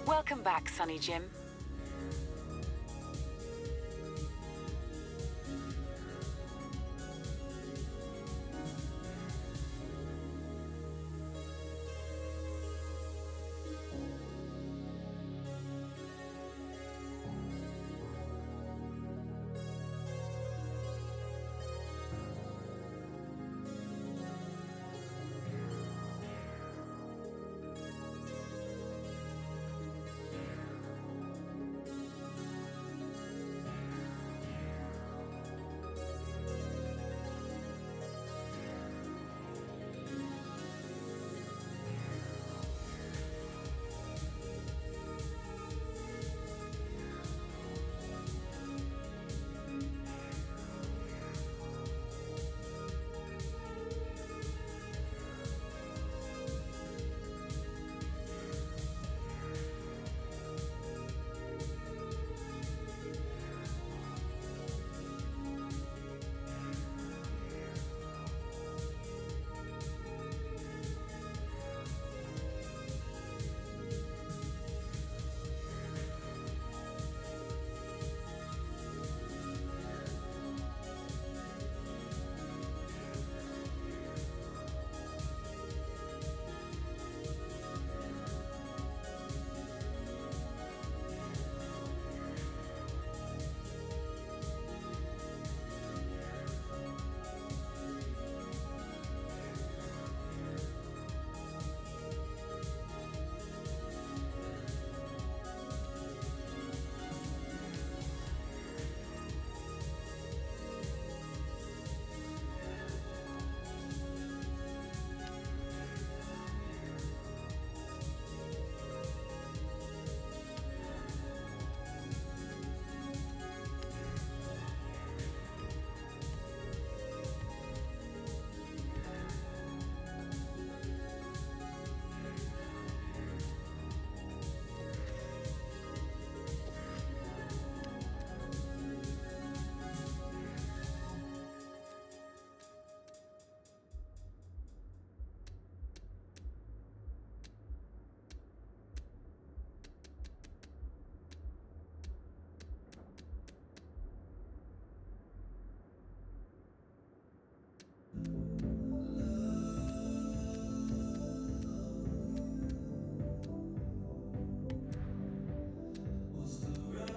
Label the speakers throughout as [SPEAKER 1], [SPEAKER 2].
[SPEAKER 1] Welcome back, Sonny Jim.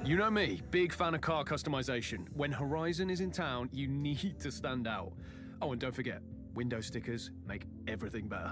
[SPEAKER 2] You know me, big fan of car customization. When Horizon is in town, you need to stand out. Oh, and don't forget, window stickers make everything better.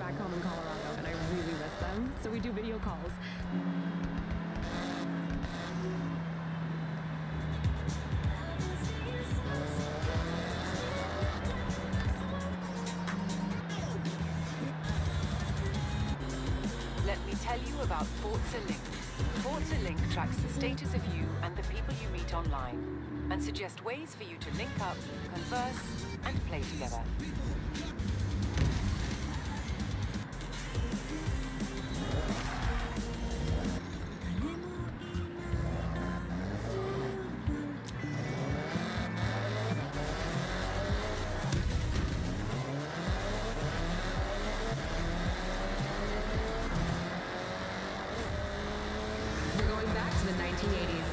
[SPEAKER 3] back home in Colorado, and I really miss them, so we do video calls.
[SPEAKER 1] Let me tell you about Forza Link. Forza Link tracks the status of you and the people you meet online, and suggests ways for you to link up, converse, and play together.
[SPEAKER 3] We're going back to the 1980s.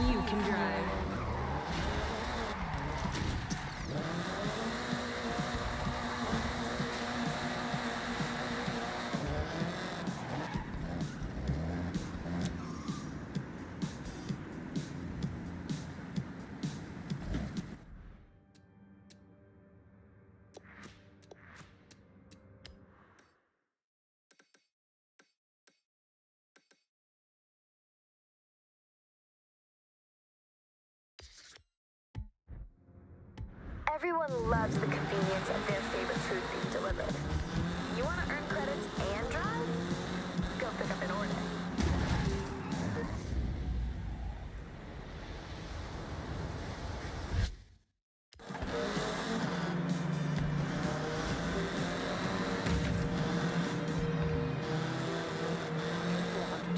[SPEAKER 3] You can drive.
[SPEAKER 4] Everyone loves the convenience of their favorite food being delivered. You want to earn credits and drive? Go pick up an order.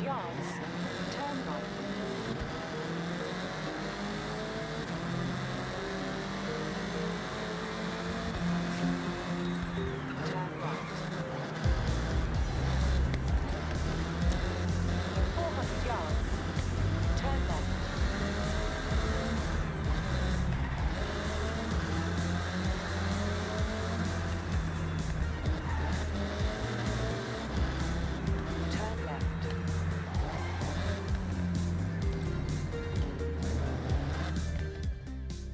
[SPEAKER 1] Yards, turn right. Turn right. 400 yards, turn left. Turn left.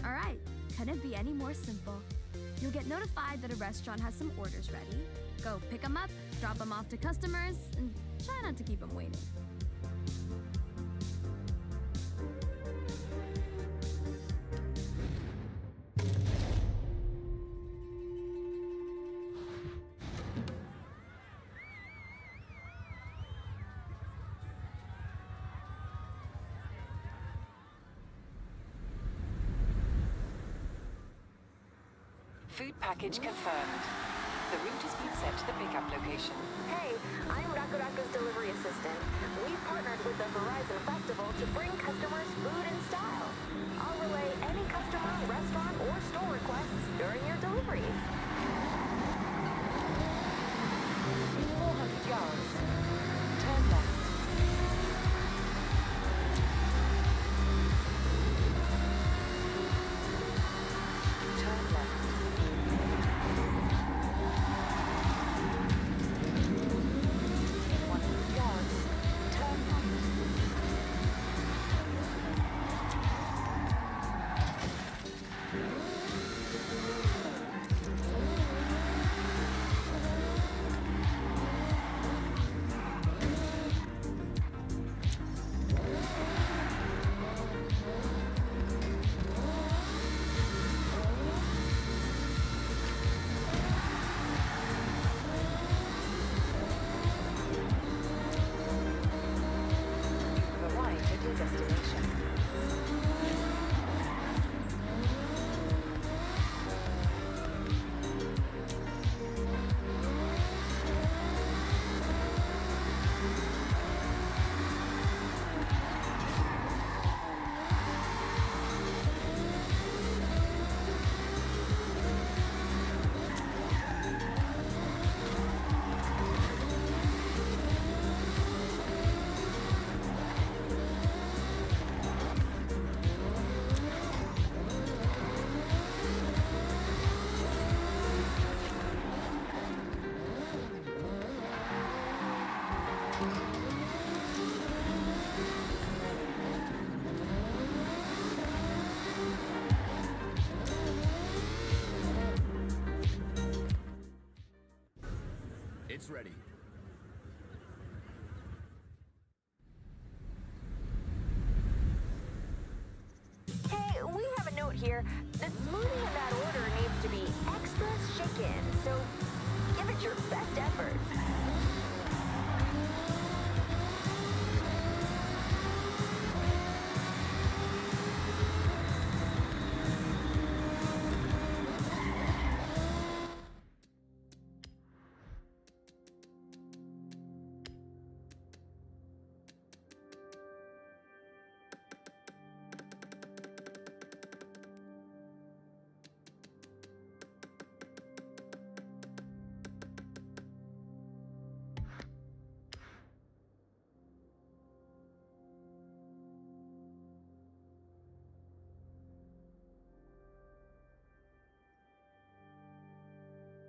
[SPEAKER 5] All right, couldn't be any more simple. You'll get notified that a restaurant has some orders ready. Go pick them up, drop them off to customers, and try not to keep them waiting.
[SPEAKER 1] Food package confirmed. The route has been set to the pickup location.
[SPEAKER 4] Hey, I'm Rakuraku's delivery assistant. We've partnered with the Horizon Festival to bring customers food in style. I'll relay any customer, restaurant, or store requests during your deliveries.
[SPEAKER 1] 400 yards, turn left. Turn left. 100 yards, turn right.
[SPEAKER 6] It's ready.
[SPEAKER 4] Hey, we have a note here. The smoothie in that order needs to be extra shaken, so give it your best effort.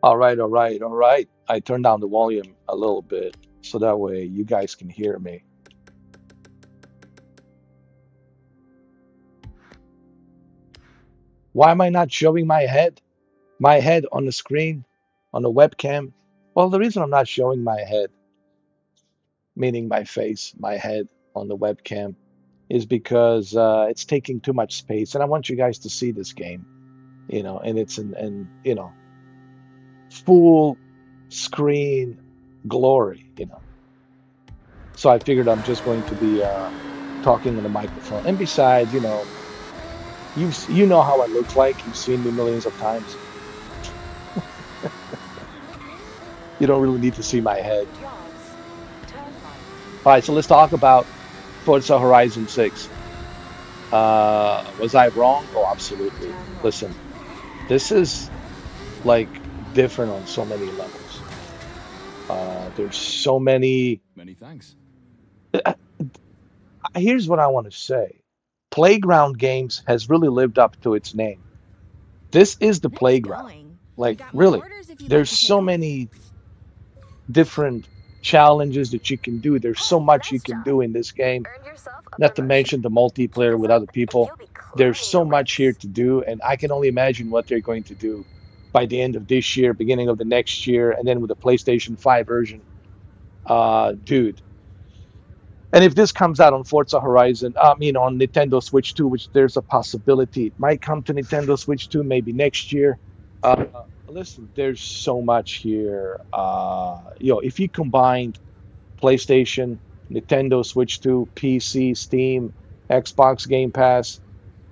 [SPEAKER 7] All right, all right, all right. I turned down the volume a little bit so that way you guys can hear me. Why am I not showing my head? My head on the screen, on the webcam? Well, the reason I'm not showing my head, meaning my face, my head on the webcam, is because it's taking too much space, and I want you guys to see this game, and it's in full screen glory. So I figured I'm just going to be talking in the microphone. And besides, you know how I look like. You've seen me millions of times. You don't really need to see my head. All right, so let's talk about Forza Horizon 6. Was I wrong? Oh, absolutely. Listen, this is like different on so many levels. There's so many.
[SPEAKER 6] Many thanks.
[SPEAKER 7] Here's what I want to say. Playground Games has really lived up to its name. This is the playground. Like, really, there's so many different challenges that you can do. There's so much you can do in this game, not to mention the multiplayer with other people. There's so much here to do, and I can only imagine what they're going to do by the end of this year, beginning of the next year, and then with the PlayStation 5 version. Dude. And if this comes out on Forza Horizon, on Nintendo Switch 2, which there's a possibility it might come to Nintendo Switch 2 maybe next year. Uh, Listen, there's so much here. If you combined PlayStation, Nintendo Switch 2, PC, Steam, Xbox Game Pass,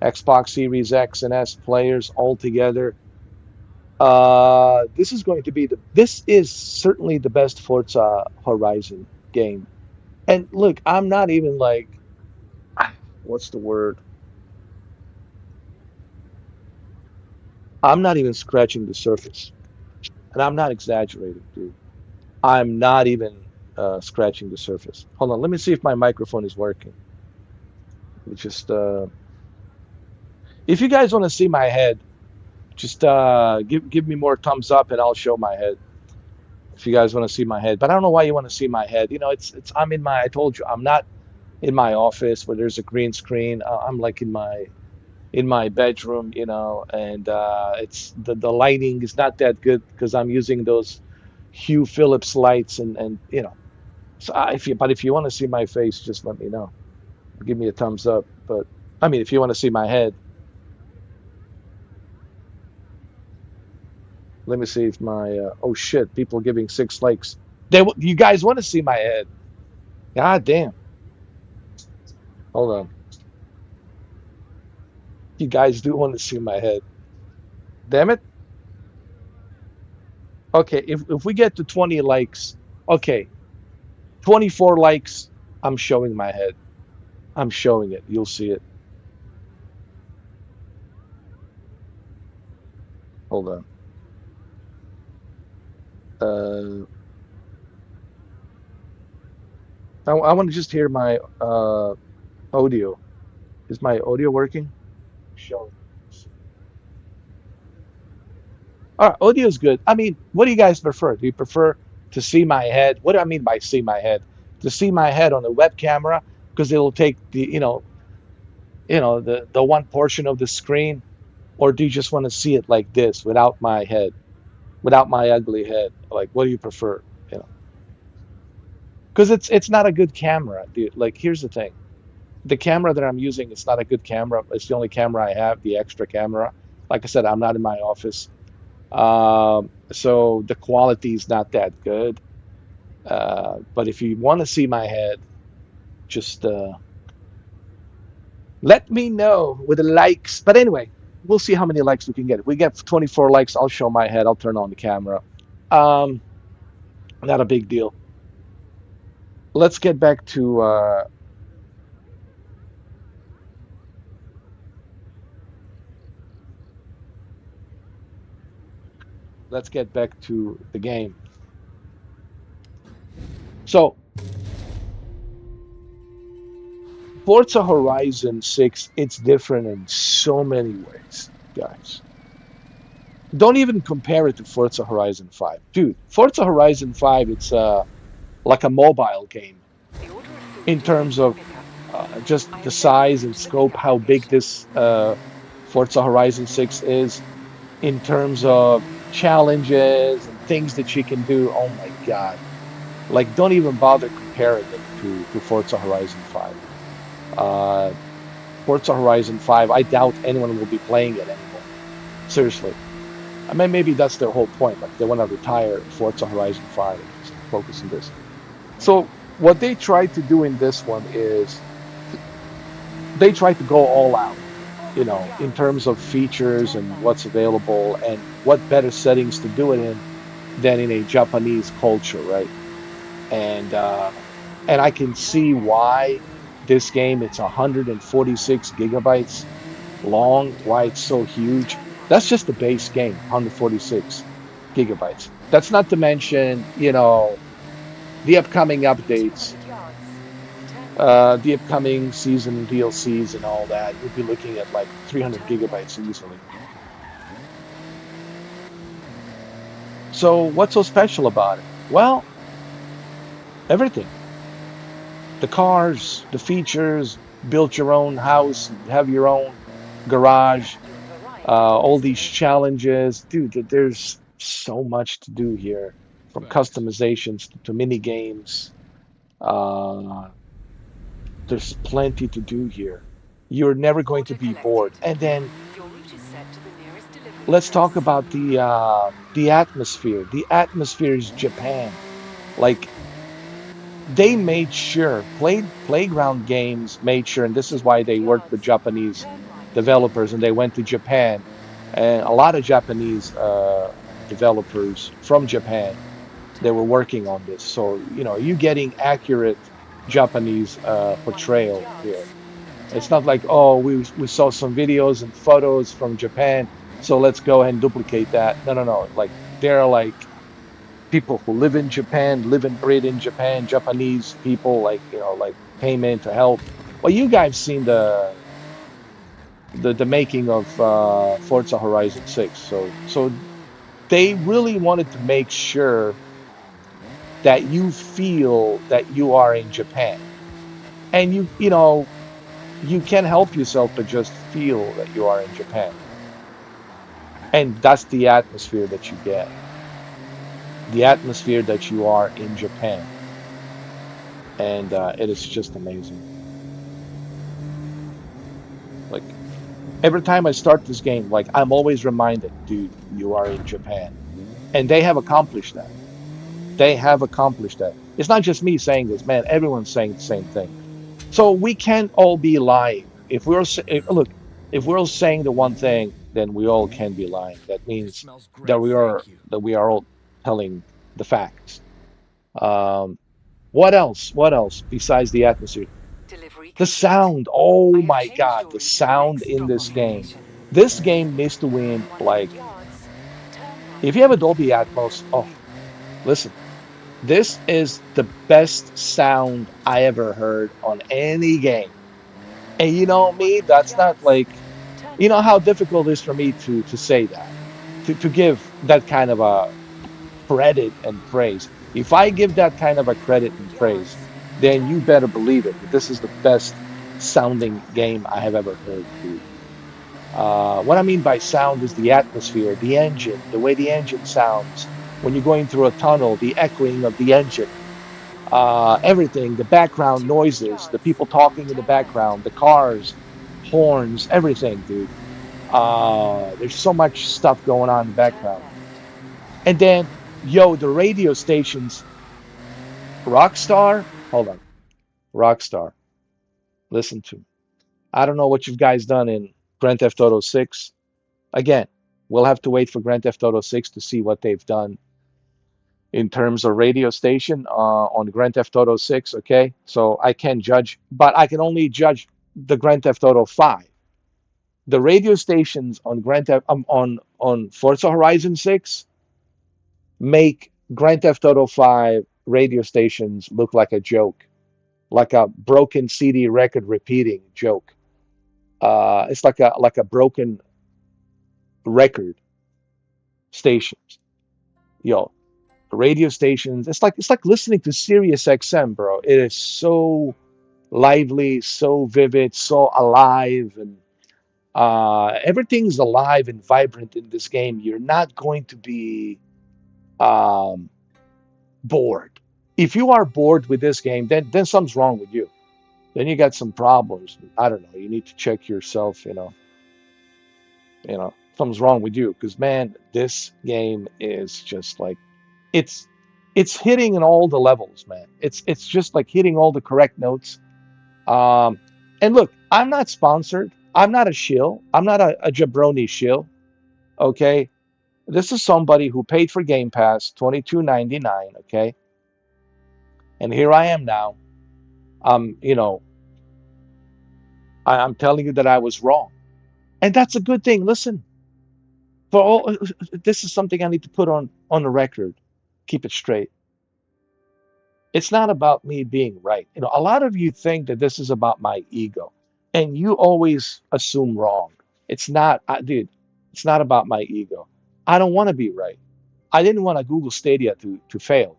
[SPEAKER 7] Xbox Series X and S players all together, this is certainly the best Forza Horizon game. And look, I'm not even like, what's the word? I'm not even scratching the surface. And I'm not exaggerating, dude. I'm not even scratching the surface. Hold on, let me see if my microphone is working. Let me just, if you guys want to see my head, just give me more thumbs up and I'll show my head. If you guys want to see my head, but I don't know why you want to see my head. I told you, I'm not in my office where there's a green screen. I'm like in my bedroom, and it's the lighting is not that good because I'm using those Hue Phillips lights and. So if you want to see my face, just let me know. Give me a thumbs up. But I mean, if you want to see my head, let me see if my oh shit, people giving 6 likes. You guys want to see my head? God damn. Hold on. You guys do want to see my head. Damn it. Okay, if we get to 20 likes, okay, 24 likes, I'm showing my head. I'm showing it. You'll see it. Hold on. I want to just hear my audio. Is my audio working? Showing. All right, audio is good. I mean, what do you guys prefer? Do you prefer to see my head? What do I mean by see my head? To see my head on the web camera because it'll take the one portion of the screen, or do you just want to see it like this without my head, without my ugly head? Like, what do you prefer? because it's not a good camera, dude. Like, here's the thing. The camera that I'm using is not a good camera. It's the only camera I have, the extra camera. Like I said, I'm not in my office. So the quality is not that good. But if you want to see my head, just let me know with the likes. But anyway, we'll see how many likes we can get. If we get 24 likes, I'll show my head. I'll turn on the camera. Um, Not a big deal. Let's get back to the game. So Forza Horizon 6, it's different in so many ways, guys. Don't even compare it to Forza Horizon 5. Dude, Forza Horizon 5, it's like a mobile game
[SPEAKER 1] The order of food
[SPEAKER 7] in
[SPEAKER 1] is ready
[SPEAKER 7] terms
[SPEAKER 1] for
[SPEAKER 7] of
[SPEAKER 1] pickup.
[SPEAKER 7] just
[SPEAKER 1] I
[SPEAKER 7] the
[SPEAKER 1] have sent
[SPEAKER 7] size
[SPEAKER 1] food
[SPEAKER 7] and
[SPEAKER 1] to the
[SPEAKER 7] scope,
[SPEAKER 1] pickup
[SPEAKER 7] how big
[SPEAKER 1] location.
[SPEAKER 7] this Forza Horizon 6 is, in terms of challenges and things that you can do. Oh my God. Like, don't even bother comparing it to Forza Horizon 5. Uh, Forza Horizon 5, I doubt anyone will be playing it anymore. Seriously. I mean, maybe that's their whole point. Like, they want to retire Forza Horizon 5 and just focus on this. So, what they try to do in this one is they try to go all out,
[SPEAKER 1] 400
[SPEAKER 7] in
[SPEAKER 1] yards.
[SPEAKER 7] terms of features
[SPEAKER 1] Turn
[SPEAKER 7] and
[SPEAKER 1] left.
[SPEAKER 7] what's available and what better settings to do it in than in a Japanese culture, right? And I can see
[SPEAKER 1] Turn left.
[SPEAKER 7] why this game, it's 146 gigabytes long,
[SPEAKER 1] 100
[SPEAKER 7] why it's
[SPEAKER 1] yards.
[SPEAKER 7] so huge.
[SPEAKER 1] Turn right.
[SPEAKER 7] That's just the base game, 146 gigabytes. That's not to mention, the upcoming updates,
[SPEAKER 1] 200 yards. Turn left.
[SPEAKER 7] the upcoming season DLCs and all that. You'll be looking at like 300
[SPEAKER 1] Turn
[SPEAKER 7] gigabytes
[SPEAKER 1] left.
[SPEAKER 7] easily. So what's so special about it? Well, everything. The cars, the features, build your own house, have your own garage,
[SPEAKER 1] You have arrived at your
[SPEAKER 7] all these
[SPEAKER 1] destination.
[SPEAKER 7] challenges. Dude, there's so much to do here, from
[SPEAKER 2] Facts.
[SPEAKER 7] customizations to mini games. Uh, there's plenty to do here. You're never going to
[SPEAKER 1] Order
[SPEAKER 7] be
[SPEAKER 1] collected.
[SPEAKER 7] bored. And then
[SPEAKER 1] Your route is set to the nearest delivery
[SPEAKER 7] let's talk
[SPEAKER 1] address.
[SPEAKER 7] about the atmosphere. The atmosphere is Japan. Like, they made sure, playground games made sure, and this is why
[SPEAKER 1] 200
[SPEAKER 7] they worked with
[SPEAKER 1] yards.
[SPEAKER 7] Japanese
[SPEAKER 1] Turn right.
[SPEAKER 7] developers and they went to Japan. And a lot of Japanese developers from Japan, they were
[SPEAKER 1] Turn
[SPEAKER 7] working
[SPEAKER 1] right.
[SPEAKER 7] on this. So, you getting accurate Japanese
[SPEAKER 1] 100
[SPEAKER 7] portrayal here.
[SPEAKER 1] yards.
[SPEAKER 7] It's
[SPEAKER 1] Turn
[SPEAKER 7] not like,
[SPEAKER 1] left.
[SPEAKER 7] oh, we saw some videos and photos from Japan, so let's go ahead and duplicate that. No, no, no. Like, they're like people who live in Japan, live and breathe in Japan, Japanese people, like, like came in to help. Well, you guys seen the making of Forza Horizon 6. So they really wanted to make sure that you feel that you are in Japan. And you can help yourself but just feel that you are in Japan. And that's the atmosphere that you get. The atmosphere that you are in Japan. And it is just amazing. Like, every time I start this game, like, I'm always reminded, dude, you are in Japan. And they have accomplished that. They have accomplished that. It's not just me saying this, man. Everyone's saying the same thing. So we can't all be lying. Look, if we're all saying the one thing, then we all can be lying. That
[SPEAKER 2] This
[SPEAKER 7] means
[SPEAKER 2] smells
[SPEAKER 7] that
[SPEAKER 2] great,
[SPEAKER 7] we are
[SPEAKER 2] thank you.
[SPEAKER 7] that we are all telling the facts. Um, what else? What else besides the atmosphere?
[SPEAKER 1] Delivery
[SPEAKER 7] The
[SPEAKER 1] complete.
[SPEAKER 7] sound. Oh
[SPEAKER 1] I have
[SPEAKER 7] my
[SPEAKER 1] changed
[SPEAKER 7] God,
[SPEAKER 1] your
[SPEAKER 7] the
[SPEAKER 1] route to the
[SPEAKER 7] sound
[SPEAKER 1] next
[SPEAKER 7] in this
[SPEAKER 1] drop-off
[SPEAKER 7] game.
[SPEAKER 1] location.
[SPEAKER 7] This game needs to win.
[SPEAKER 1] 100
[SPEAKER 7] Like,
[SPEAKER 1] yards. Turn
[SPEAKER 7] if
[SPEAKER 1] right.
[SPEAKER 7] you have a Dolby Atmos, oh, listen, this is the best sound I ever heard on any game. And you know me,
[SPEAKER 1] 100
[SPEAKER 7] that's not
[SPEAKER 1] yards.
[SPEAKER 7] like,
[SPEAKER 1] Turn
[SPEAKER 7] you know
[SPEAKER 1] left.
[SPEAKER 7] how difficult it is for me to say that, to give that kind of a credit and praise. If I give that kind of a credit
[SPEAKER 1] 100
[SPEAKER 7] and
[SPEAKER 1] yards.
[SPEAKER 7] praise, then you
[SPEAKER 1] Turn
[SPEAKER 7] better
[SPEAKER 1] right.
[SPEAKER 7] believe it. This is the best
[SPEAKER 1] Turn
[SPEAKER 7] sounding game I
[SPEAKER 1] left.
[SPEAKER 7] have ever heard, dude. What I mean by sound is the atmosphere, the engine, the way the engine sounds when you're going through a tunnel, the echoing of the engine. everything, the background noises, the people talking in the background, the cars, horns, everything, dude. There's so much stuff going on in the background. And then, yo, the radio stations, Rockstar, hold on, Rockstar, listen to me. I don't know what you guys done in Grand Theft Auto 6. Again, we'll have to wait for Grand Theft Auto 6 to see what they've done in terms of radio station on Grand Theft Auto 6, okay? So I can't judge, but I can only judge the Grand Theft Auto 5. The radio stations on on Forza Horizon 6 make Grand Theft Auto 5 radio stations look like a joke, like a broken CD record repeating joke. It's like a broken record stations. Yo, radio stations. It's like listening to Sirius XM, bro. It is so lively, so vivid, so alive, and everything's alive and vibrant in this game. You're not going to be um, bored. If you are bored with this game, then something's wrong with you. Then you got some problems. I don't know. You need to check yourself. Something's wrong with you because man, this game is just like it's it's hitting in all the levels, man. It's just like hitting all the correct notes. Um, and look, I'm not sponsored. I'm not a shill. I'm not a jabroni shill. Okay, this is somebody who paid for Game Pass, 22.99. Okay, and here I am now. Um, you know, I'm telling you that I was wrong, and that's a good thing. Listen, for all this is something I need to put on the record. Keep it straight. It's not about me being right. A lot of you think that this is about my ego, and you always assume wrong. It's not, dude. It's not about my ego. I don't want to be right. I didn't want a Google Stadia to fail,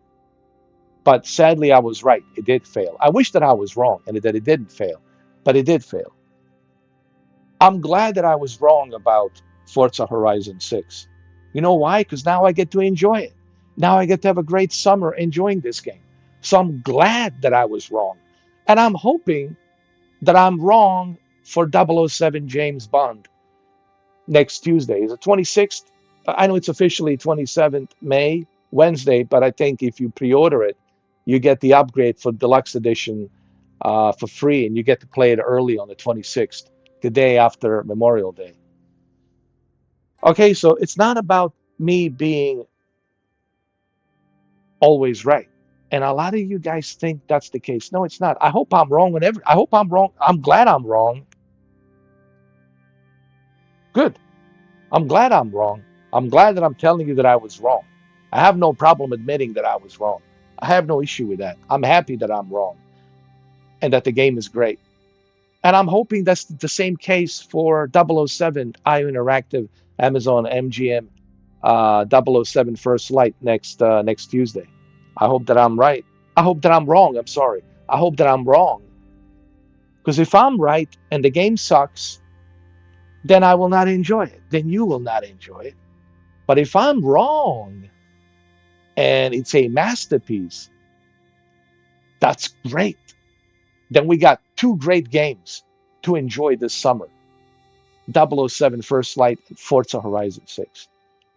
[SPEAKER 7] but sadly, I was right. It did fail. I wish that I was wrong and that it didn't fail, but it did fail. I'm glad that I was wrong about Forza Horizon 6. You know why? Because now I get to enjoy it. Now I get to have a great summer enjoying this game. So I'm glad that I was wrong. And I'm hoping that I'm wrong for 007 James Bond next Tuesday. Is it 26th? I know it's officially 27th May, Wednesday, but I think if you pre-order it, you get the upgrade for deluxe edition for free, and you get to play it early on the 26th, the day after Memorial Day. Okay, so it's not about me being always right. And a lot of you guys think that's the case. No, it's not. I hope I'm wrong whenever. I hope I'm wrong. I'm glad I'm wrong. Good. I'm glad I'm wrong. I'm glad that I'm telling you that I was wrong. I have no problem admitting that I was wrong. I have no issue with that. I'm happy that I'm wrong and that the game is great. And I'm hoping that's the same case for 007 IO Interactive Amazon MGM 007 First Light next Tuesday. I hope that I'm right. I hope that I'm wrong. I'm sorry. I hope that I'm wrong. Because if I'm right and the game sucks, then I will not enjoy it. Then you will not enjoy it. But if I'm wrong and it's a masterpiece, that's great. Then we got two great games to enjoy this summer. 007 First Light and Forza Horizon 6.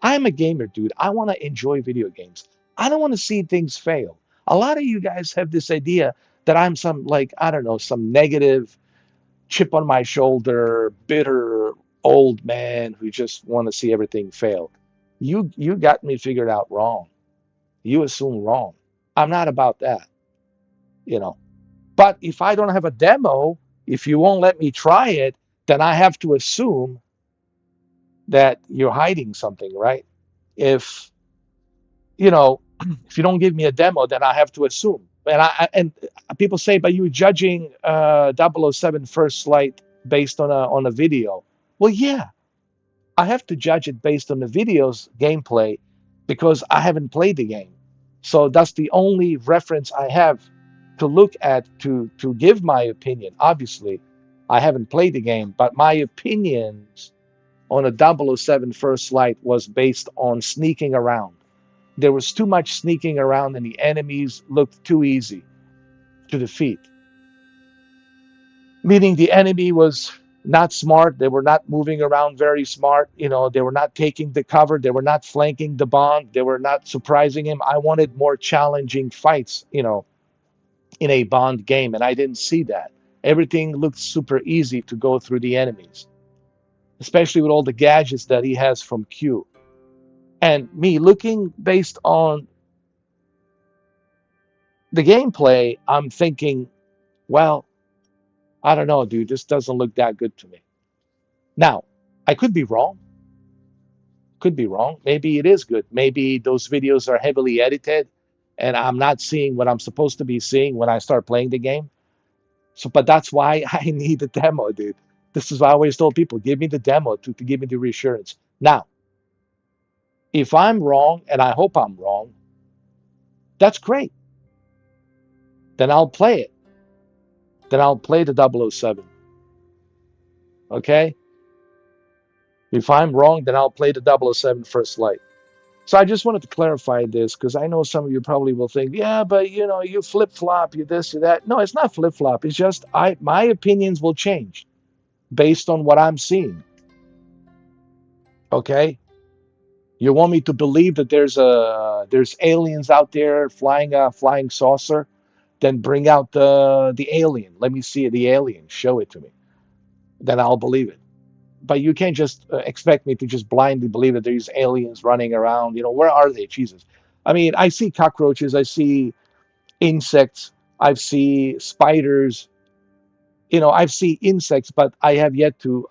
[SPEAKER 7] I'm a gamer, dude. I want to enjoy video games. I don't want to see things fail. A lot of you guys have this idea that I'm some, like, I don't know, some negative chip on my shoulder, bitter old man who just want to see everything fail. You got me figured out wrong. You assume wrong. I'm not about that. But if I don't have a demo, if you won't let me try it, then I have to assume that you're hiding something, right? If you know, if you don't give me a demo, then I have to assume. And people say, but you're judging 007 First Light based on a video. Well, yeah, I have to judge it based on the video's gameplay because I haven't played the game. So that's the only reference I have to look at to give my opinion. Obviously, I haven't played the game, but my opinions on a 007 First Light was based on sneaking around. There was too much sneaking around and the enemies looked too easy. to defeat. Meaning the enemy was not smart. They were not moving around very smart. They were not taking the cover. They were not flanking the Bond. They were not surprising him. I wanted more challenging fights, in a Bond game, and I didn't see that. Everything looked super easy to go through the enemies, especially with all the gadgets that he has from Q. And me looking based on the gameplay, I'm thinking, well, I don't know, dude, this doesn't look that good to me. Now, I could be wrong. Could be wrong. Maybe it is good. Maybe those videos are heavily edited and I'm not seeing what I'm supposed to be seeing when I start playing the game. So, but that's why I need the demo, dude. This is why I always told people, give me the demo to give me the reassurance. Now, if I'm wrong, and I hope I'm wrong, that's great. Then I'll play it. Then I'll play the 007. Okay? If I'm wrong, then I'll play the 007 First Light. So I just wanted to clarify this because I know some of you probably will think, yeah, but you flip flop, you this, you that. No, it's not flip flop. It's just my opinions will change based on what I'm seeing. Okay? You want me to believe that there's aliens out there flying a flying saucer? Then bring out the alien. Let me see the alien. Show it to me. Then I'll believe it. But you can't just expect me to just blindly believe that there's aliens running around. Where are they? Jesus. I mean, I see cockroaches. I see insects. I see spiders. I've seen insects, but I have yet to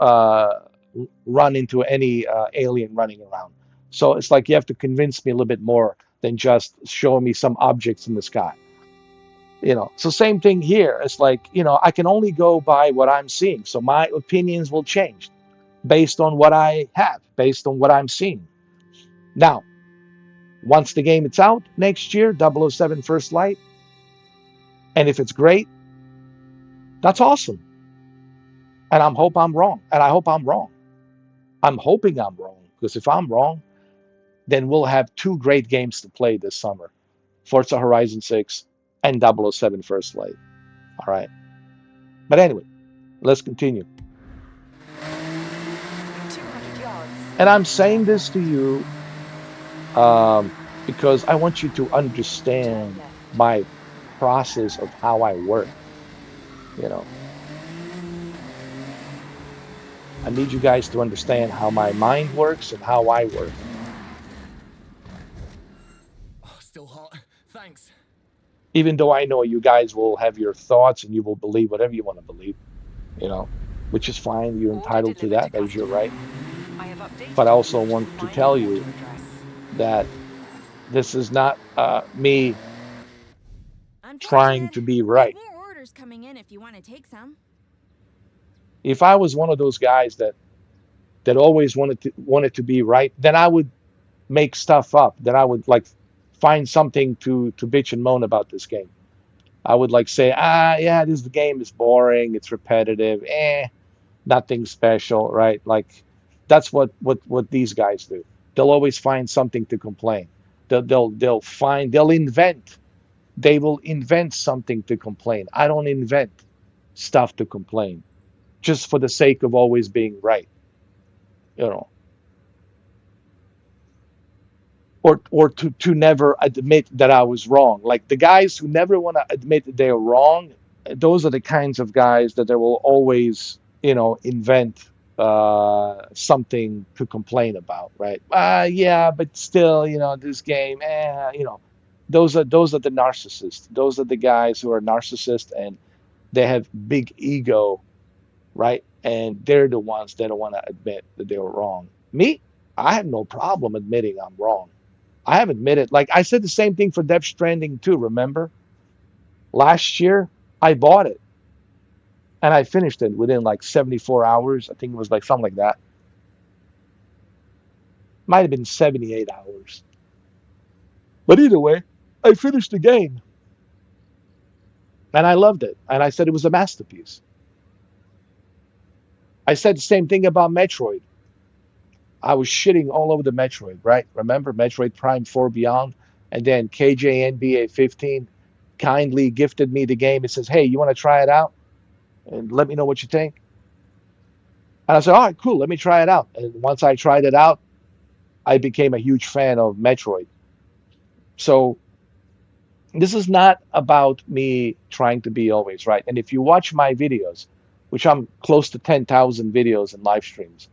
[SPEAKER 7] run into any alien running around. So it's like you have to convince me a little bit more than just showing me some objects in the sky. So same thing here. It's like, I can only go by what I'm seeing. So my opinions will change based on what I have, based on what I'm seeing. Now, once the game is out next year, 007 First Light, and if it's great, that's awesome. And I hope I'm wrong. And I hope I'm wrong. I'm hoping I'm wrong, because if I'm wrong, then we'll have two great games to play this summer. Forza Horizon 6 and 007 First Light. All right. But anyway, let's continue.
[SPEAKER 1] 200 yards.
[SPEAKER 7] And I'm saying this to you because I want you to understand my process of how I work. I need you guys to understand how my mind works and how I work.
[SPEAKER 6] Oh, still hot. Thanks.
[SPEAKER 7] Even though I know you guys will have your thoughts and you will believe whatever you want to believe, which is fine. You're entitled to that. That is your right. But I also want to tell you that this is not me trying to be right.
[SPEAKER 5] More orders coming in if you want to take some.
[SPEAKER 7] If I was one of those guys that always wanted to be right, then I would make stuff up. Then I would find something to bitch and moan about this game. I would say, yeah, this game is boring, it's repetitive, nothing special, right? That's what these guys do. They'll always find something to complain. They'll invent. They will invent something to complain. I don't invent stuff to complain, just for the sake of always being right, or to never admit that I was wrong. Like the guys who never want to admit that they're wrong, those are the kinds of guys that they will always, invent something to complain about, right? Yeah, but still, this game, those are the narcissists. Those are the guys who are narcissists and they have big ego, right? And they're the ones that don't want to admit that they were wrong. Me, I have no problem admitting I'm wrong. I have admitted, I said the same thing for Death Stranding 2, remember? Last year, I bought it. And I finished it within 74 hours. I think it was something like that. Might have been 78 hours. But either way, I finished the game. And I loved it. And I said it was a masterpiece. I said the same thing about Metroid. I was shitting all over the Metroid, right? Remember Metroid Prime 4 Beyond? And then KJ NBA 15. kindly gifted me the game. It says, hey, you want to try it out? And let me know what you think. And I said, all right, cool, let me try it out. And once I tried it out, I became a huge fan of Metroid. So this is not about me trying to be always right. And if you watch my videos, which I'm close to 10,000 videos and live streams,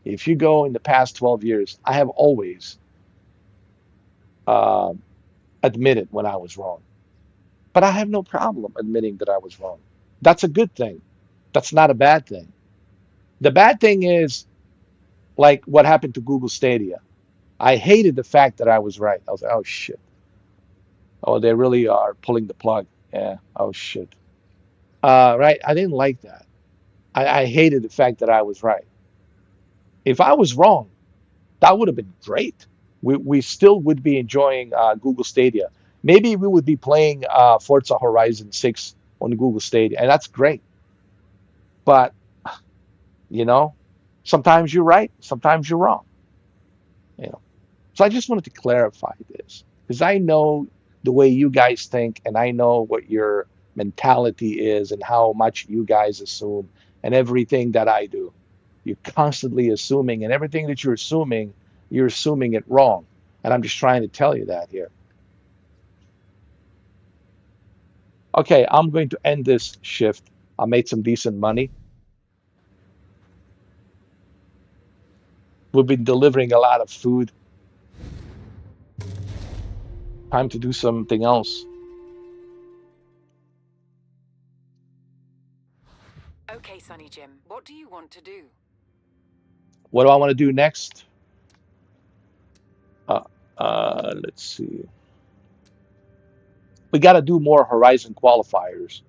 [SPEAKER 7] if you go in the past 12 years, I have always uh, admitted when I was wrong. But I have no problem admitting that I was wrong. That's a good thing. That's not a bad thing. The bad thing is like what happened to Google Stadia. I hated the fact that I was right. I was like, oh shit. Oh, they really are pulling the plug. Yeah. Oh shit. Right. I didn't like that. I hated the fact that I was right. If I was wrong, that would have been great. We still would be enjoying Google Stadia. Maybe we would be playing Forza Horizon 6 on Google Stadia, and that's great. But, you know, sometimes you're right, sometimes you're wrong. You know. So I just wanted to clarify this because I know the way you guys think, and I know what your mentality is and how much you guys assume and everything that I do. You're constantly assuming, and everything that you're assuming it wrong. And I'm just trying to tell you that here. Okay, I'm going to end this shift. I made some decent money. We've been delivering a lot of food. Time to do something else.
[SPEAKER 1] Okay, Sonny Jim, what do you want to do?
[SPEAKER 7] What do I want to do next? Let's see. We got to do more Horizon qualifiers.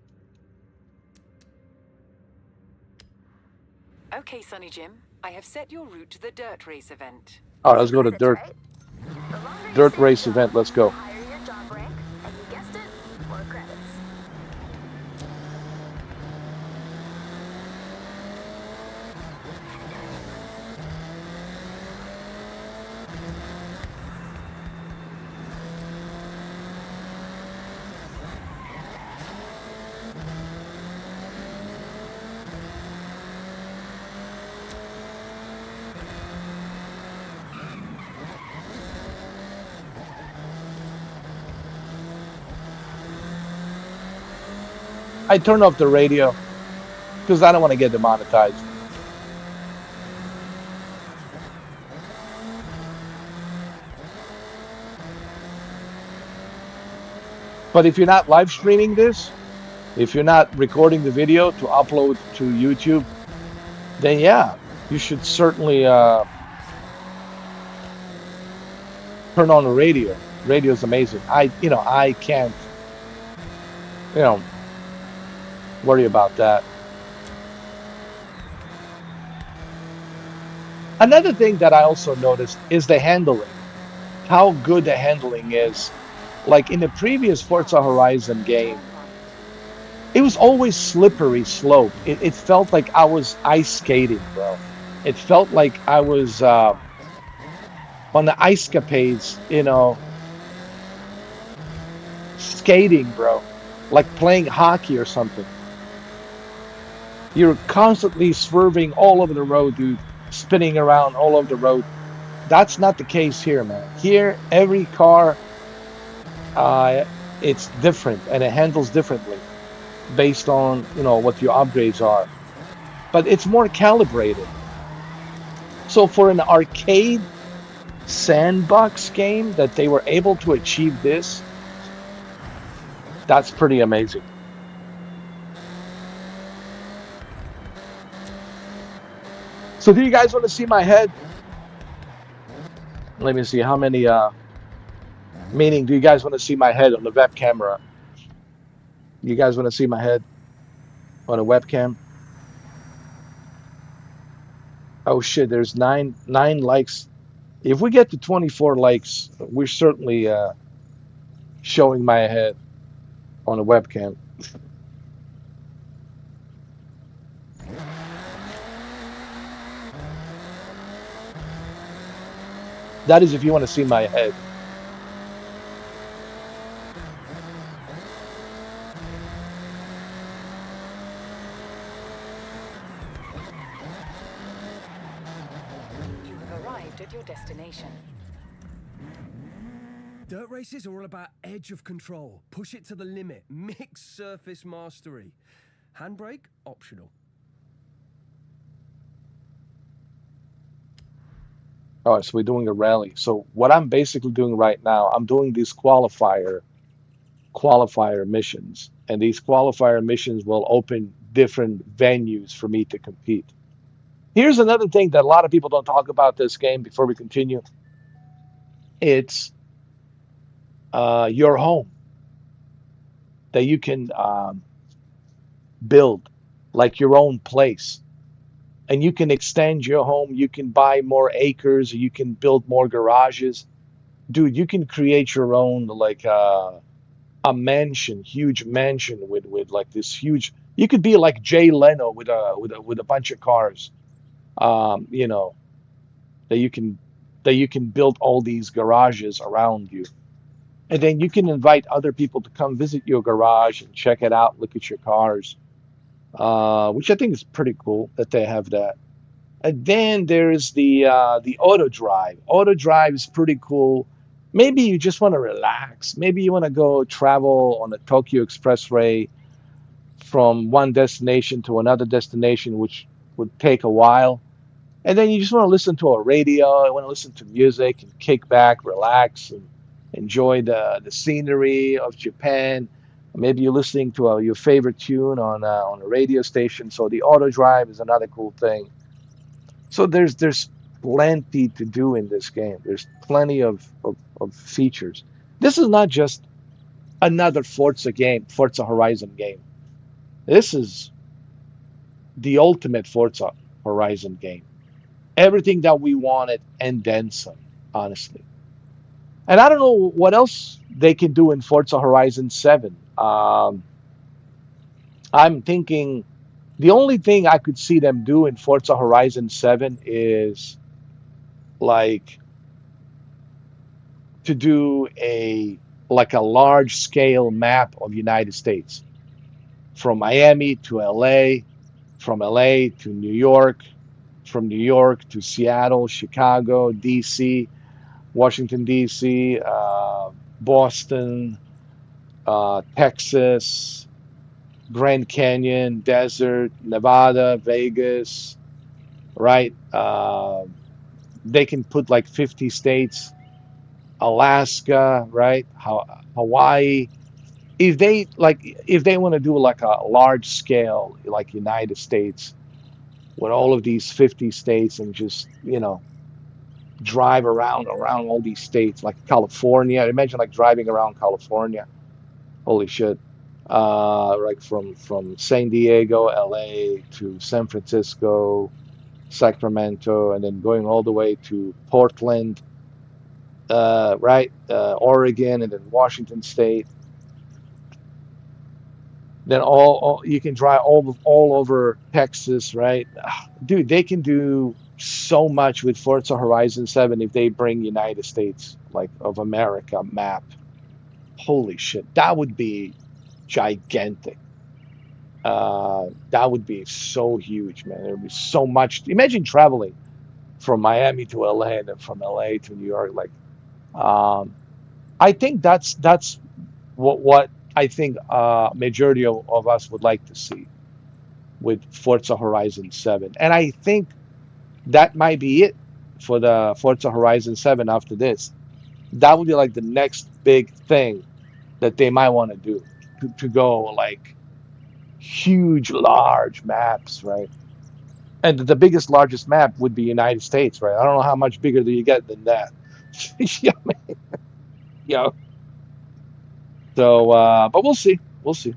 [SPEAKER 1] Okay, Sonny Jim, I have set your route to the dirt race event.
[SPEAKER 7] All right, let's go to dirt race event. Let's go.
[SPEAKER 4] Higher your job rank, and you guessed it, more credits.
[SPEAKER 7] I turn off the radio because I don't want to get demonetized. But if you're not live streaming this, if you're not recording the video to upload to YouTube, then yeah, you should certainly turn on the radio. Radio is amazing. I can't, you know, worry about that. Another thing that I also noticed is the handling. How good the handling is. Like in the previous Forza Horizon game, it was always slippery slope. It felt like I was ice skating, bro. It felt like I was on the ice capades, skating, bro. Like playing hockey or something. You're constantly swerving all over the road, dude. Spinning around all over the road. That's not the case here, man. Here, every car, it's different and it handles differently based on, what your upgrades are. But it's more calibrated. So for an arcade sandbox game that they were able to achieve this, that's pretty amazing. So do you guys want to see my head? Let me see how many, meaning, do you guys want to see my head on the web camera? You guys want to see my head on a webcam? Oh shit, there's nine likes. If we get to 24 likes, we're certainly showing my head on a webcam. That is if you want to see my head.
[SPEAKER 1] at your destination.
[SPEAKER 2] Dirt races are all about edge of control. Push it to the limit. Mixed surface mastery. Handbrake, optional.
[SPEAKER 7] All right, so we're doing a rally. So what I'm basically doing right now, I'm doing these qualifier missions, and these qualifier missions will open different venues for me to compete. Here's another thing that a lot of people don't talk about this game before we continue. It's your home that you can build like your own place. And you can extend your home. You can buy more acres. You can build more garages. Dude, you can create your own like a mansion, huge mansion with like this huge. You could be like Jay Leno with a bunch of cars. You know that you can build all these garages around you, and then you can invite other people to come visit your garage and check it out, look at your cars, which I think is pretty cool that they have that. And then there's the auto drive. Auto drive is pretty cool. Maybe you just want to relax. Maybe you want to go travel on the Tokyo Expressway from one destination to another destination, which would take a while. And then you just want to listen to a radio. You want to listen to music and kick back, relax, and enjoy the scenery of Japan. Maybe you're listening to your favorite tune on a radio station. So the auto drive is another cool thing. So there's plenty to do in this game. There's plenty of features. This is not just another Forza game, Forza Horizon game. This is the ultimate Forza Horizon game. Everything that we wanted and then some, honestly. And I don't know what else they can do in Forza Horizon 7. I'm thinking the only thing I could see them do in Forza Horizon 7 is like to do a large scale map of United States from Miami to LA, from LA to New York, from New York to Seattle, Chicago, DC, Washington DC, Boston, Texas, Grand Canyon, Desert, Nevada, Vegas, right? They can put like 50 states, Alaska, right? Hawaii. If they want to do like a large scale, like United States, with all of these 50 states and just, drive around all these states, like California. Imagine like driving around California. Holy shit. Like from San Diego, LA to San Francisco, Sacramento, and then going all the way to Portland, right? Oregon, and then Washington State. Then all you can drive all over Texas, right? Dude, they can do so much with Forza Horizon 7 if they bring United States, like of America map. Holy shit, that would be gigantic. That would be so huge, man. There would be so much. Imagine traveling from Miami to LA and then from LA to New York. Like, I think that's what I think majority of us would like to see with Forza Horizon 7. And I think that might be it for the Forza Horizon 7 after this. That would be like the next big thing that they might want to do to go like huge, large maps, right? And the biggest, largest map would be United States, right? I don't know how much bigger do you get than that. Yeah, man. Yeah. So, but we'll see. We'll see.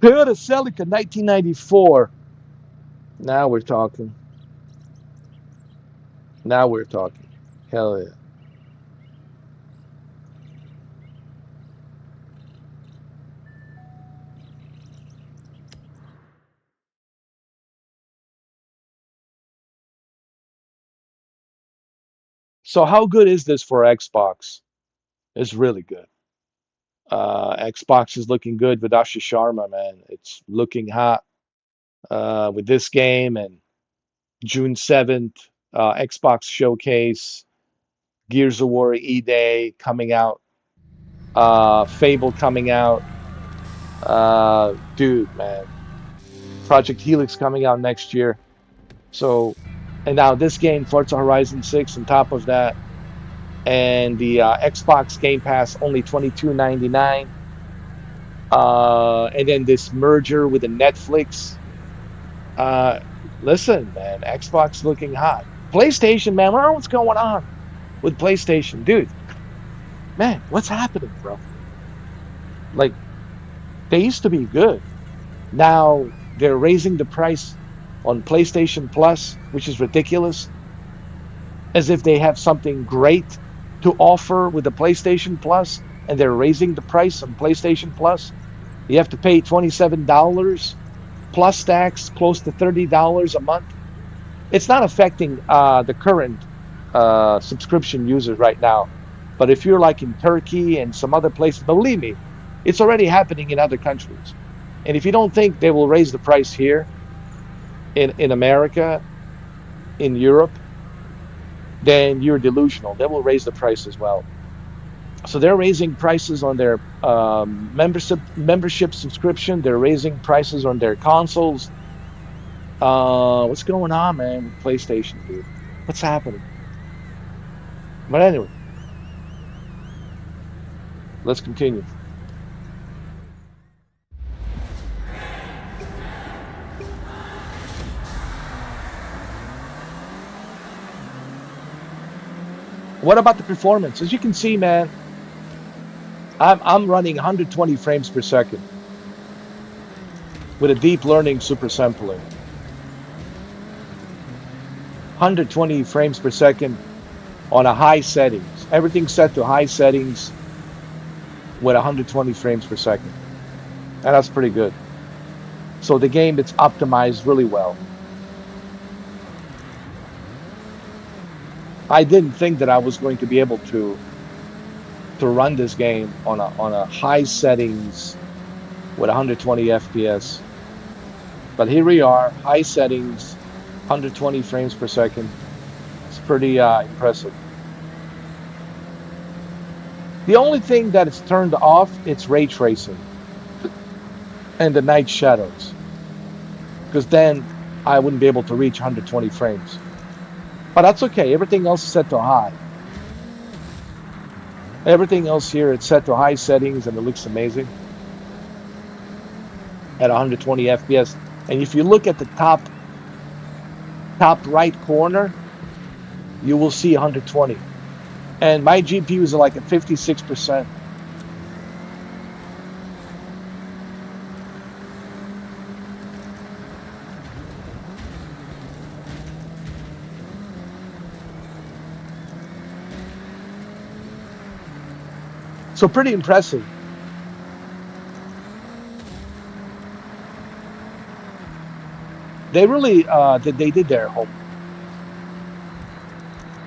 [SPEAKER 7] Toyota Celica 1994. Now we're talking. Now we're talking. Hell yeah. So how good is this for Xbox? It's really good. Xbox is looking good with Asha Sharma, man. It's looking hot. with this game, and June 7th, Xbox Showcase, Gears of War E-Day coming out, Fable coming out. Dude, man, Project Helix coming out next year. So, and now this game, Forza Horizon 6, on top of that, and the Xbox Game Pass only $22.99. And then this merger with the Netflix. Uh, Listen, man, Xbox looking hot. PlayStation, man, I don't know what's going on with PlayStation, dude. Man, what's happening, bro? Like, they used to be good. Now they're raising the price on PlayStation Plus, which is ridiculous, as if they have something great to offer with the PlayStation Plus, and they're raising the price on PlayStation Plus. You have to pay $27 plus tax, close to $30 a month. It's not affecting the current subscription users right now. But if you're like in Turkey and some other places, believe me, it's already happening in other countries. And if you don't think they will raise the price here in America, in Europe, then you're delusional. They will raise the price as well. So they're raising prices on their membership subscription. They're raising prices on their consoles. What's going on, man, with PlayStation, dude? What's happening? But anyway, let's continue. What about the performance? As you can see, man, I'm running 120 frames per second with a deep learning super sampling. 120 frames per second on a high settings. Everything set to high settings with 120 frames per second. And that's pretty good. So the game, it's optimized really well. I didn't think that I was going to be able to run this game on a high settings with 120 FPS. But here we are, high settings, 120 frames per second. It's pretty impressive. The only thing that is turned off, it's ray tracing and the night shadows, because then I wouldn't be able to reach 120 frames. But that's okay. Everything else is set to high. Everything else here, it's set to high settings, and it looks amazing at 120 FPS. And if you look at the top right corner, you will see 120. And my GPUs are like at 56%. So pretty impressive. They really they did their homework.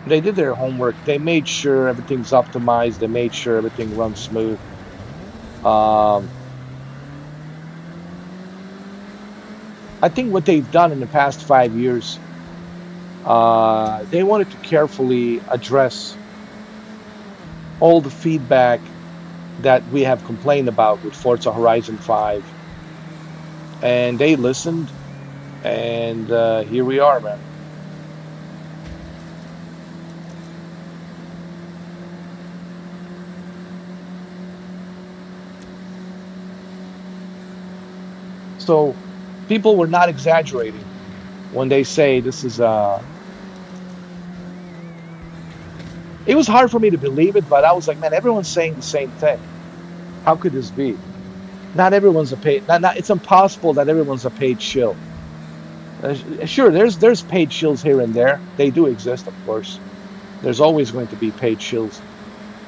[SPEAKER 7] They did their homework. They made sure everything's optimized. They made sure everything runs smooth. I think what they've done in the past 5 years, they wanted to carefully address all the feedback that we have complained about with Forza Horizon 5. And they listened, and here we are, man. So people were not exaggerating when they say this is it was hard for me to believe it, but I was like, man, everyone's saying the same thing. How could this be? Not everyone's a paid. It's impossible that everyone's a paid shill. Sure, there's paid shills here and there. They do exist, of course. There's always going to be paid shills.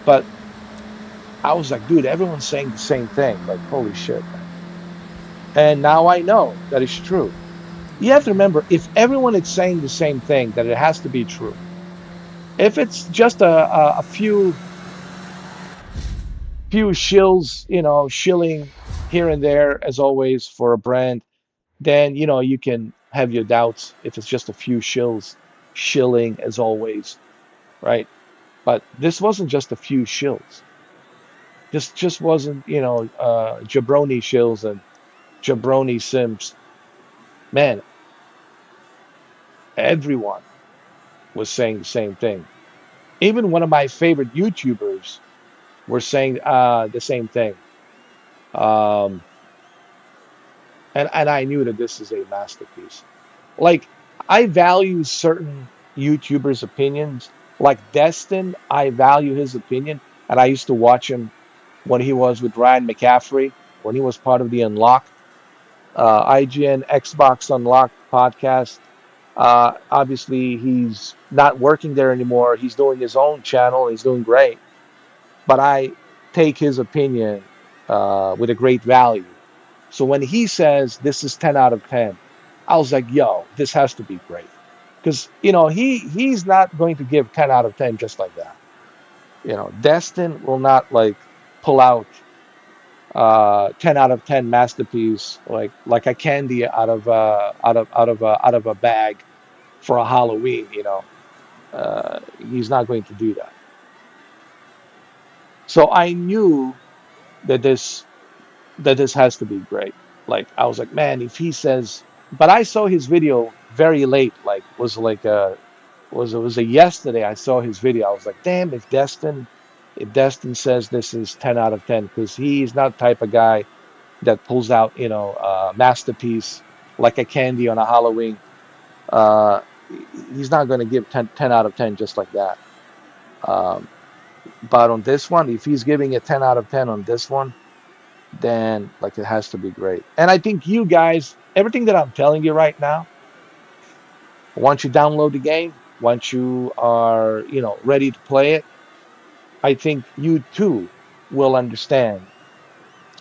[SPEAKER 7] But I was like, dude, everyone's saying the same thing. Like, holy shit, man. And now I know that it's true. You have to remember, if everyone is saying the same thing, that it has to be true. If it's just a few shills, shilling here and there, as always, for a brand, then you can have your doubts if it's just a few shilling as always, right? But this wasn't just a few shills. This just wasn't, jabroni shills and jabroni simps. Man, everyone was saying the same thing. Even one of my favorite YouTubers were saying the same thing. Um, and I knew that this is a masterpiece. Like I value certain YouTubers' opinions. Like Destin, I value his opinion, and I used to watch him when he was with Ryan McCaffrey, when he was part of the Unlocked, IGN Xbox Unlocked podcast. Obviously, he's not working there anymore. He's doing his own channel. He's doing great, but I take his opinion with a great value. So when he says this is 10 out of 10, I was like, yo, this has to be great. Because, he's not going to give 10 out of 10 just like that. Destin will not like pull out 10 out of 10 masterpiece like a candy out of a bag for a Halloween, he's not going to do that. So I knew that this has to be great. Like I was like, man, if he says, but I saw his video very late. Like was like a yesterday. I saw his video. I was like, damn, if Destin says this is 10 out of 10, because he's not the type of guy that pulls out masterpiece like a candy on a Halloween. He's not going to give 10 out of 10 just like that. Um, but on this one, if he's giving it 10 out of 10 on this one, then like it has to be great. And I think you guys, everything that I'm telling you right now, once you download the game, once you are, ready to play it, I think you too will understand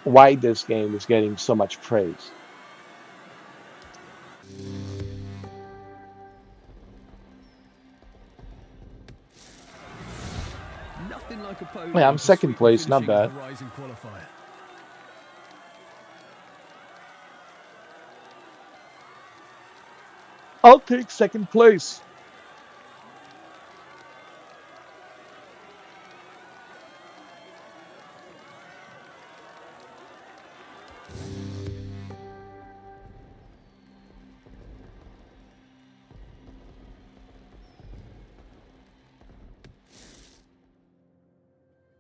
[SPEAKER 7] why this game is getting so much praise.
[SPEAKER 2] Nothing like a podium
[SPEAKER 7] Yeah, I'm
[SPEAKER 2] to
[SPEAKER 7] second
[SPEAKER 2] sweep the
[SPEAKER 7] place, not
[SPEAKER 2] finishing
[SPEAKER 7] bad.
[SPEAKER 2] Horizon qualifier.
[SPEAKER 7] I'll take second place.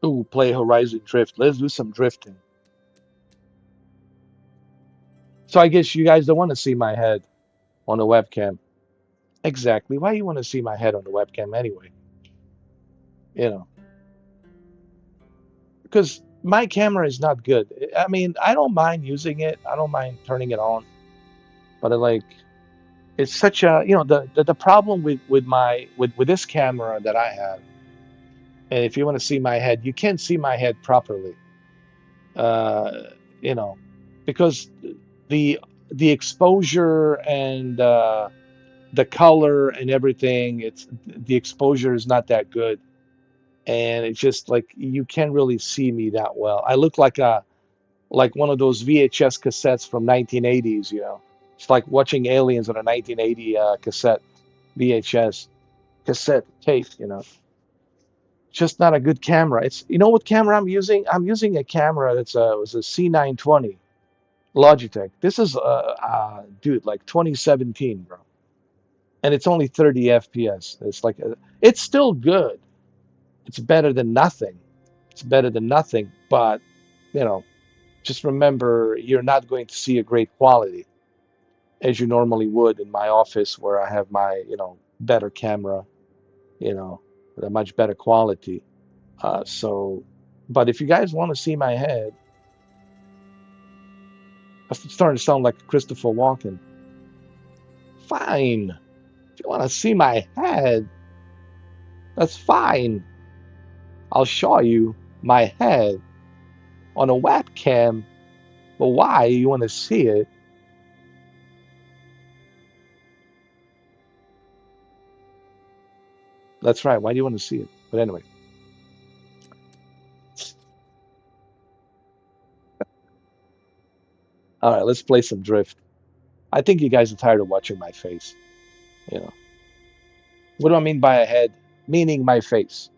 [SPEAKER 7] Ooh, play Horizon Drift. Let's do some drifting. So I guess you guys don't want to see my head on the webcam. Exactly. Why you want to see my head on the webcam anyway? You know, because my camera is not good. I mean, I don't mind using it. I don't mind turning it on, but it's such a, the problem with this camera that I have, and if you want to see my head, you can't see my head properly. Uh, you know, because the the exposure and the color and everything, it's the exposure is not that good, and it's just like you can't really see me that well. I look like one of those VHS cassettes from 1980s. It's like watching aliens on a 1980 cassette VHS cassette tape. Just not a good camera. It's what camera I'm using? I'm using a camera that's was a C920 Logitech. This is dude, like 2017, bro, and it's only 30 FPS. It's still good. It's better than nothing. It's better than nothing, but you know, just remember you're not going to see a great quality as you normally would in my office where I have my, better camera, with a much better quality. But if you guys want to see my head, I'm starting to sound like Christopher Walken. Fine. If you want to see my head, that's fine. I'll show you my head on a webcam. But why you want to see it? That's right. Why do you want to see it? But anyway, all right, let's play some drift. I think you guys are tired of watching my face. You know. What do I mean by a head? Meaning my face.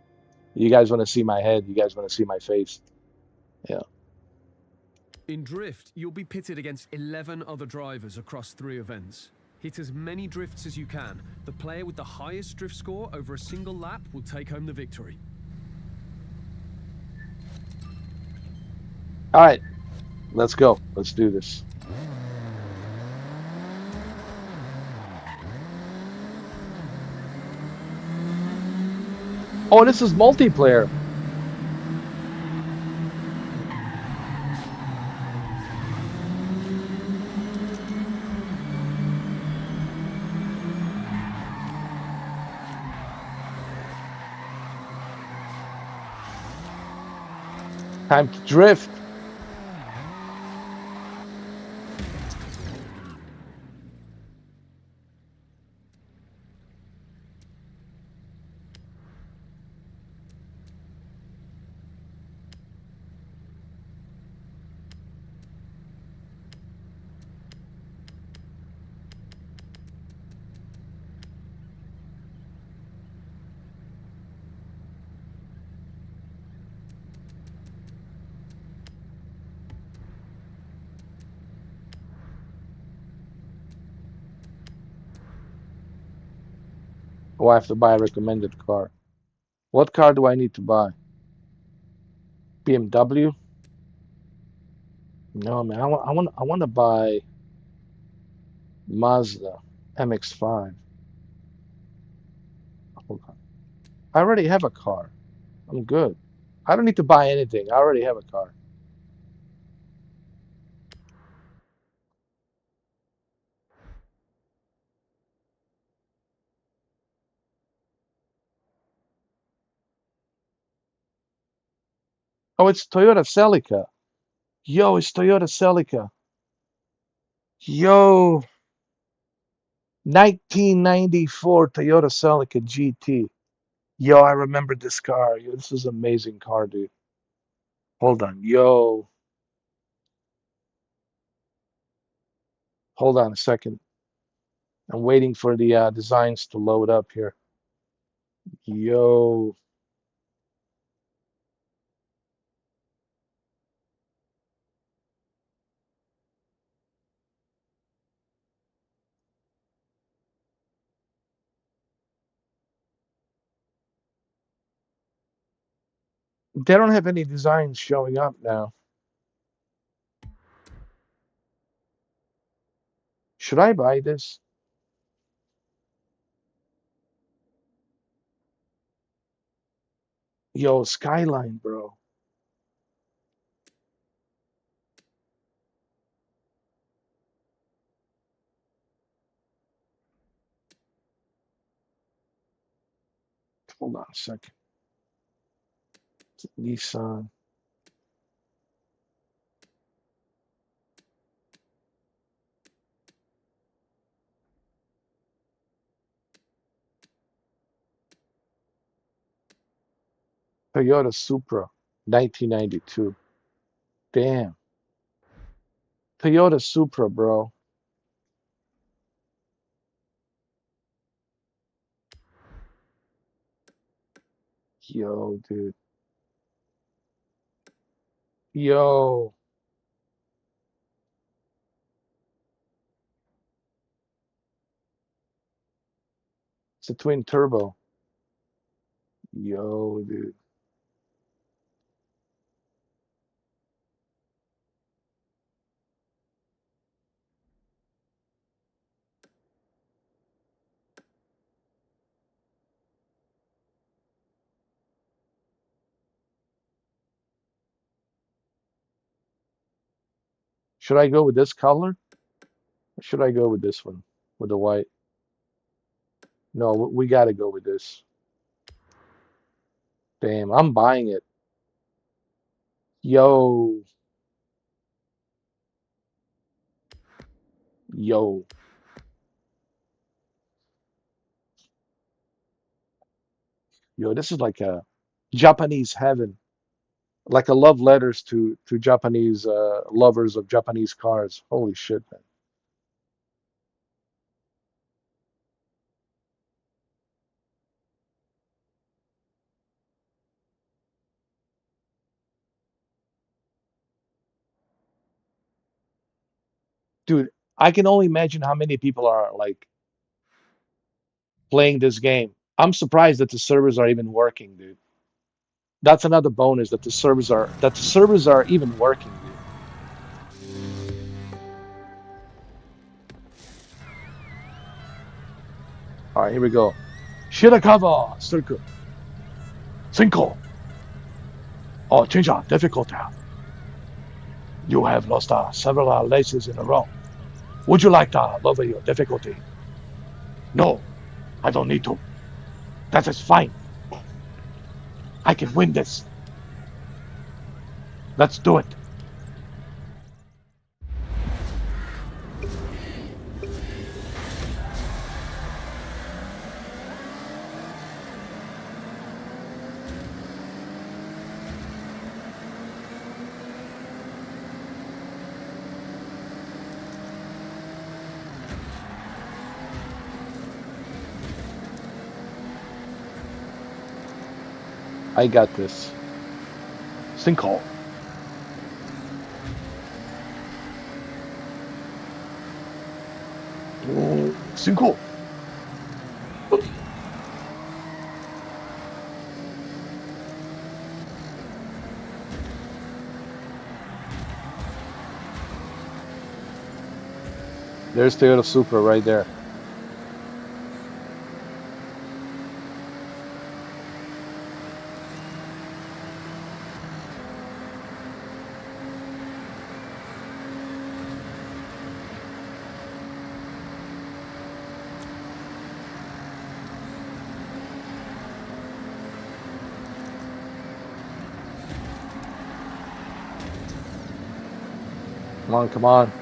[SPEAKER 7] You guys want to see my head? You guys want to see my face? Yeah.
[SPEAKER 2] In Drift, you'll be pitted against 11 other drivers across 3 events. Hit as many drifts as you can. The player with the highest drift score over a single lap will take home the victory.
[SPEAKER 7] All right. Let's go. Let's do this. Oh, this is multiplayer. Time to drift. Oh, I have to buy a recommended car. What car do I need to buy? BMW? No, man. I want to buy Mazda MX5. Hold on. I already have a car. I'm good. I don't need to buy anything. I already have a car. Oh, it's Toyota Celica. Yo, it's Toyota Celica. Yo, 1994 Toyota Celica GT. Yo, I remember this car. Yo, this is an amazing car, dude. Hold on. Yo, hold on a second. I'm waiting for the designs to load up here. Yo, they don't have any designs showing up now. Should I buy this? Yo, Skyline, bro. Hold on a second. Nissan. Toyota Supra, 1992. Damn. Toyota Supra, bro. Yo, dude. Yo. It's a twin turbo. Yo, dude. Should I go with this color? Or should I go with this one? With the white? No, we gotta go with this. Damn, I'm buying it. Yo. Yo. Yo, this is like a Japanese heaven. Like a love letters to Japanese lovers of Japanese cars. Holy shit, man. Dude, I can only imagine how many people are like playing this game. I'm surprised that the servers are even working, dude. That's another bonus that the servers are even working, dude. All right, here we go. Shirakawa, circle, cinco. Oh, change our difficulty. You have lost several races in a row. Would you like to lower your difficulty? No, I don't need to. That is fine. I can win this. Let's do it. I got this. Sinkhole. Sinkhole. There's Toyota Supra right there. Come on, come on.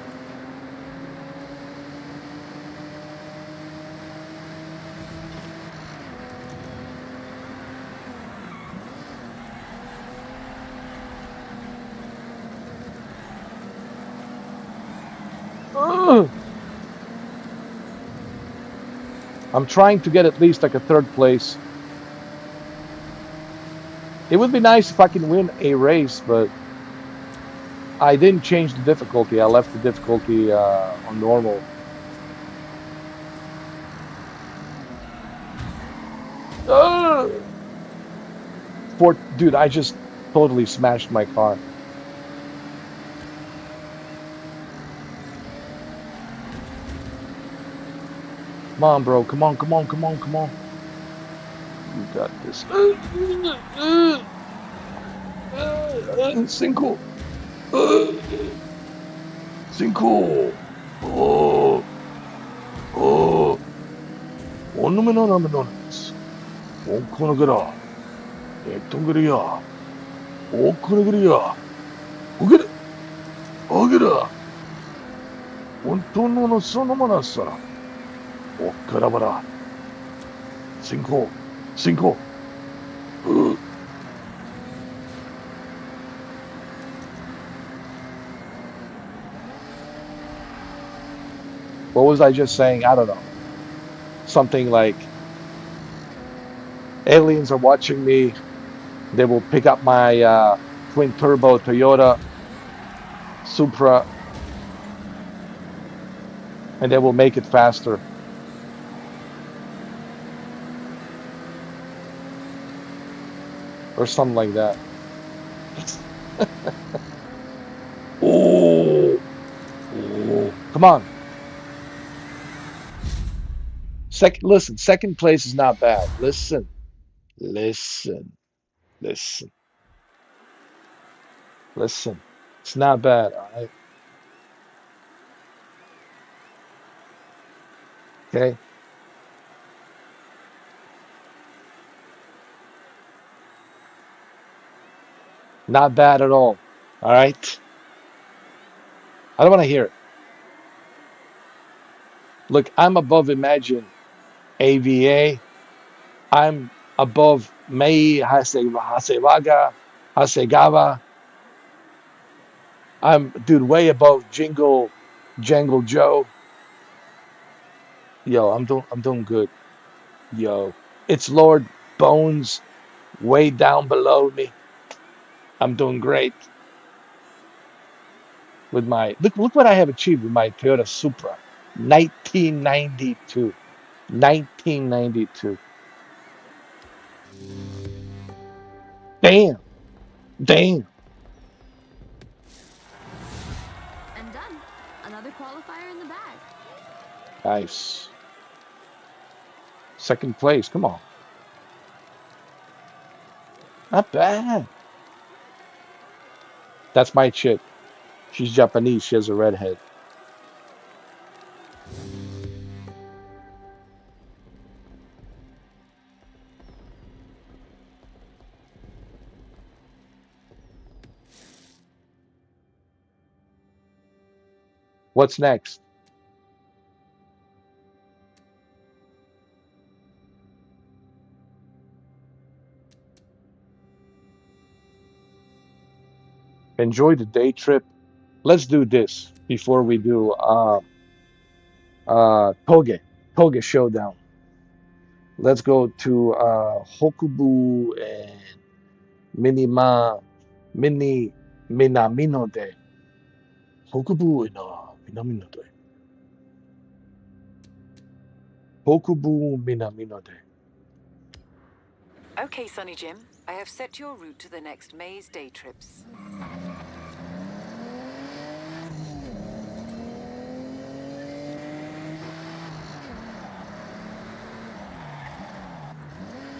[SPEAKER 7] Ugh. I'm trying to get at least like a third place. It would be nice if I can win a race, but I didn't change the difficulty. I left the difficulty on normal. Ugh. Dude, I just totally smashed my car. Come on, bro. Come on, come on, come on, come on. You got this. Cinco. Cinco. Oh. Oh. One minute, no minutes. One corner. Tungria. Oh, corner. Ugera. Ugera. One tono no sono manasa. Oh, carabara. Cinco. Cinco. What was I just saying? I don't know. Something like aliens are watching me. They will pick up my twin turbo Toyota Supra and they will make it faster. Or something like that. Oh, come on. Listen, second place is not bad. Listen, listen, listen, listen. It's not bad, all right? Okay? Not bad at all. All right? I don't want to hear it. Look, I'm above Imagine AVA. I'm above Mei Hasewaga, Hasegawa. Dude, way above Jangle Joe. Yo, I'm doing good. Yo, it's Lord Bones way down below me. I'm doing great. with my look what I have achieved with my Toyota Supra, 1992, 1992. Damn, damn.
[SPEAKER 5] And done. Another qualifier in the bag.
[SPEAKER 7] Nice. Second place. Come on. Not bad. That's my chick. She's Japanese. She has a red head. What's next? Enjoy the day trip. Let's do this before we do Toge Showdown. Let's go to Hokubu and Mini Minamino de. Hokubu and Minamino de. Hokubu Minamino de.
[SPEAKER 1] Okay, Sonny Jim, I have set your route to the next maze day trips.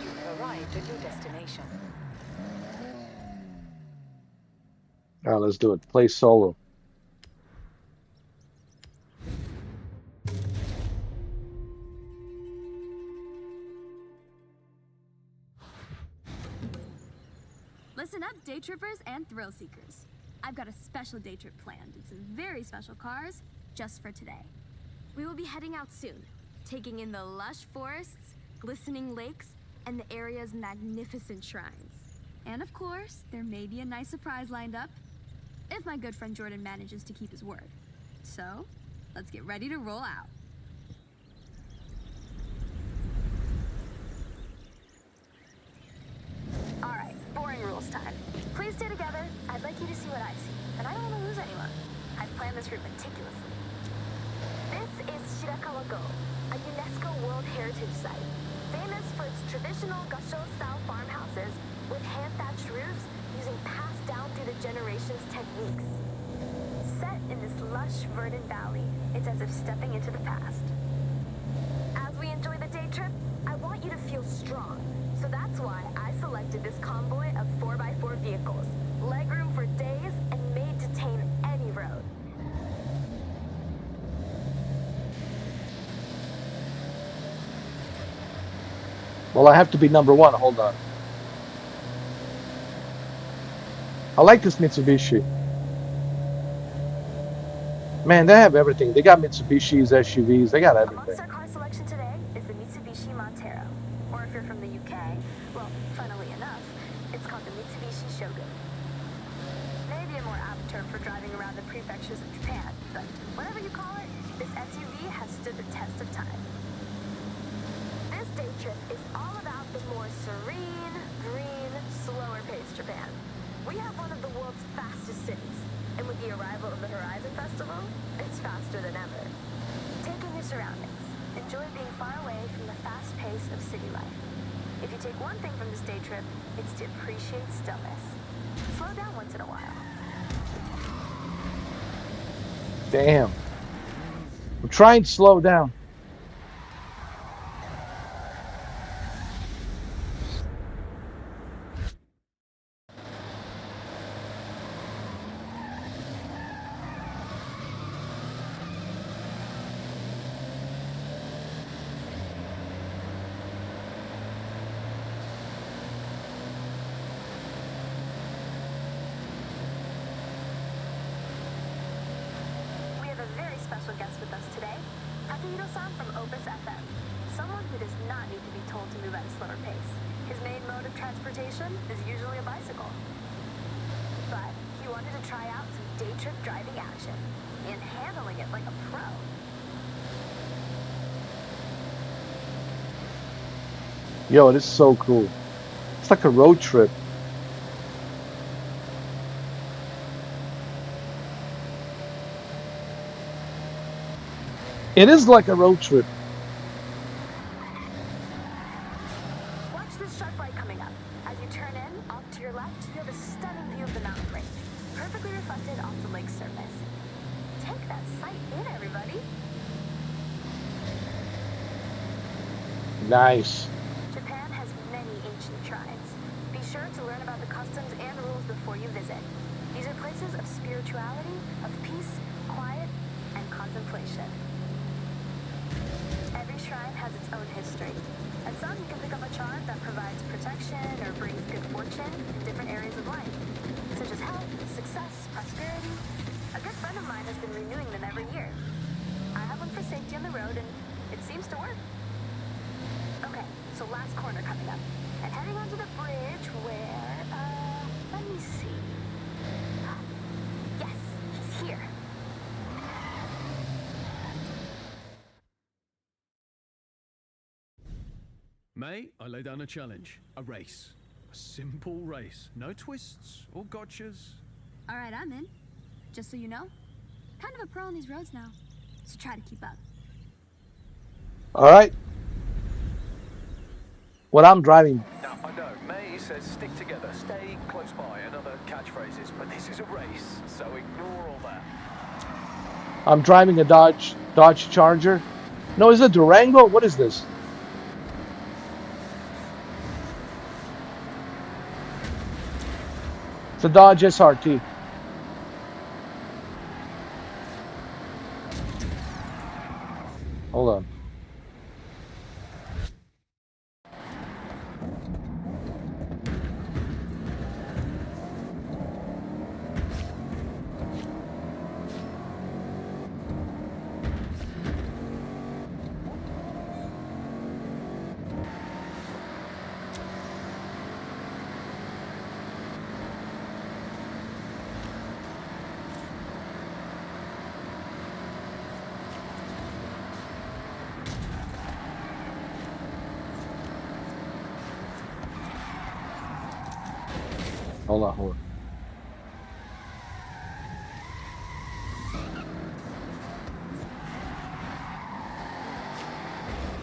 [SPEAKER 1] You have arrived at your destination.
[SPEAKER 7] All right, let's do it. Play solo.
[SPEAKER 5] Listen up, day trippers and thrill seekers. I've got a special day trip planned in some very special cars just for today. We will be heading out soon, taking in the lush forests, glistening lakes, and the area's magnificent shrines. And of course, there may be a nice surprise lined up, if my good friend Jordan manages to keep his word. So, let's get ready to roll out.
[SPEAKER 4] All right, boring rules time. Please stay together. I'd like you to see what I see, and I don't want to lose anyone. I've planned this route meticulously. This is Shirakawa-go, a UNESCO World Heritage Site, famous for its traditional Gasho-style farmhouses with hand-thatched roofs using passed down through the generations techniques. Set in this lush, verdant valley, it's as if stepping into the past. As we enjoy the day trip, I want you to feel strong. So that's why I selected this convoy of 4x4 vehicles, legroom for days and made to tame any road.
[SPEAKER 7] Well, I have to be number one. Hold on. I like this Mitsubishi. Man, they have everything. They got Mitsubishis, SUVs. They got everything.
[SPEAKER 4] Amongst our car selection today is the Mitsubishi Montero. Or if you're from the UK, well, funnily enough, it's called the Mitsubishi Shogun. Maybe a more apt term for driving around the prefectures of Japan, but whatever you call it, this SUV has stood the test of time. This day trip is all about the more serene, green, slower-paced Japan. We have one of the world's fastest cities, and with the arrival of the Horizon Festival, it's faster than ever. Take in your surroundings. Enjoy being far away from the fast pace of city life. If you take one thing from this day trip, it's to appreciate stillness. Slow down once in a while.
[SPEAKER 7] Damn. I'm trying to slow down.
[SPEAKER 4] We have a very special guest with us today, Takahiro-san from Opus FM. Someone who does not need to be told to move at a slower pace. His main mode of transportation is usually a bicycle. But he wanted to try out some day trip driving action and handling it like a pro.
[SPEAKER 7] Yo, this is so cool. It's like a road trip. It is like a road trip.
[SPEAKER 4] Watch this sharp light coming up. As you turn in, off to your left, you have a stunning view of the mountain range, perfectly reflected off the lake's surface. Take that sight in, everybody.
[SPEAKER 7] Nice.
[SPEAKER 4] Japan has many ancient shrines. Be sure to learn about the customs and rules before you visit. These are places of spirituality, of peace, quiet, and contemplation. Every shrine has its own history. At some, you can pick up a charm that provides protection or brings good fortune in different areas of life, such as health, success, prosperity. A good friend of mine has been renewing them every year. I have one for safety on the road, and it seems to work. Okay, so last corner coming up. And heading onto the bridge where, let me see. Yes, he's here.
[SPEAKER 2] May, I lay down a challenge. A race. A simple race. No twists or gotchas.
[SPEAKER 5] All right, I'm in. Just so you know, kind of a pro on these roads now, so try to keep up.
[SPEAKER 7] All right. What I'm driving.
[SPEAKER 8] Now, I know, May says stick together, stay close by, and other catchphrases, but this is a race, so ignore all that.
[SPEAKER 7] I'm driving a Dodge Charger. No, is it Durango? What is this? It's a Dodge SRT. Hold on. Hold on.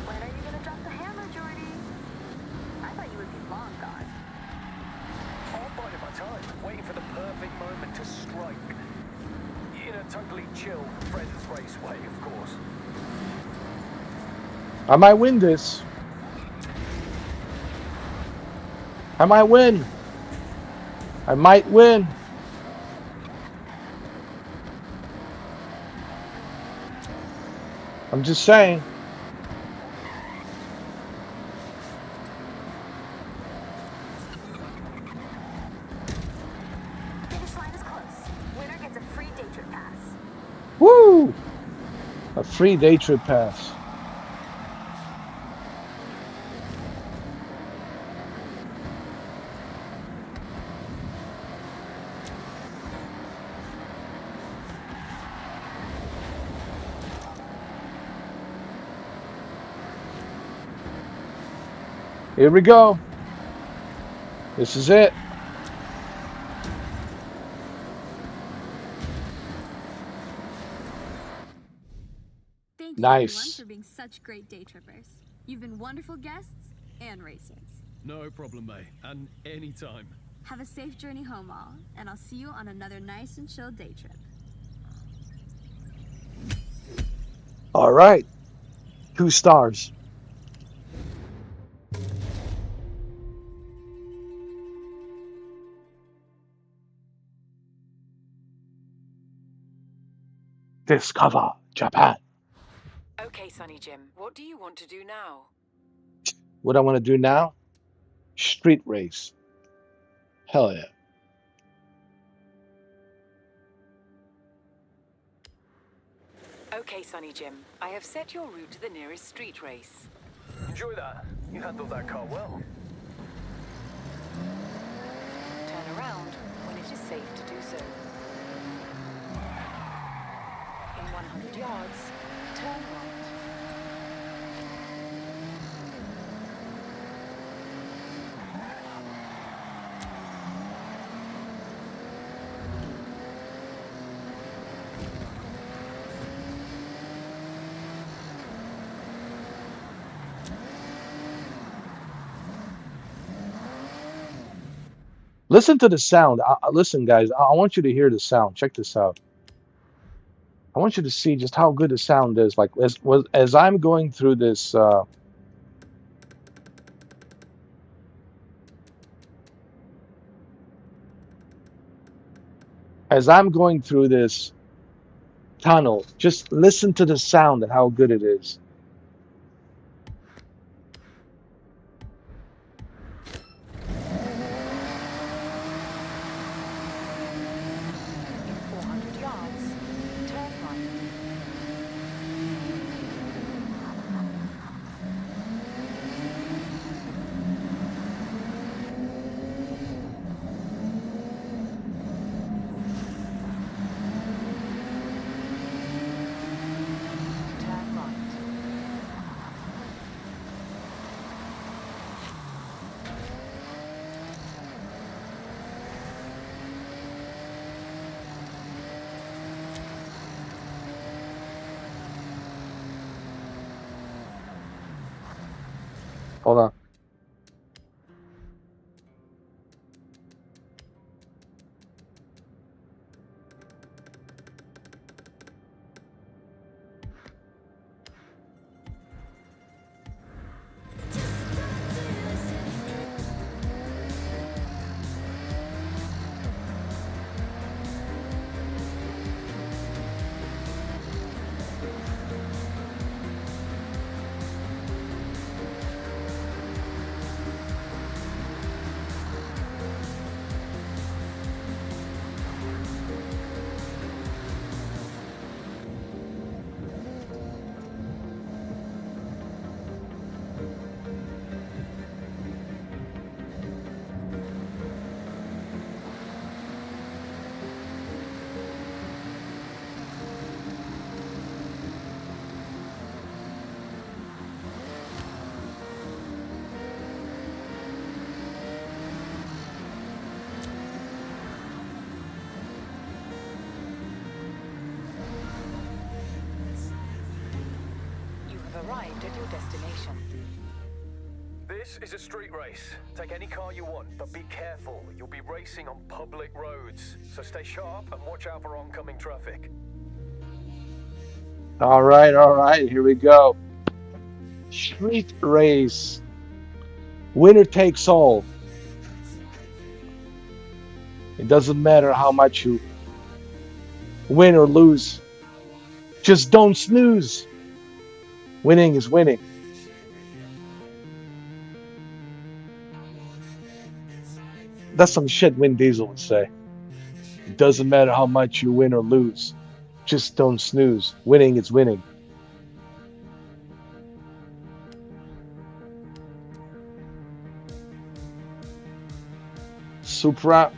[SPEAKER 4] When are you gonna drop the hammer, Jordy? I thought you would be long gone.
[SPEAKER 8] I'm biding my time, waiting for the perfect moment to strike. In a totally chill, friends race way, of course.
[SPEAKER 7] I might win this. I might win. I might win. I'm just saying.
[SPEAKER 4] Finish line is close. Winner gets a free day trip pass.
[SPEAKER 7] Woo! A free day trip pass. Here we go. This is it.
[SPEAKER 5] Thank you,
[SPEAKER 7] Nice.
[SPEAKER 5] everyone, for being such great day trippers. You've been wonderful guests and racers.
[SPEAKER 2] No problem, May. And anytime.
[SPEAKER 5] Have a safe journey home, all, and I'll see you on another nice and chill day trip.
[SPEAKER 7] All right. 2 stars. Discover Japan.
[SPEAKER 1] Okay, Sonny Jim, what do you want to do now?
[SPEAKER 7] What I want to do now? Street race. Hell yeah.
[SPEAKER 1] Okay, Sonny Jim, I have set your route to the nearest street race.
[SPEAKER 8] Enjoy that. You handled that car well.
[SPEAKER 1] Turn around when it is safe to do so. In 100 yards, turn right.
[SPEAKER 7] Listen to the sound. Listen, guys, I want you to hear the sound. Check this out. I want you to see just how good the sound is. Like as I'm going through this. As I'm going through this tunnel, just listen to the sound and how good it is.
[SPEAKER 1] In 400 yards, turn right. Turn right.
[SPEAKER 7] Hold on.
[SPEAKER 1] You have arrived at your destination.
[SPEAKER 8] This is a street race. Take any car you want, but be careful. You'll be racing on public roads. So stay sharp and watch out for oncoming traffic.
[SPEAKER 7] All right, here we go. Street race. Winner takes all. It doesn't matter how much you win or lose. Just don't snooze. Winning is winning. That's some shit Vin Diesel would say. It doesn't matter how much you win or lose. Just don't snooze. Winning is winning. Supra.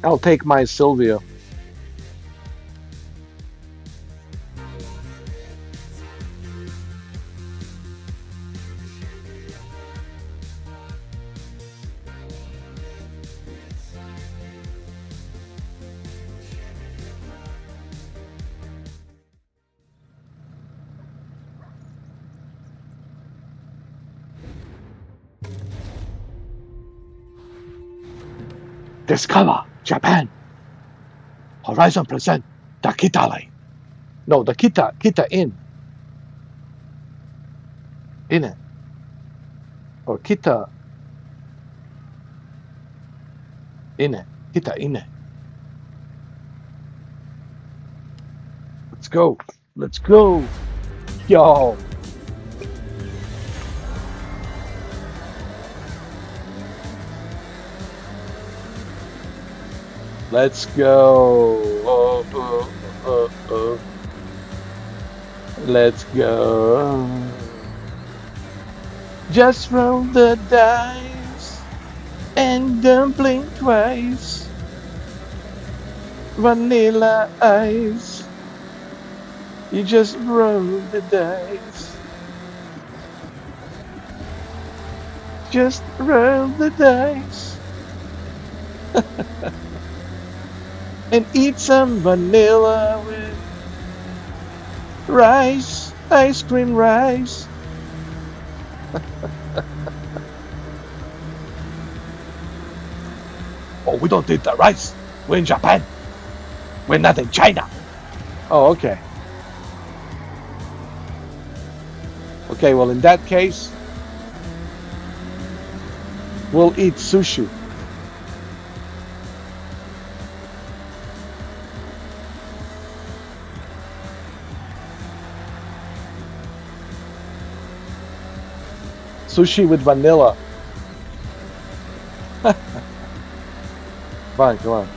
[SPEAKER 7] I'll take my Silvia. Discover Japan. Horizon present the Kita line. No, the Kita in. In it. Or Kita in it. Kita in it. Let's go. Let's go. Yo. Let's go. Let's go. Just roll the dice and don't blink twice. Vanilla ice. You just roll the dice. Just roll the dice. And eat some vanilla with rice. Ice cream rice. Oh, we don't eat the rice. We're in Japan. We're not in China. Oh, okay. Okay, well, in that case, we'll eat sushi. Sushi with vanilla. Fine, come on.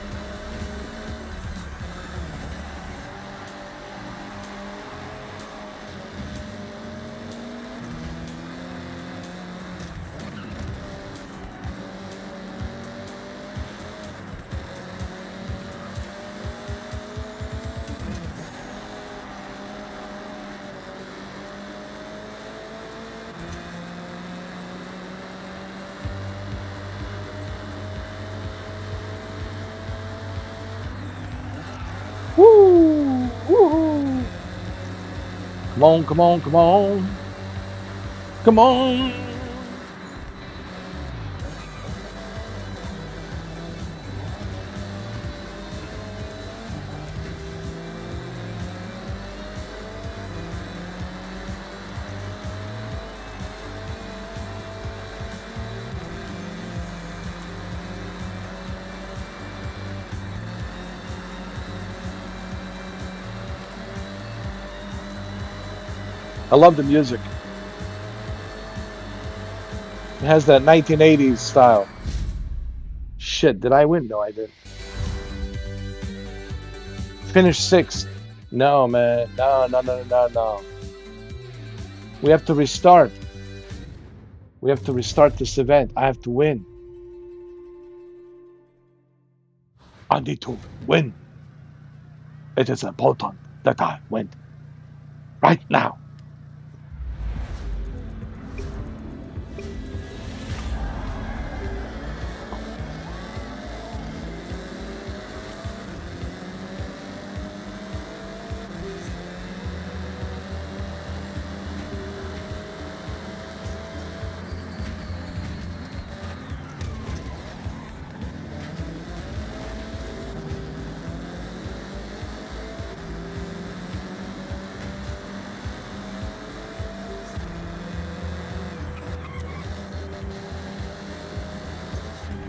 [SPEAKER 7] Woo! Woo! Come on, come on, come on. Come on. I love the music. It has that 1980s style. Shit, did I win? No, I didn't. Finish sixth. No, man. No, no, no, no, no. We have to restart. We have to restart this event. I have to win. I need to win. It is important that I win. Right now.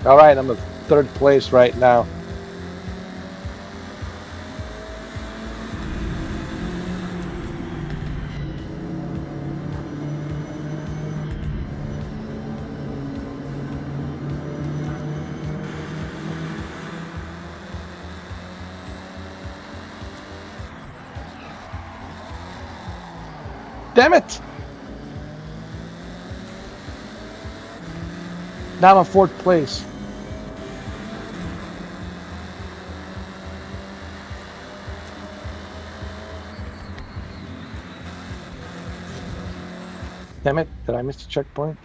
[SPEAKER 7] All right, I'm in third place right now. Damn it! Now I'm in fourth place. Damn it, did I miss the checkpoint?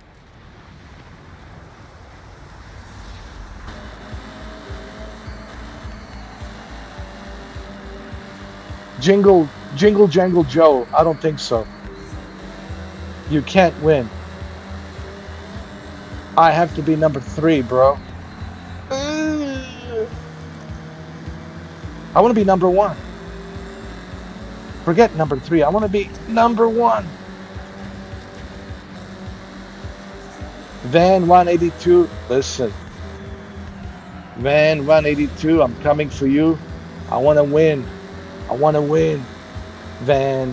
[SPEAKER 7] Jingle Jangle Joe, I don't think so. You can't win. I have to be number 3, bro. I want to be number 1. Forget number 3, I want to be number 1. Van 182, listen. Van 182, I'm coming for you. I want to win. I want to win. Van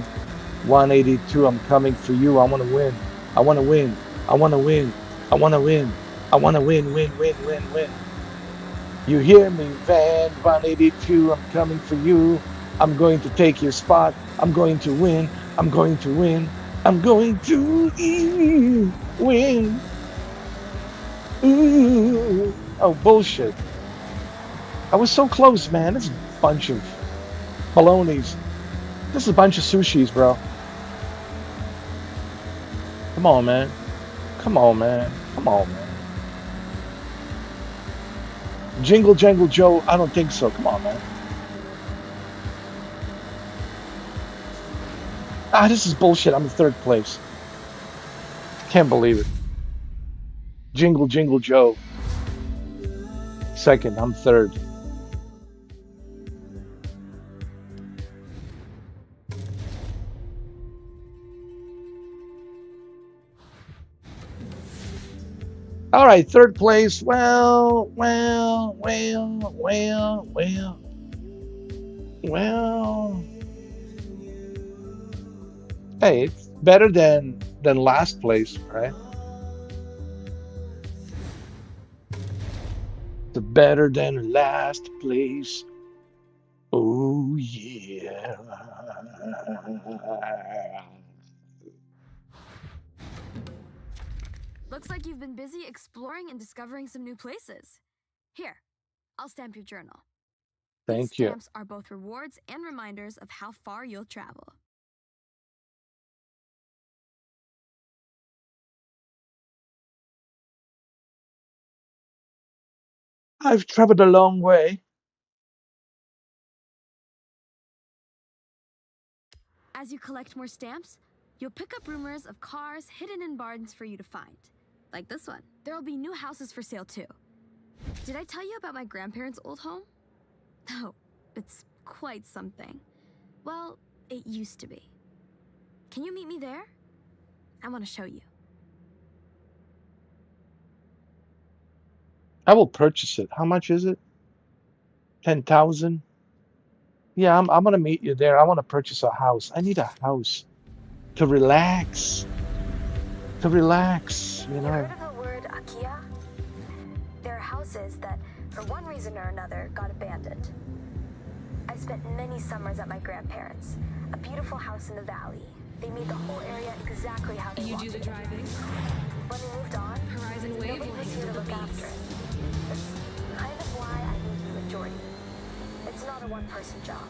[SPEAKER 7] 182, I'm coming for you. I want to win. I want to win. I want to win. I want to win. I want to win, win, win, win, win. You hear me, Van 182, I'm coming for you. I'm going to take your spot. I'm going to win. I'm going to win. I'm going to win. Ooh. Oh, bullshit. I was so close, man. This is a bunch of balonies. This is a bunch of sushis, bro. Come on, man. Come on, man. Come on, man. Jingle Jangle Joe, I don't think so. Come on, man. Ah, this is bullshit. I'm in third place. Can't believe it. Jingle, jingle, Joe. Second, I'm third. All right, third place. Well. Hey, it's better than last place, right? It's better than last place. Oh yeah.
[SPEAKER 5] Looks like you've been busy exploring and discovering some new places. Here, I'll stamp your journal. These
[SPEAKER 7] Thank you.
[SPEAKER 5] stamps are both rewards and reminders of how far you'll travel.
[SPEAKER 7] I've traveled a long way.
[SPEAKER 5] As you collect more stamps, you'll pick up rumors of cars hidden in barns for you to find. Like this one. There'll be new houses for sale too. Did I tell you about my grandparents' old home? Oh, it's quite something. Well, it used to be. Can you meet me there? I want to show you.
[SPEAKER 7] I will purchase it. How much is it? 10,000? Yeah, I'm gonna meet you there. I want to purchase a house. I need a house to relax. To relax, you
[SPEAKER 4] You
[SPEAKER 7] know.
[SPEAKER 4] heard of the word Akia? There are houses that, for one reason or another, got abandoned. I spent many summers at my grandparents'. A beautiful house in the valley. They made the whole area exactly how they wanted.
[SPEAKER 3] You do the driving?
[SPEAKER 4] When we moved on,
[SPEAKER 3] Horizon Wave
[SPEAKER 4] nobody
[SPEAKER 3] will
[SPEAKER 4] was here to
[SPEAKER 3] handle the
[SPEAKER 4] look after
[SPEAKER 3] beats.
[SPEAKER 4] it. That's kind of why I need you and Jordy. It's not a one-person job.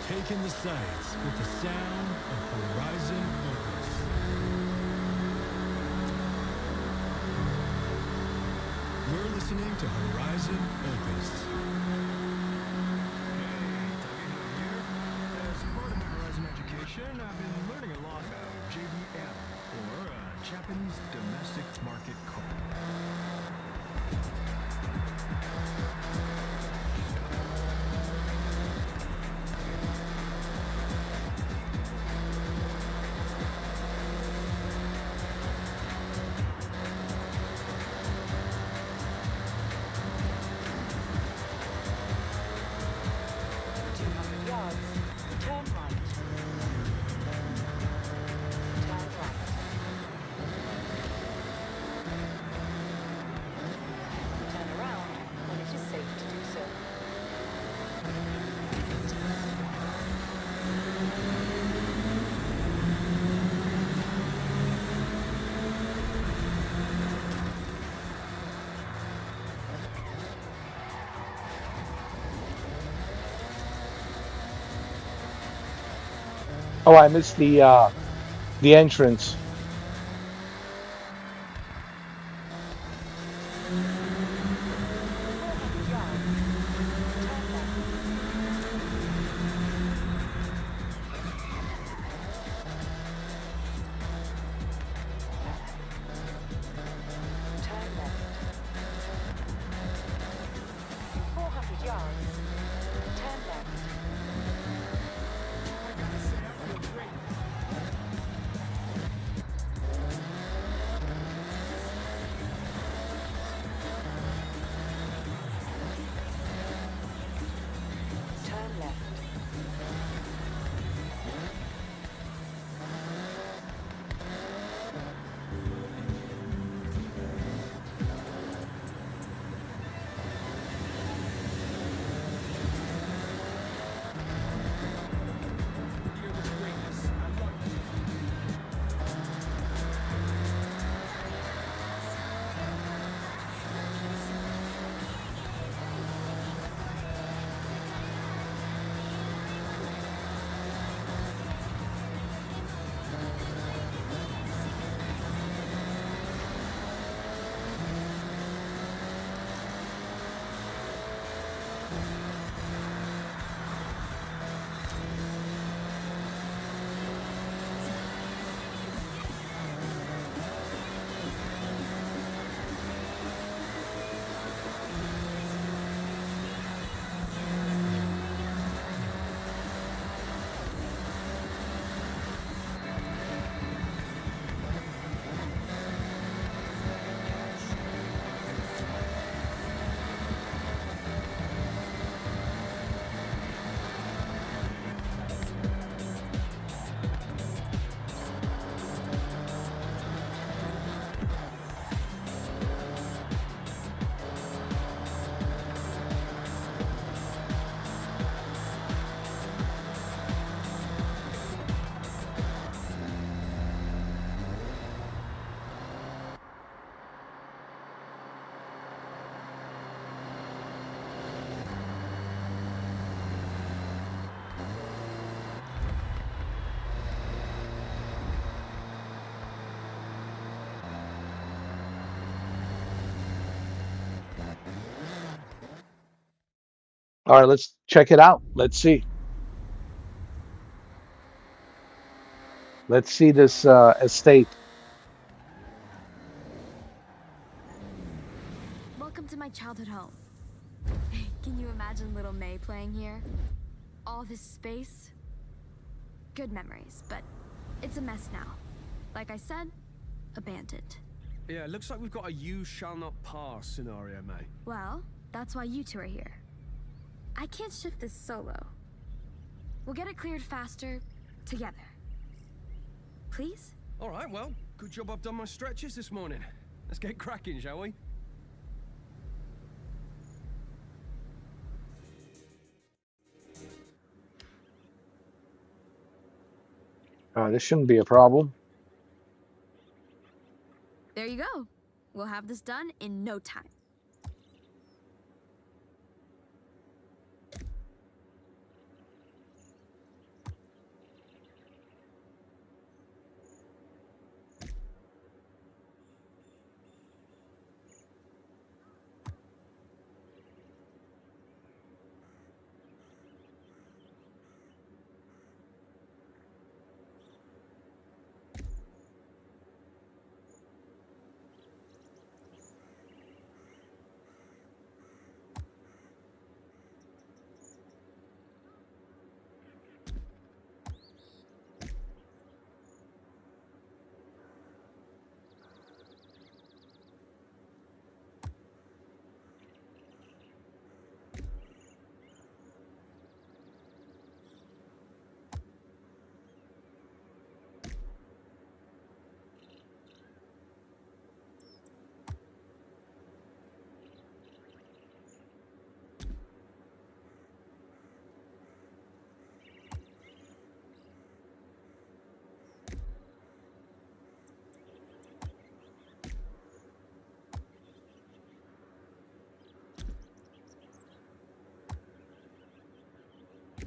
[SPEAKER 9] Taking the sights with the sound of Horizon Opus. You're listening to Horizon Opus.
[SPEAKER 8] Hey, as part of my Horizon education, I've been learning a lot about JDM, or Japanese Domestic Market Car.
[SPEAKER 7] Oh, I missed the entrance. All right, let's check it out. Let's see. Let's see this estate.
[SPEAKER 5] Welcome to my childhood home. Can you imagine little May playing here? All this space? Good memories, but it's a mess now. Like I said, abandoned.
[SPEAKER 2] Yeah, it looks like we've got a you shall not pass scenario, May.
[SPEAKER 5] Well, that's why you two are here. I can't shift this solo. We'll get it cleared faster, together. Please?
[SPEAKER 2] All right, well, good job I've done my stretches this morning. Let's get cracking, shall we?
[SPEAKER 7] This shouldn't be a problem.
[SPEAKER 5] There you go. We'll have this done in no time.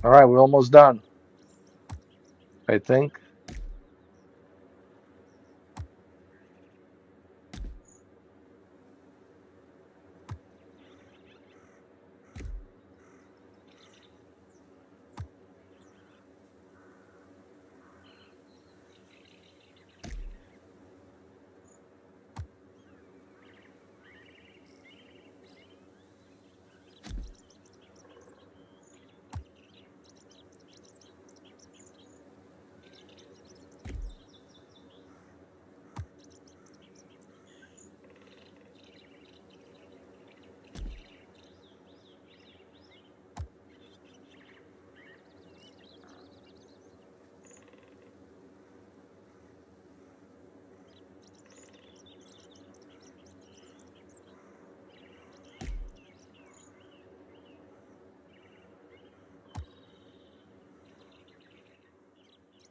[SPEAKER 7] All right, we're almost done. I think.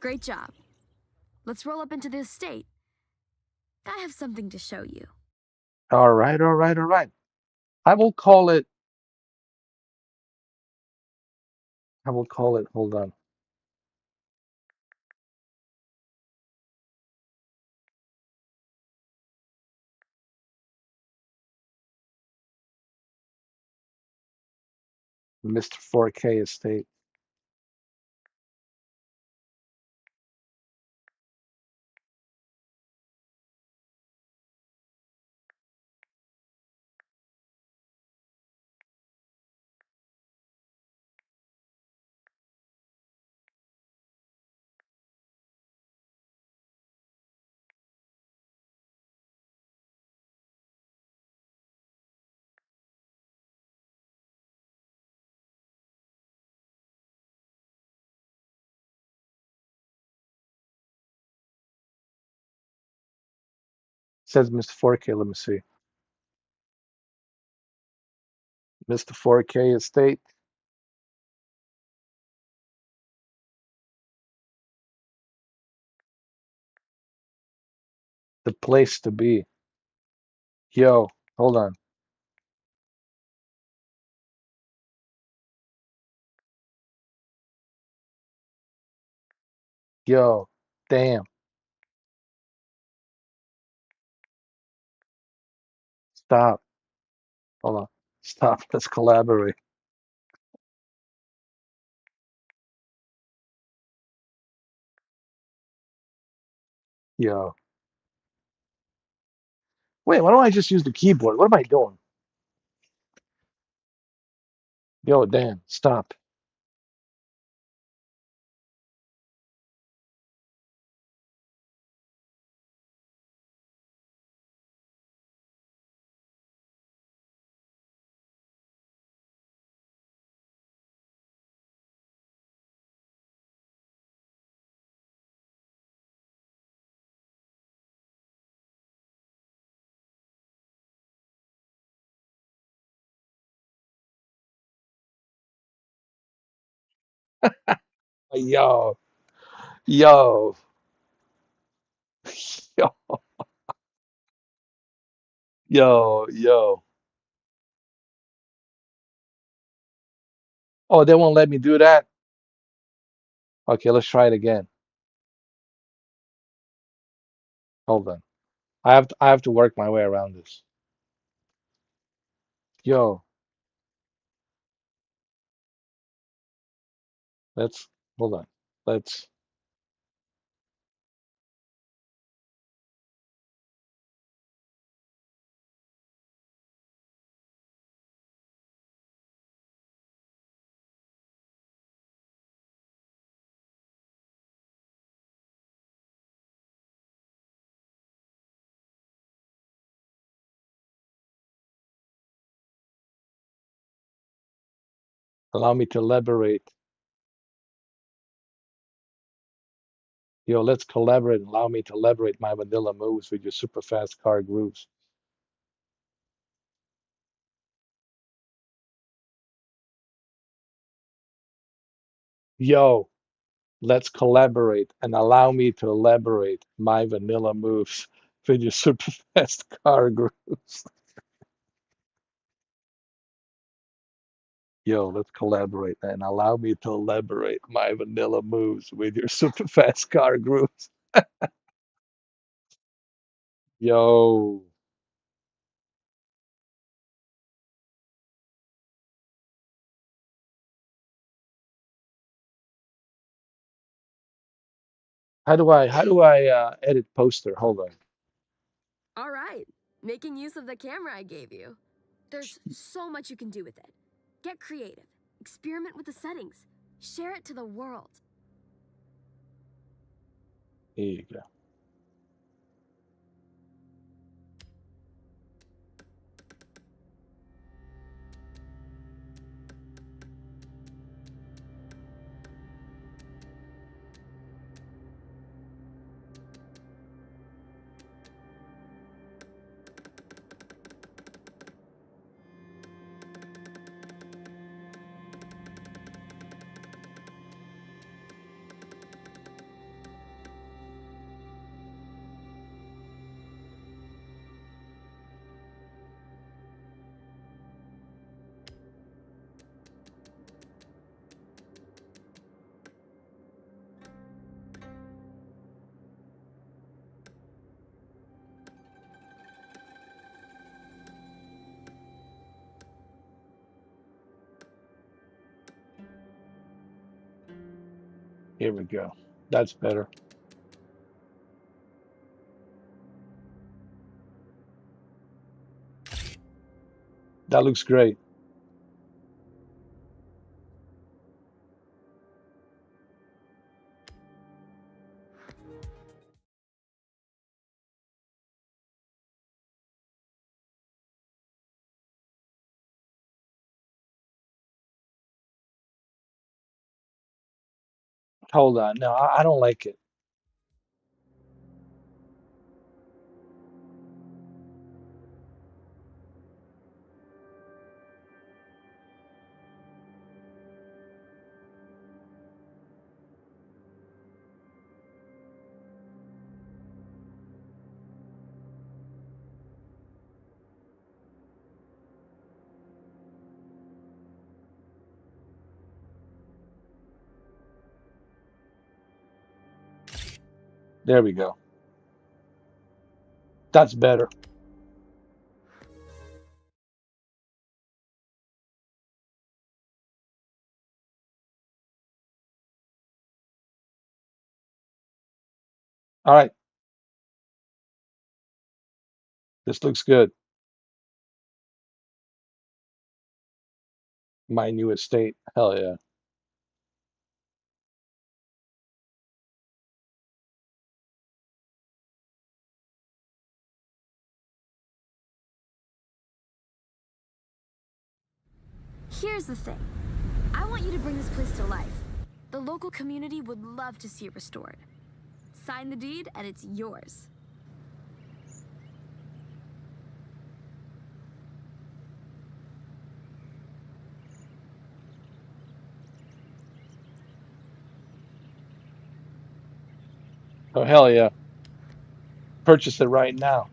[SPEAKER 5] Great job. Let's roll up into the estate. I have something to show you.
[SPEAKER 7] All right, all right, all right. I will call it. Hold on. Mr. 4K Estate. Says Mr. 4K. Let me see. Mr. 4K Estate. The place to be. Yo, hold on. Yo, damn. Stop. Hold on. Stop. Let's collaborate. Yo. Wait, why don't I just use the keyboard? What am I doing? Yo, damn. Stop. Yo. Yo. Yo. Yo. Yo. Oh, they won't let me do that? Okay, let's try it again. Hold on. I have to work my way around this. Yo, let's hold on. Let's allow me to elaborate. Yo, let's collaborate. Allow me to elaborate my vanilla moves with your super fast car grooves. Yo, let's collaborate and allow me to elaborate my vanilla moves with your super fast car grooves. Yo, let's collaborate and allow me to elaborate my vanilla moves with your super fast car groups. Yo, how do I edit poster? Hold on.
[SPEAKER 5] All right, making use of the camera I gave you. There's so much you can do with it. Get creative, experiment with the settings, share it to the world.
[SPEAKER 7] Here you go. Here we go. That's better. That looks great. Hold on. No, I don't like it. There we go. That's better. All right. This looks good. My new estate. Hell yeah.
[SPEAKER 5] Here's the thing. I want you to bring this place to life. The local community would love to see it restored. Sign the deed and it's yours.
[SPEAKER 7] Oh, hell yeah. Purchase it right now.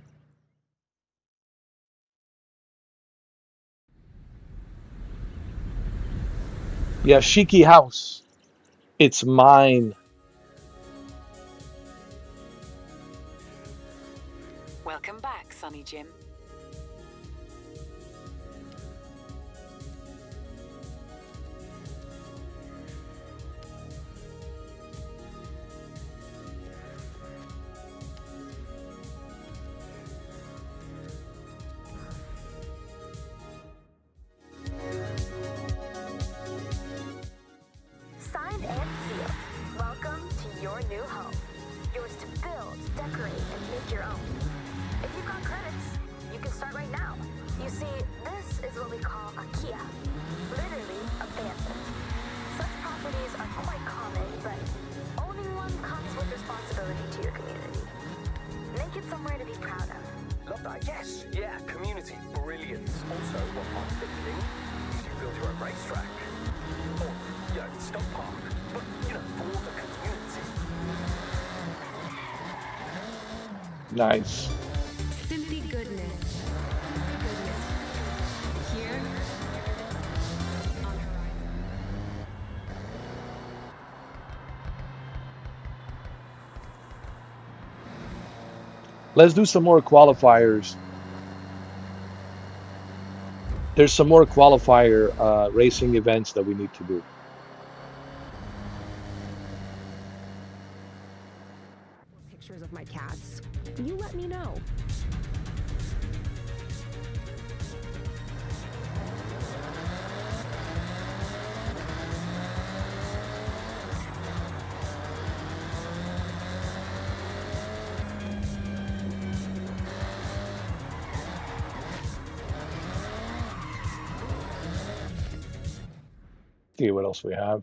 [SPEAKER 7] Yashiki house. It's mine.
[SPEAKER 1] Welcome back, Sonny Jim.
[SPEAKER 4] Signed and sealed. Welcome to your new home. Yours to build, decorate, and make your own. If you've got credits, you can start right now. You see, this is what we call a Kia. Literally abandoned. Such properties are quite common, but owning one comes with responsibility to your community. Make it somewhere to be proud of.
[SPEAKER 8] Love that. Yes. Yeah. Community. Brilliant. Also, what I'm thinking is you build your own racetrack. Or, you know, stock park. But, you know, for the community.
[SPEAKER 7] Nice.
[SPEAKER 3] Simply goodness. Goodness. Here on
[SPEAKER 7] Let's do some more qualifiers. There's some more qualifier racing events that we need to do.
[SPEAKER 3] Pictures of my cats. You let me know.
[SPEAKER 7] See what else we have.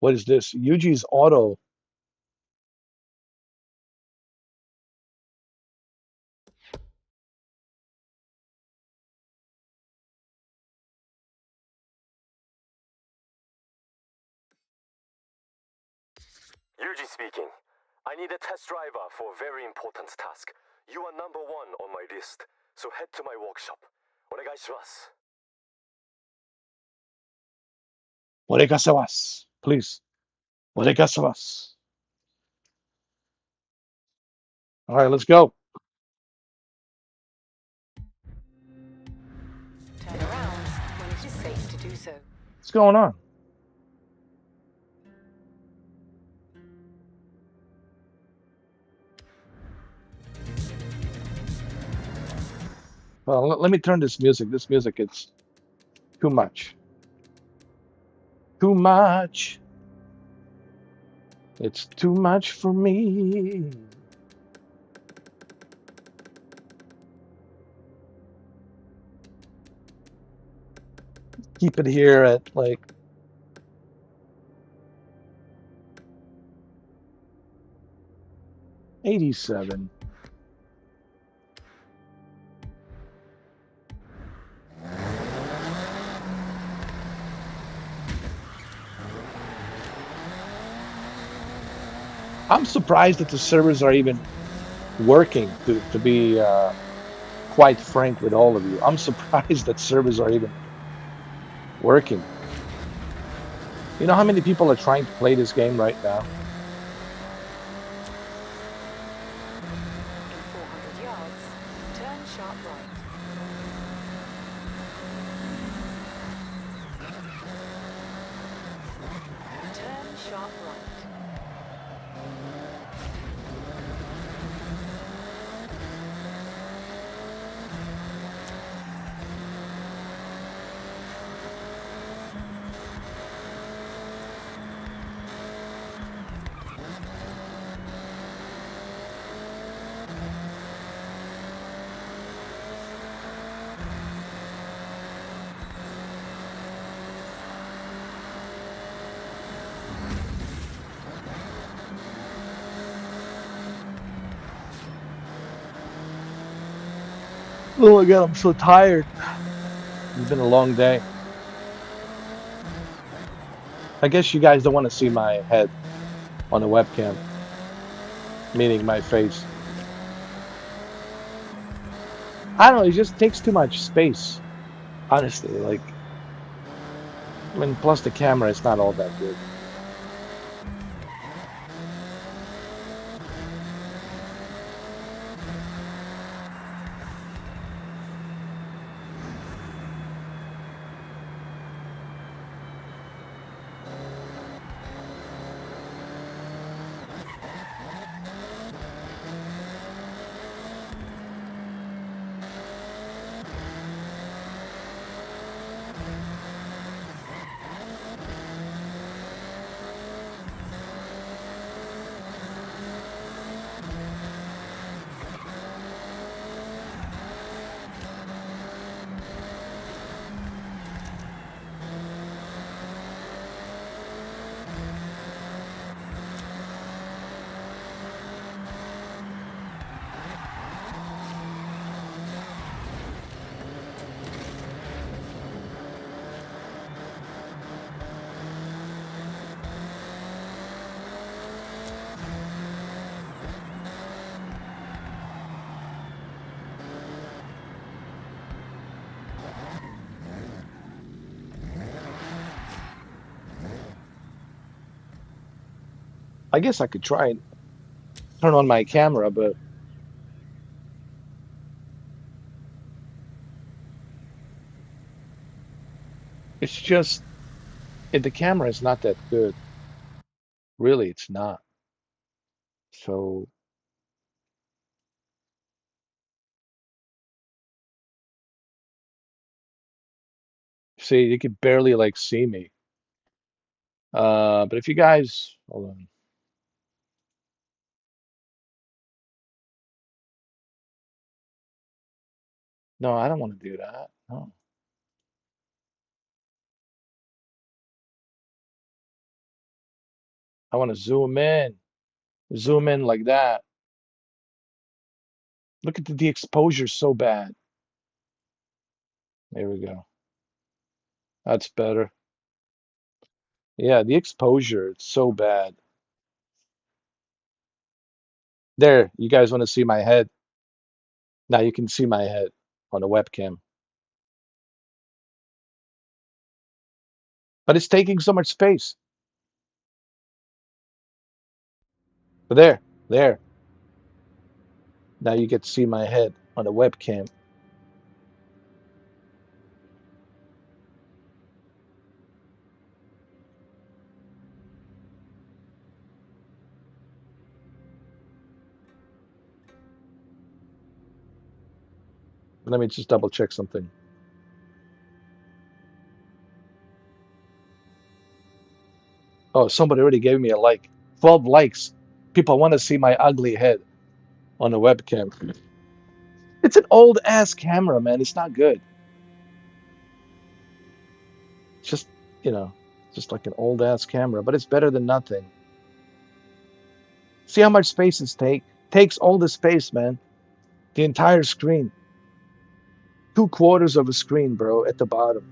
[SPEAKER 7] What is this? Yuji's Auto.
[SPEAKER 8] Yuji speaking. I need a test driver for a very important task. You are number 1 on my list, so head to my workshop. お願いします。
[SPEAKER 7] Oregasawas. Please. Oregasawas. All right, let's go.
[SPEAKER 1] Turn around when it is safe to do so.
[SPEAKER 7] What's going on? Well, let me turn this music. This music, it's too much. Too much. It's too much for me. Keep it here at like 87. I'm surprised that the servers are even working, to be quite frank with all of you. I'm surprised that servers are even working. You know how many people are trying to play this game right now?
[SPEAKER 1] In 400 yards, turn sharp right. Turn sharp right.
[SPEAKER 7] Oh my God, I'm so tired. It's been a long day. I guess you guys don't want to see my head on the webcam, meaning my face. I don't know, it just takes too much space, honestly. Like, I mean, plus the camera is not all that good. I guess I could try and turn on my camera, but it's just the camera is not that good. Really, it's not. So see, you could barely like see me. But if you guys hold on. No, I don't want to do that. No. I want to zoom in. Zoom in like that. Look at the exposure so bad. There we go. That's better. Yeah, the exposure, it's so bad. There, you guys want to see my head? Now you can see my head on the webcam. But it's taking so much space. But there. Now you get to see my head on the webcam. Let me just double check something. Oh, somebody already gave me a like. 12 likes. People want to see my ugly head on the webcam. It's an old ass camera, man. It's not good. It's just, you know, just like an old ass camera, but it's better than nothing. See how much space it takes all the space, man. The entire screen. 2/4 of a screen, bro, at the bottom.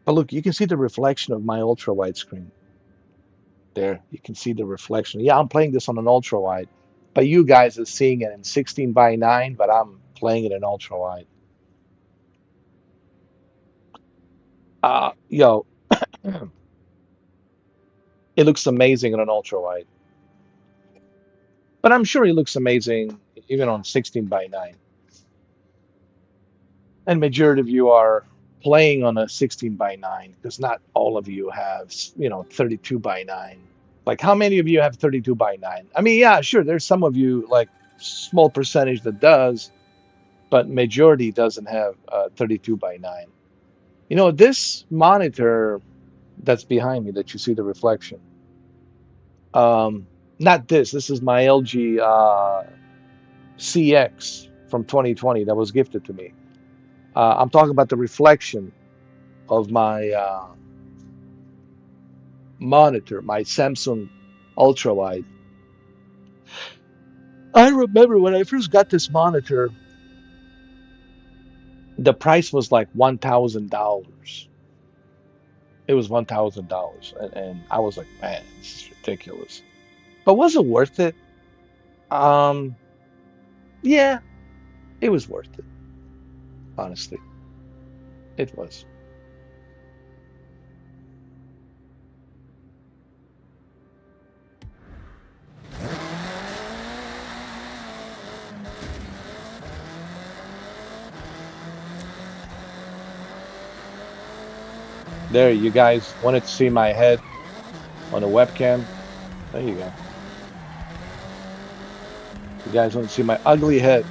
[SPEAKER 7] But look, you can see the reflection of my ultra wide screen. There, you can see the reflection. Yeah, I'm playing this on an ultra wide, but you guys are seeing it in 16 by 9, but I'm playing it in ultra wide. Yo, it looks amazing on an ultra wide, but I'm sure it looks amazing even on 16 by 9. And majority of you are playing on a 16 by 9 because not all of you have, 32 by 9. Like, how many of you have 32 by 9? I mean, yeah, sure, there's some of you, like, small percentage that does, but majority doesn't have 32 by 9. You know, this monitor that's behind me that you see the reflection, um, not this, this is my LG CX from 2020 that was gifted to me. I'm talking about the reflection of my monitor, my Samsung ultra wide. I remember when I first got this monitor, the price was like $1,000. It was $1,000, and I was like, man, this is ridiculous. But was it worth it? Um, yeah, it was worth it. Honestly, it was. There, you guys wanted to see my head on the webcam. There you go. You guys want to see my ugly head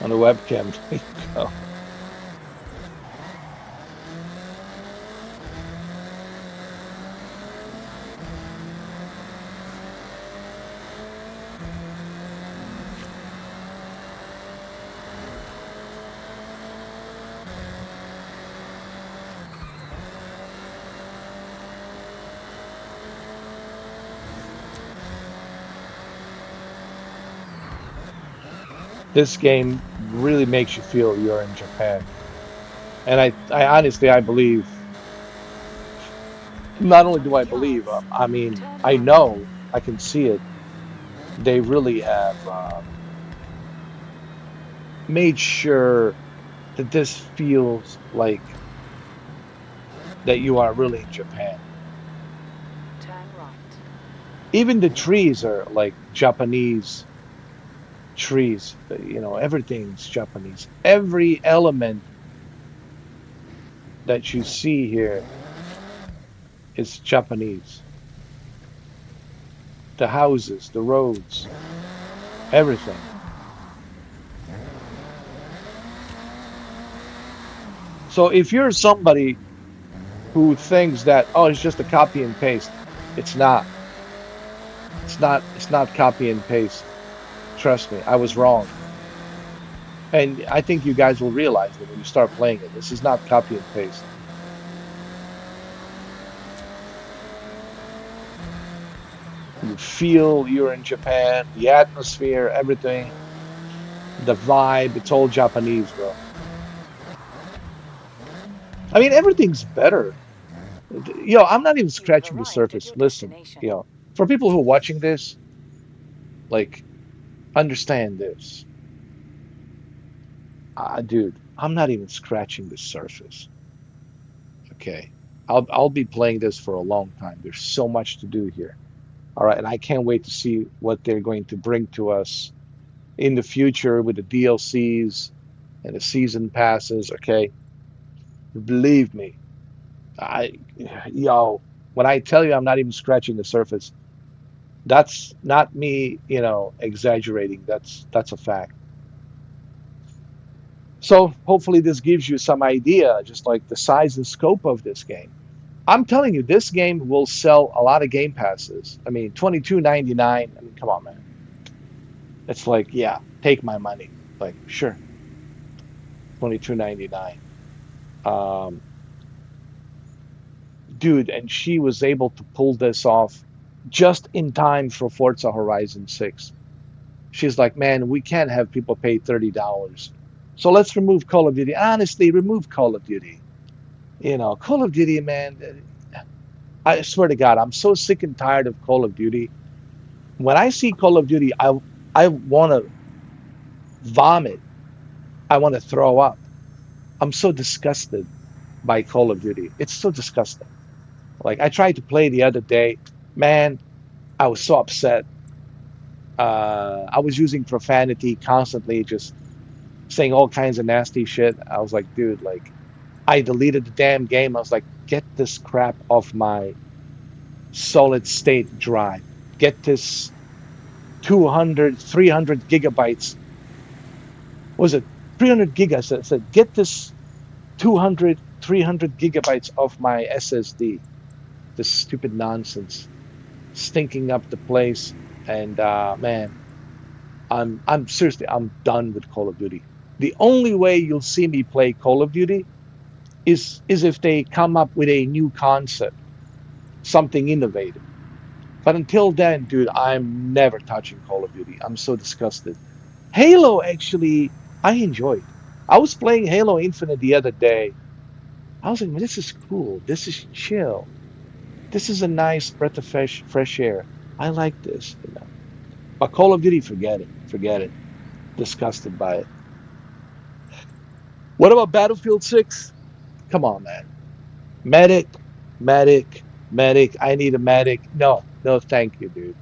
[SPEAKER 7] on the webcam. There you go. This game really makes you feel you're in Japan. And I honestly, I believe, not only do I believe, I mean, I know, I can see it. They really have made sure that this feels like that you are really in Japan.
[SPEAKER 1] Turn right.
[SPEAKER 7] Even the trees are like Japanese trees. You know, everything's Japanese. Every element that you see here is Japanese. The houses, the roads, everything. So if you're somebody who thinks that, oh, it's just a copy and paste, it's not. It's not copy and paste. Trust me, I was wrong. And I think you guys will realize that when you start playing it. This is not copy and paste. You feel you're in Japan, the atmosphere, everything, the vibe, it's all Japanese, bro. I mean, everything's better. Yo, I'm not even
[SPEAKER 1] You've
[SPEAKER 7] scratching the
[SPEAKER 1] arrived at
[SPEAKER 7] surface.
[SPEAKER 1] your
[SPEAKER 7] Listen,
[SPEAKER 1] destination.
[SPEAKER 7] for people who are watching this, like, understand this. Dude, I'm not even scratching the surface. Okay. I'll be playing this for a long time. There's so much to do here. All right, and I can't wait to see what they're going to bring to us in the future with the DLCs and the season passes. Okay, believe me, I, yo, when I tell you I'm not even scratching the surface, that's not me, exaggerating. That's a fact. So hopefully this gives you some idea, just like the size and scope of this game. I'm telling you, this game will sell a lot of game passes. I mean, 22.99. I mean, come on, man. It's like, yeah, take my money. Like, sure, 22.99. Um, dude, and she was able to pull this off just in time for Forza Horizon 6. She's like, man, we can't have people pay $30. So let's remove Call of Duty. Honestly, remove Call of Duty. Call of Duty, man. I swear to God, I'm so sick and tired of Call of Duty. When I see Call of Duty, I want to vomit. I want to throw up. I'm so disgusted by Call of Duty. It's so disgusting. Like I tried to play the other day, man, I was so upset. I was using profanity constantly, just saying all kinds of nasty shit. I was like, dude, like I deleted the damn game. I was like, get this crap off my solid state drive. Get this 200, 300 gigabytes. What was it 300 gigas? I said, get this 200, 300 gigabytes off my SSD. This stupid nonsense, stinking up the place. And man, I'm seriously, I'm done with Call of Duty. The only way you'll see me play Call of Duty is if they come up with a new concept, something innovative. But until then, dude, I'm never touching Call of Duty. I'm so disgusted. Halo, actually, I enjoyed. I was playing Halo Infinite the other day. I was like, "Man, this is cool. This is chill. This is a nice breath of fresh air. I like this. But Call of Duty, forget it. Forget it. Disgusted by it. What about Battlefield 6? Come on, man. Medic, medic, medic. I need a medic. No, no, thank you, dude.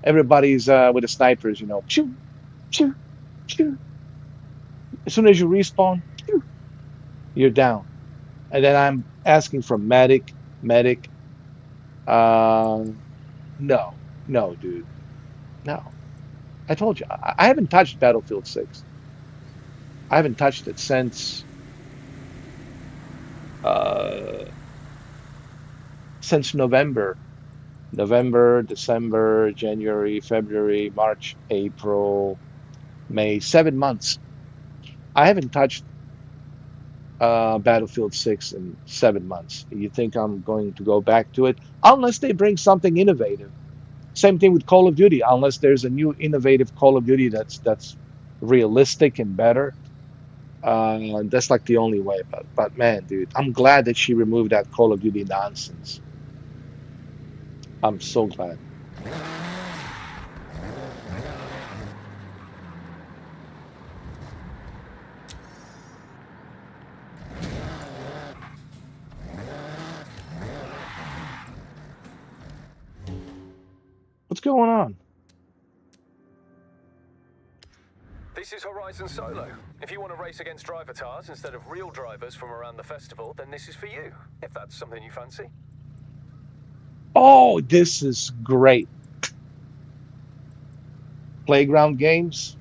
[SPEAKER 7] Everybody's with the snipers. Choo, choo, choo. As soon as you respawn, choo, you're down. And then I'm asking for medic, medic. Um, no, no, dude. No. I told you, I haven't touched Battlefield 6. I haven't touched it uh, since November. November, December, January, February, March, April, May, 7 months. I haven't touched Battlefield 6 in 7 months. You think I'm going to go back to it? Unless they bring something innovative. Same thing with Call of Duty. Unless there's a new innovative Call of Duty that's realistic and better. That's like the only way. But man, dude, I'm glad that she removed that Call of Duty nonsense. I'm so glad. What's going on?
[SPEAKER 8] This is Horizon Solo. If you want to race against drivatars instead of real drivers from around the festival, then this is for you, if that's something you fancy.
[SPEAKER 7] Oh, this is great. Playground games.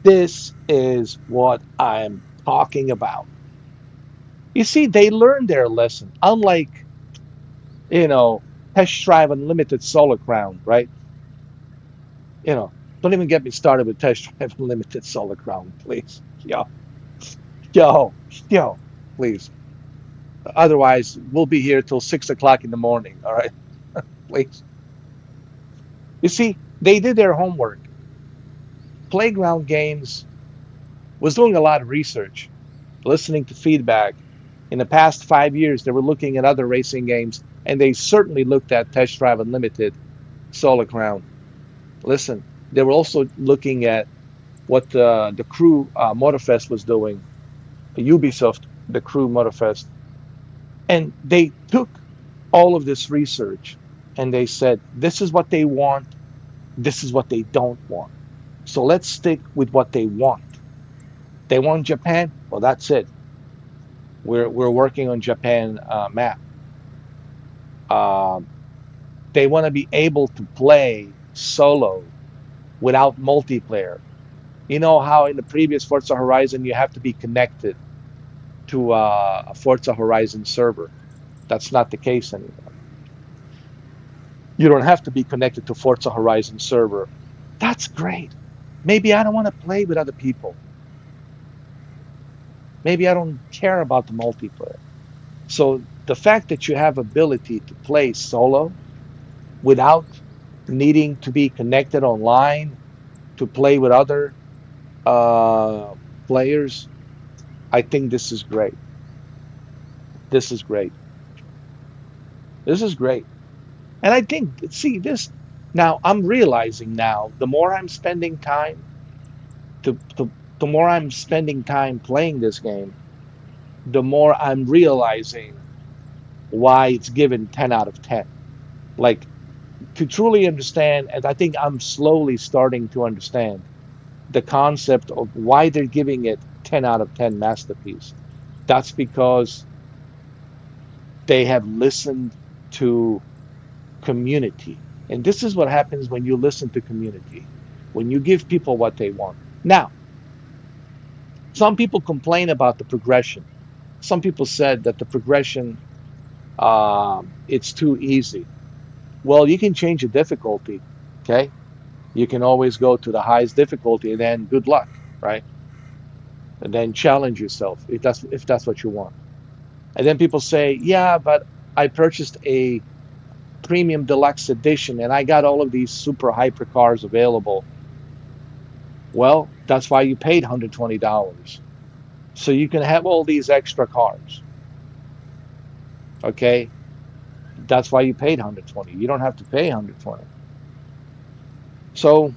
[SPEAKER 7] This is what I'm talking about. You see, they learned their lesson. Unlike, you know, Test Drive Unlimited Solar Crown, right? You know, don't even get me started with Test Drive Unlimited Solar Crown, please. Yo, yo, please. Otherwise, we'll be here till 6 o'clock in the morning. All right, please. You see, they did their homework. Playground Games was doing a lot of research, listening to feedback. In the past 5 years, they were looking at other racing games, and they certainly looked at Test Drive Unlimited, Solar Crown. Listen, they were also looking at what the Crew Motorfest was doing, Ubisoft, the Crew Motorfest, and they took all of this research and they said, this is what they want, this is what they don't want. So let's stick with what they want. They want Japan. Well, that's it. We're working on Japan map. Um, they want to be able to play solo without multiplayer. You know how in the previous Forza Horizon you have to be connected to a Forza Horizon server. That's not the case anymore. You don't have to be connected to Forza Horizon server. That's great. Maybe I don't want to play with other people. Maybe I don't care about the multiplayer. So the fact that you have ability to play solo without needing to be connected online to play with other uh, players, I think this is great. This is great. This is great. And I think, see, this now I'm realizing now the more I'm spending time the more I'm spending time playing this game, the more I'm realizing why it's given 10 out of 10. Like to truly understand, and I think I'm slowly starting to understand the concept of why they're giving it 10 out of 10 masterpiece. That's because they have listened to community. And this is what happens when you listen to community, when you give people what they want. Now, some people complain about the progression. Some people said that the progression it's too easy. Well, you can change the difficulty. Okay, you can always go to the highest difficulty, and then good luck, right? And then challenge yourself if that's what you want. And then people say, yeah, but I purchased a premium deluxe edition, and I got all of these super hyper cars available. Well, that's why you paid $120. So you can have all these extra cars. Okay. That's why you paid 120. You don't have to pay 120. So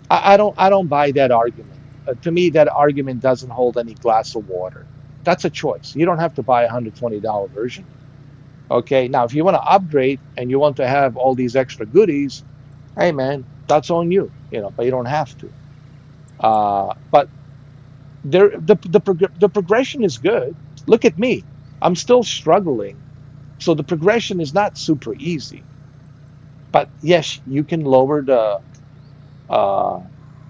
[SPEAKER 7] I don't buy that argument. To me, that argument doesn't hold any glass of water. That's a choice. You don't have to buy a $120 version. Okay. Now, if you want to upgrade and you want to have all these extra goodies, hey man, that's on you. But you don't have to. But the progression is good. Look at me. I'm still struggling. So the progression is not super easy. But yes, you can lower uh,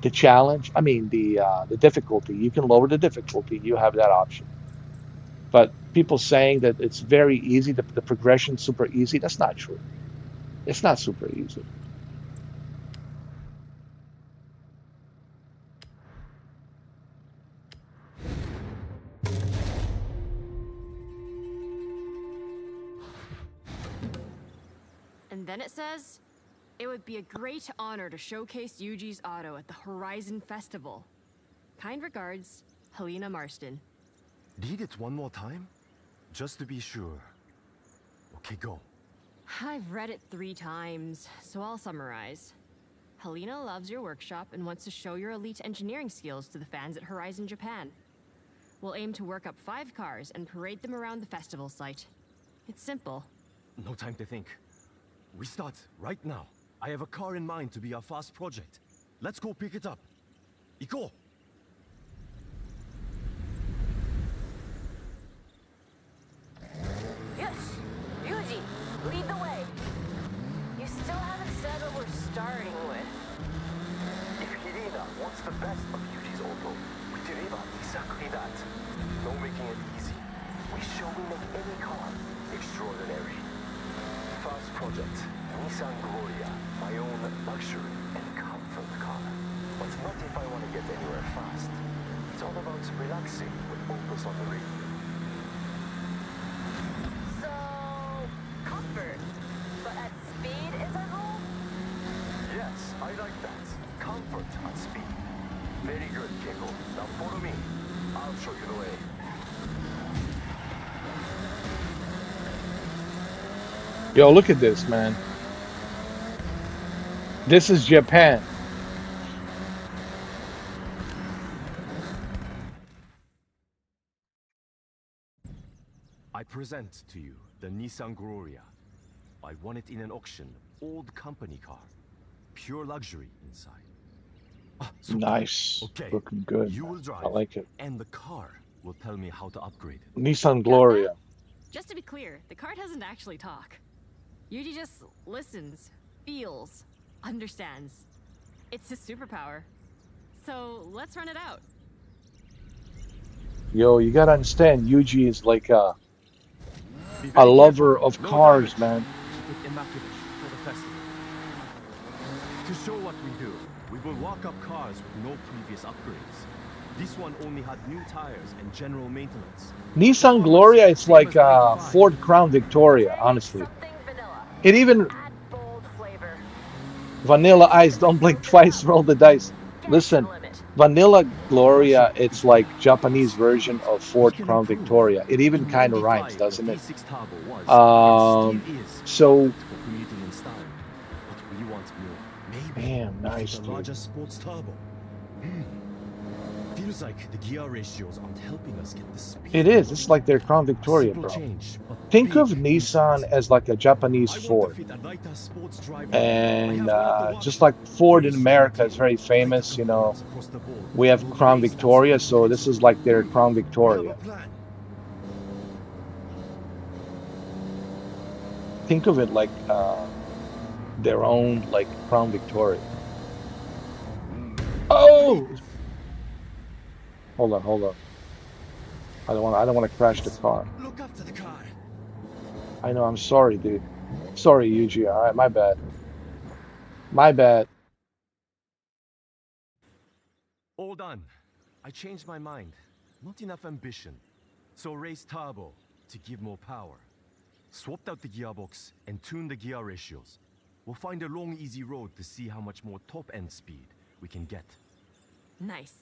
[SPEAKER 7] the challenge. I mean the difficulty. You can lower the difficulty. You have that option. But people saying that it's very easy, the progression super easy. That's not true. It's not super easy.
[SPEAKER 3] And then it says, it would be a great honor to showcase Yuji's auto at the Horizon Festival. Kind regards, Helena Marston.
[SPEAKER 10] Read it one more time, just to be sure. Okay, go.
[SPEAKER 3] I've read it 3 times, so I'll summarize. Helena loves your workshop and wants to show your elite engineering skills to the fans at Horizon Japan. We'll aim to work up 5 cars and parade them around the festival site. It's simple.
[SPEAKER 10] No time to think. We start right now. I have a car in mind to be our fast project. Let's go pick it up. Iko!
[SPEAKER 4] Yes, Yuji, lead the way. You still haven't said what we're starting with.
[SPEAKER 8] If Helena wants the best of Yuji's auto, we deliver exactly that. No making it easy. We show we make any car extraordinary. First project, Nissan Gloria, my own luxury and comfort car. But not if I want to get anywhere fast. It's all about relaxing with focus on the radio.
[SPEAKER 4] So, comfort. But at speed is our goal?
[SPEAKER 8] Yes, I like that. Comfort at speed. Very good, Keiko. Now follow me. I'll show you the way.
[SPEAKER 7] Yo, look at this, man. This is Japan.
[SPEAKER 10] I present to you the Nissan Gloria. I won it in an auction. Old company car. Pure luxury inside. So
[SPEAKER 7] Nice.
[SPEAKER 10] okay.
[SPEAKER 7] Looking good.
[SPEAKER 10] You will drive.
[SPEAKER 7] I like it.
[SPEAKER 10] And the car will tell me how to upgrade it.
[SPEAKER 7] Nissan Gloria.
[SPEAKER 3] Just to be clear, the car doesn't actually talk. Yuji just listens, feels, understands. It's his superpower. So let's run it out.
[SPEAKER 7] Yo, you gotta understand, Yuji is like a lover of cars, man.
[SPEAKER 10] Keep it immaculate for the festival. To show what we do, we will walk up cars with no previous upgrades. This one only had new tires and general maintenance.
[SPEAKER 7] Nissan Gloria, it's like Ford Crown Victoria, honestly.
[SPEAKER 4] Something vanilla.
[SPEAKER 7] It even
[SPEAKER 4] Add bold flavor.
[SPEAKER 7] vanilla ice, don't blink twice, roll the dice. Listen, Vanilla Gloria, it's like Japanese version of Ford Crown Victoria. It even kind of rhymes, doesn't it? So, damn, nice, dude.
[SPEAKER 10] Sports turbo. Feels like the gear ratios aren't helping us get the speed.
[SPEAKER 7] It is. It's like their Crown Victoria, bro. Think of Nissan as like a Japanese Ford. And just like Ford in America is very famous, you know, we have Crown Victoria, so this is like their Crown Victoria. Think of it like their own like Crown Victoria. Oh! Hold on. I don't want to crash the car.
[SPEAKER 10] Look after the car.
[SPEAKER 7] I know, I'm sorry, dude. Sorry, Yuji. All right, my bad. My bad.
[SPEAKER 10] All done. I changed my mind. Not enough ambition. So raised turbo to give more power. Swapped out the gearbox and tuned the gear ratios. We'll find a long, easy road to see how much more top-end speed we can get.
[SPEAKER 3] Nice.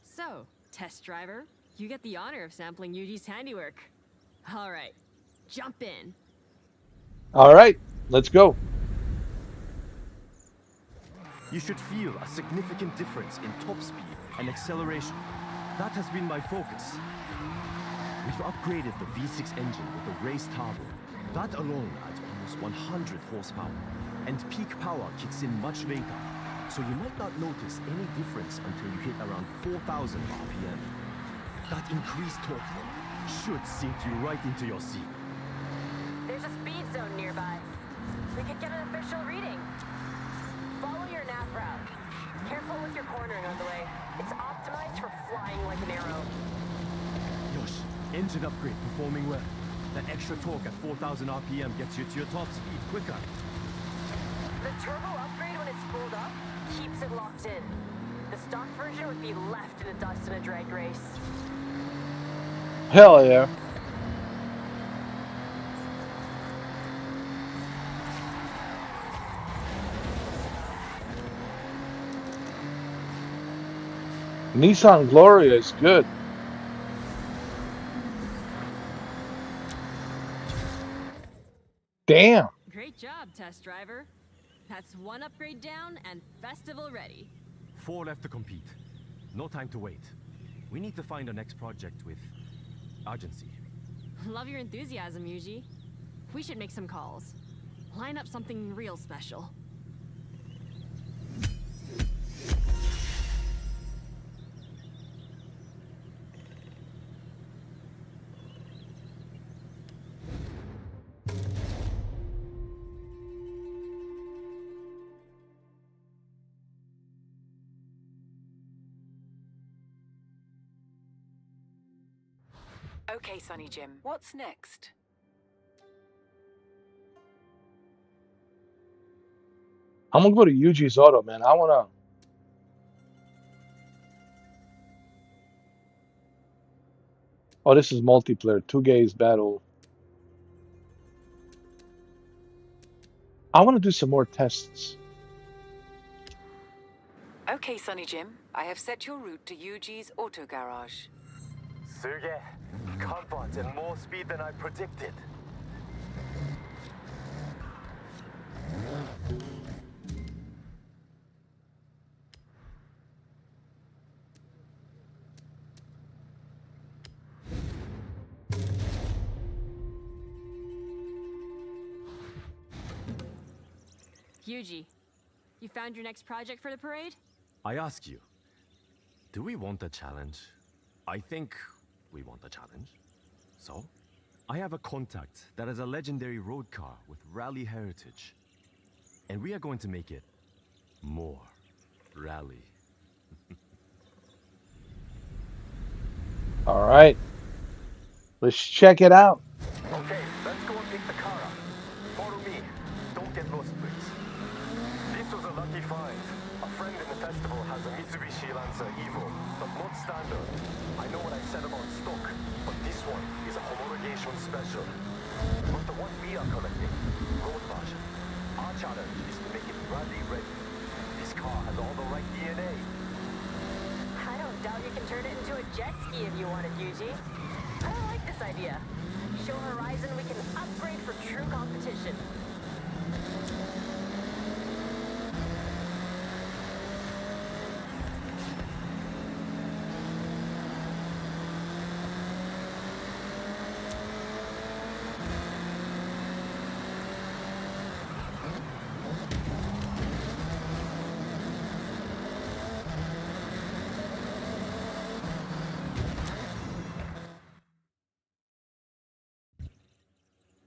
[SPEAKER 3] So, test driver, you get the honor of sampling Yuji's handiwork. All right, jump in.
[SPEAKER 7] All right, let's go.
[SPEAKER 10] You should feel a significant difference in top speed and acceleration. That has been my focus. We've upgraded the V6 engine with a raised turbo. That alone adds almost 100 horsepower, and peak power kicks in much later. So you might not notice any difference until you hit around 4,000 RPM. That increased torque should sink you right into your seat.
[SPEAKER 4] There's a speed zone nearby. We could get an official reading. Follow your nav route. Careful with your cornering on the way. It's optimized for flying like an arrow.
[SPEAKER 10] Yosh, engine upgrade performing well. That extra torque at 4,000 RPM gets you to your top speed quicker.
[SPEAKER 4] The turbo upgrade when it's spooled up keeps it locked in. The stock version would be left in the dust in a drag race.
[SPEAKER 7] Hell yeah. Nissan Gloria is good. Damn.
[SPEAKER 3] Great job, test driver. That's one upgrade down and festival ready.
[SPEAKER 10] 4 left to compete. No time to wait. We need to find our next project with urgency.
[SPEAKER 3] Love your enthusiasm, Yuji. We should make some calls. Line up something real special.
[SPEAKER 1] Okay, Sonny Jim, what's next?
[SPEAKER 7] I'm gonna go to Yuji's Auto, man. I wanna. Oh, this is multiplayer. 2 gays battle. I want to do some more tests.
[SPEAKER 1] Okay, Sonny Jim, I have set your route to Yuji's auto garage.
[SPEAKER 8] Sergey, comfort and more speed than I predicted.
[SPEAKER 3] Yuji, you found your next project for the parade?
[SPEAKER 10] I ask you, do we want a challenge? I think we want a challenge. So, I have a contact that has a legendary road car with rally heritage. And we are going to make it more rally.
[SPEAKER 7] All right. Let's check it out.
[SPEAKER 8] Okay, let's go and pick the car up. Follow me. Don't get lost, please. This was a lucky find. A friend in the festival has a Mitsubishi Evo, but not standard. I know what I said about stock, but this one is a homologation special. But the one we are collecting, road version. Our challenge is to make it rally ready. This car has all the right DNA.
[SPEAKER 4] I don't doubt you can turn it into a jet ski if you wanted, Yuji. I like this idea. Show Horizon we can upgrade for true competition.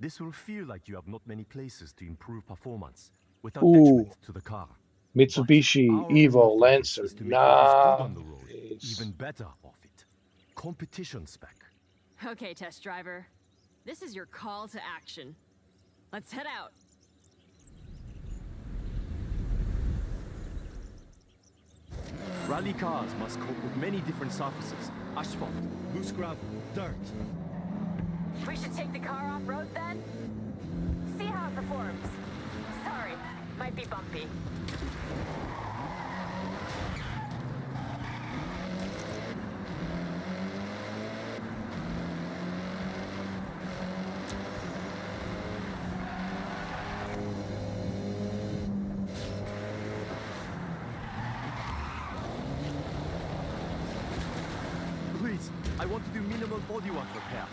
[SPEAKER 10] This will feel like you have not many places to improve performance without
[SPEAKER 7] Ooh.
[SPEAKER 10] detriment to the car.
[SPEAKER 7] Mitsubishi
[SPEAKER 10] But our
[SPEAKER 7] Evo
[SPEAKER 10] real focus
[SPEAKER 7] Lancer.
[SPEAKER 10] is to make it as good on the road,
[SPEAKER 7] Nice.
[SPEAKER 10] even better off it. Competition spec.
[SPEAKER 3] Okay, test driver. This is your call to action. Let's head out.
[SPEAKER 10] Rally cars must cope with many different surfaces. Asphalt, loose gravel, dirt.
[SPEAKER 4] We should take the car off-road then? See how it performs. Sorry, might be bumpy.
[SPEAKER 10] Please, I want to do minimal bodywork repair.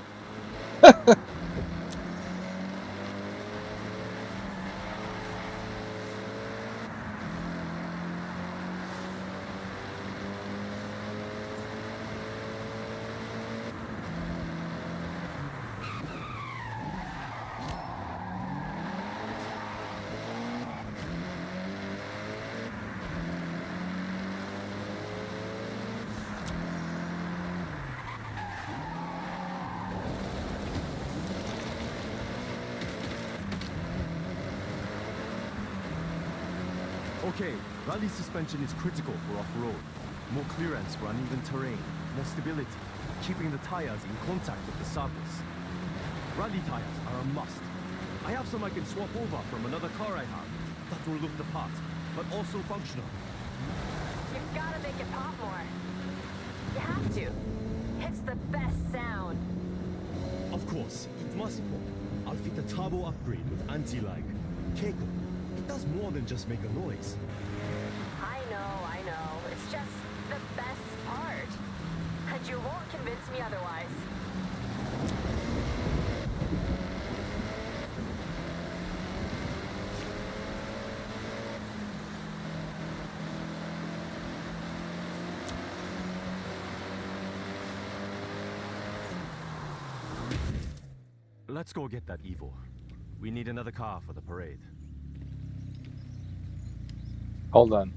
[SPEAKER 10] Okay, rally suspension is critical for off-road. More clearance for uneven terrain, more stability, keeping the tires in contact with the surface. Rally tires are a must. I have some I can swap over from another car I have that will look the part, but also functional.
[SPEAKER 4] You've gotta make it pop more. You have to. It's the best sound.
[SPEAKER 10] Of course, it must pop. I'll fit a turbo upgrade with anti-lag. Keiko, That does more than just make a noise.
[SPEAKER 4] I know. It's just the best part. And you won't convince me otherwise.
[SPEAKER 10] Let's go get that Evo. We need another car for the parade.
[SPEAKER 7] Hold on.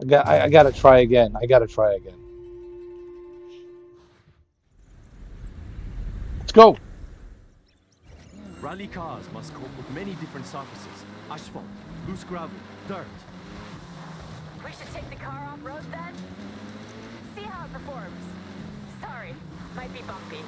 [SPEAKER 7] I gotta try again. Let's go.
[SPEAKER 10] Rally cars must cope with many different surfaces. Asphalt, loose gravel, dirt.
[SPEAKER 4] We should take the car off-road then? See how it performs. Sorry, might be bumpy.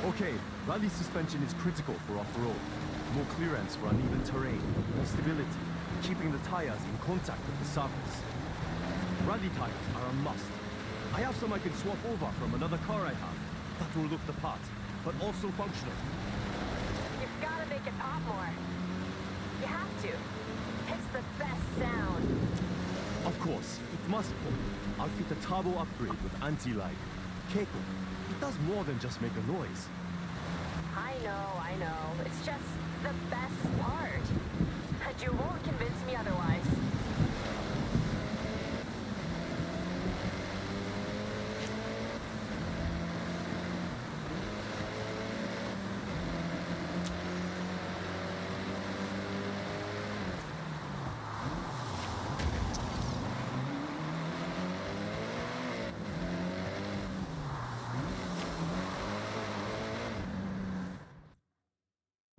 [SPEAKER 10] Okay, rally suspension is critical for off-road. More clearance for uneven terrain, more stability, keeping the tires in contact with the surface. Rally tires are a must. I have some I can swap over from another car I have. That will look the part, but also functional.
[SPEAKER 4] You've got to make it pop more. You have to. It's the best sound.
[SPEAKER 10] Of course, it must pop. I'll fit a turbo upgrade with anti-lag. Keiko, it does more than just make a noise.
[SPEAKER 4] I know. It's just the best part. And you won't convince me otherwise.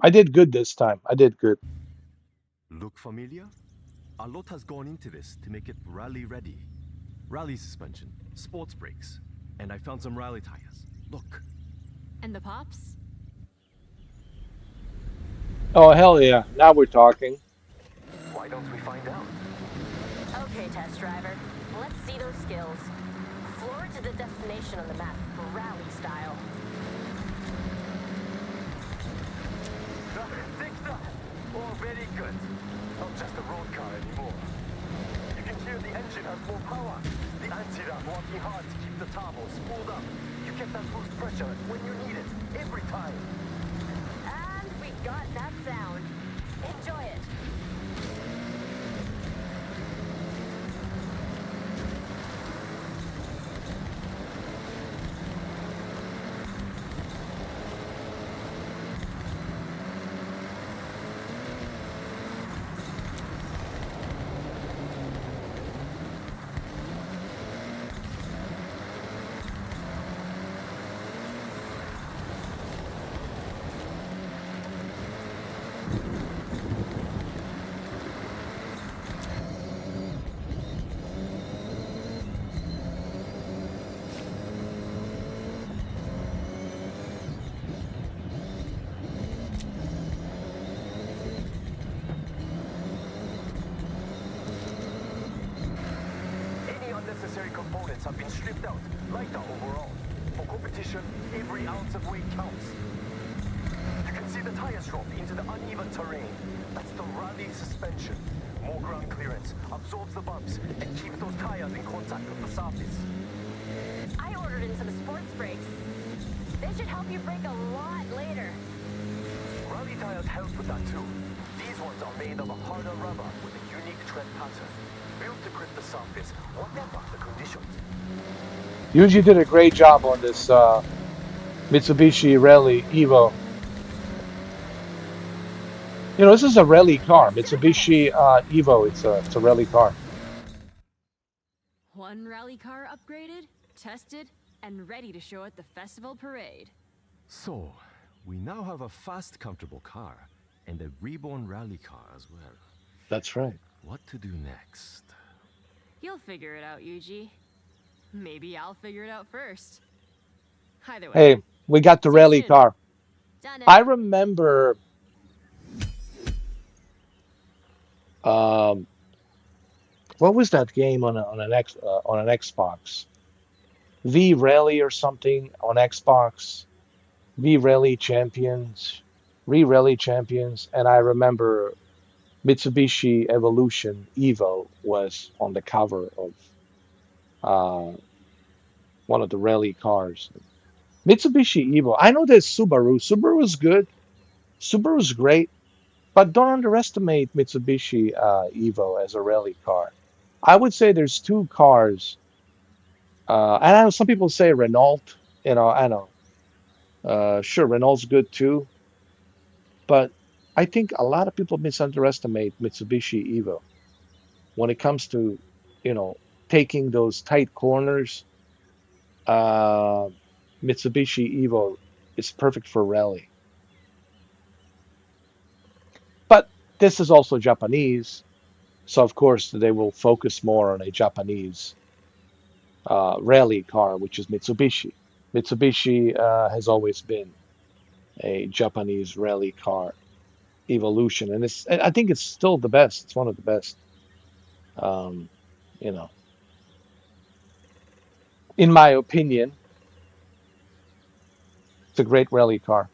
[SPEAKER 7] I did good this time. I did good.
[SPEAKER 10] Look familiar? A lot has gone into this to make it rally ready. Rally suspension, sports brakes, and I found some rally tires. Look.
[SPEAKER 3] And the pops?
[SPEAKER 7] Oh, hell yeah. Now we're talking.
[SPEAKER 8] Why don't we find out?
[SPEAKER 4] Okay, test driver. Let's see those skills. Forward to the destination on the map, rally style.
[SPEAKER 8] Oh, very good. Not just a road car anymore. You can hear the engine has more power. The anti-ram working hard to keep the turbo spooled up. You get that boost pressure when you need it, every time.
[SPEAKER 4] And we got that sound. Enjoy it.
[SPEAKER 8] Unnecessary components have been stripped out, lighter overall. For competition, every ounce of weight counts. You can see the tires drop into the uneven terrain. That's the rally suspension. More ground clearance, absorbs the bumps, and keeps those tires in contact with the surface.
[SPEAKER 4] I ordered in some sports brakes. They should help you brake a lot later.
[SPEAKER 8] Rally tires help with that too. These ones are made of a harder rubber with a unique tread pattern. built to grip the surface, whatever the conditions.
[SPEAKER 7] Yuji did a great job on this Mitsubishi Rally Evo. You know, this is a rally car. Mitsubishi Evo. It's a rally car.
[SPEAKER 3] One rally car upgraded, tested, and ready to show at the festival parade.
[SPEAKER 10] So, we now have a fast, comfortable car, and a reborn rally car as well.
[SPEAKER 7] That's right.
[SPEAKER 10] What to do next?
[SPEAKER 3] You'll figure it out, Yuji. Maybe I'll figure it out first. Either way.
[SPEAKER 7] Hey, we got the
[SPEAKER 3] See you
[SPEAKER 7] rally
[SPEAKER 3] soon.
[SPEAKER 7] car.
[SPEAKER 3] Done it.
[SPEAKER 7] I remember what was that game on an Xbox? V Rally or something on Xbox. V Rally Champions, Rally Champions, and I remember Mitsubishi Evolution Evo was on the cover of one of the rally cars. Mitsubishi Evo. I know there's Subaru. Subaru's good. Subaru's great, but don't underestimate Mitsubishi Evo as a rally car. I would say there's two cars, and I know some people say Renault. You know, I know. Sure, Renault's good too, but I think a lot of people misunderestimate Mitsubishi Evo when it comes to, you know, taking those tight corners. Uh, Mitsubishi Evo is perfect for rally. But this is also Japanese, so of course they will focus more on a Japanese rally car, which is Mitsubishi. Mitsubishi has always been a Japanese rally car evolution, and I think it's still the best. It's one of the best. Um, you know, in my opinion, it's a great rally car.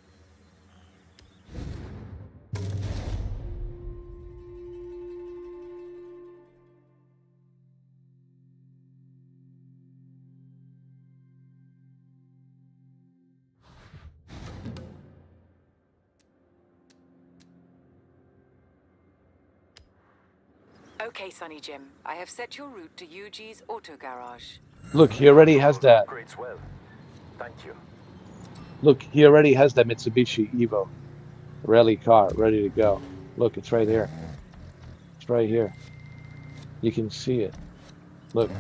[SPEAKER 1] Okay, Sonny Jim. I have set your route to Yuji's auto garage.
[SPEAKER 7] Look, he already has that.
[SPEAKER 8] Upgrades well. Thank you.
[SPEAKER 7] Look, he already has that Mitsubishi Evo rally car ready to go. Look, it's right here. It's right here. You can see it. Look.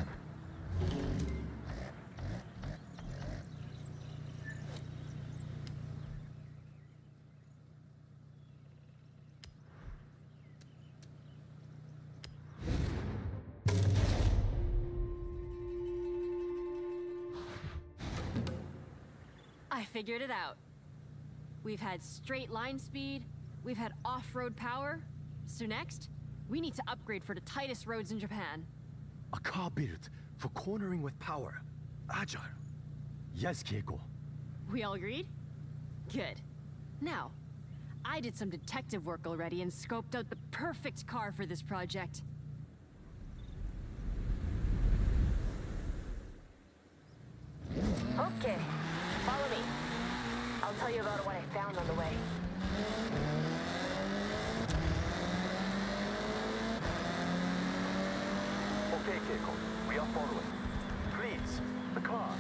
[SPEAKER 3] I figured it out. We've had straight line speed, we've had off-road power, so next, we need to upgrade for the tightest roads in Japan.
[SPEAKER 10] A car built for cornering with power. Agile. Yes, Keiko.
[SPEAKER 3] We all agreed? Good. Now, I did some detective work already and scoped out the perfect car for this project.
[SPEAKER 4] Okay, follow me. I'll tell you about what I found on the way.
[SPEAKER 8] Okay, Keiko, we are following. Please, the car.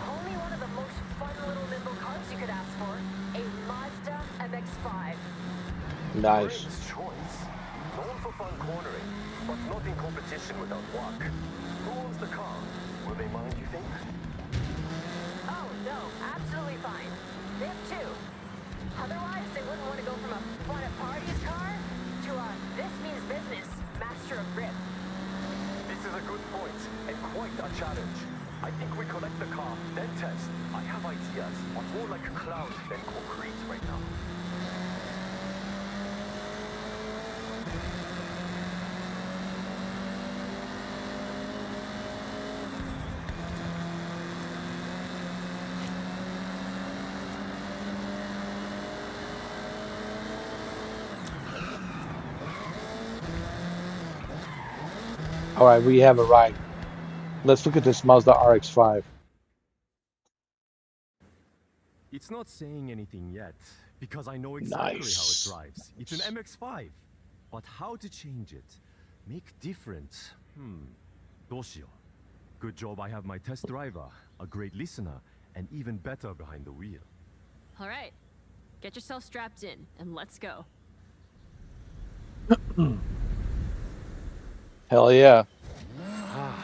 [SPEAKER 4] Only one of the most fun little nimble cars you could ask for. A Mazda MX5.
[SPEAKER 7] Nice.
[SPEAKER 8] Great choice. Known for fun cornering, but not in competition without work. Who owns the car? Will they mind, you think?
[SPEAKER 4] Oh, no, absolutely fine. They have two. Otherwise, they wouldn't want to go from a fun at parties car to a this means business master of grip.
[SPEAKER 8] This is a good point, and quite a challenge. I think we collect the car, then test. I have ideas, but more like cloud than concrete right now.
[SPEAKER 7] All right, we have a ride. Let's look at this Mazda RX-5.
[SPEAKER 10] It's not saying anything yet, because I know exactly
[SPEAKER 7] Nice.
[SPEAKER 10] how it drives. It's an MX-5. But how to change it? Make difference? Doshio. Good job I have my test driver, a great listener, and even better behind the wheel.
[SPEAKER 3] All right. Get yourself strapped in, and let's go.
[SPEAKER 7] Hell yeah.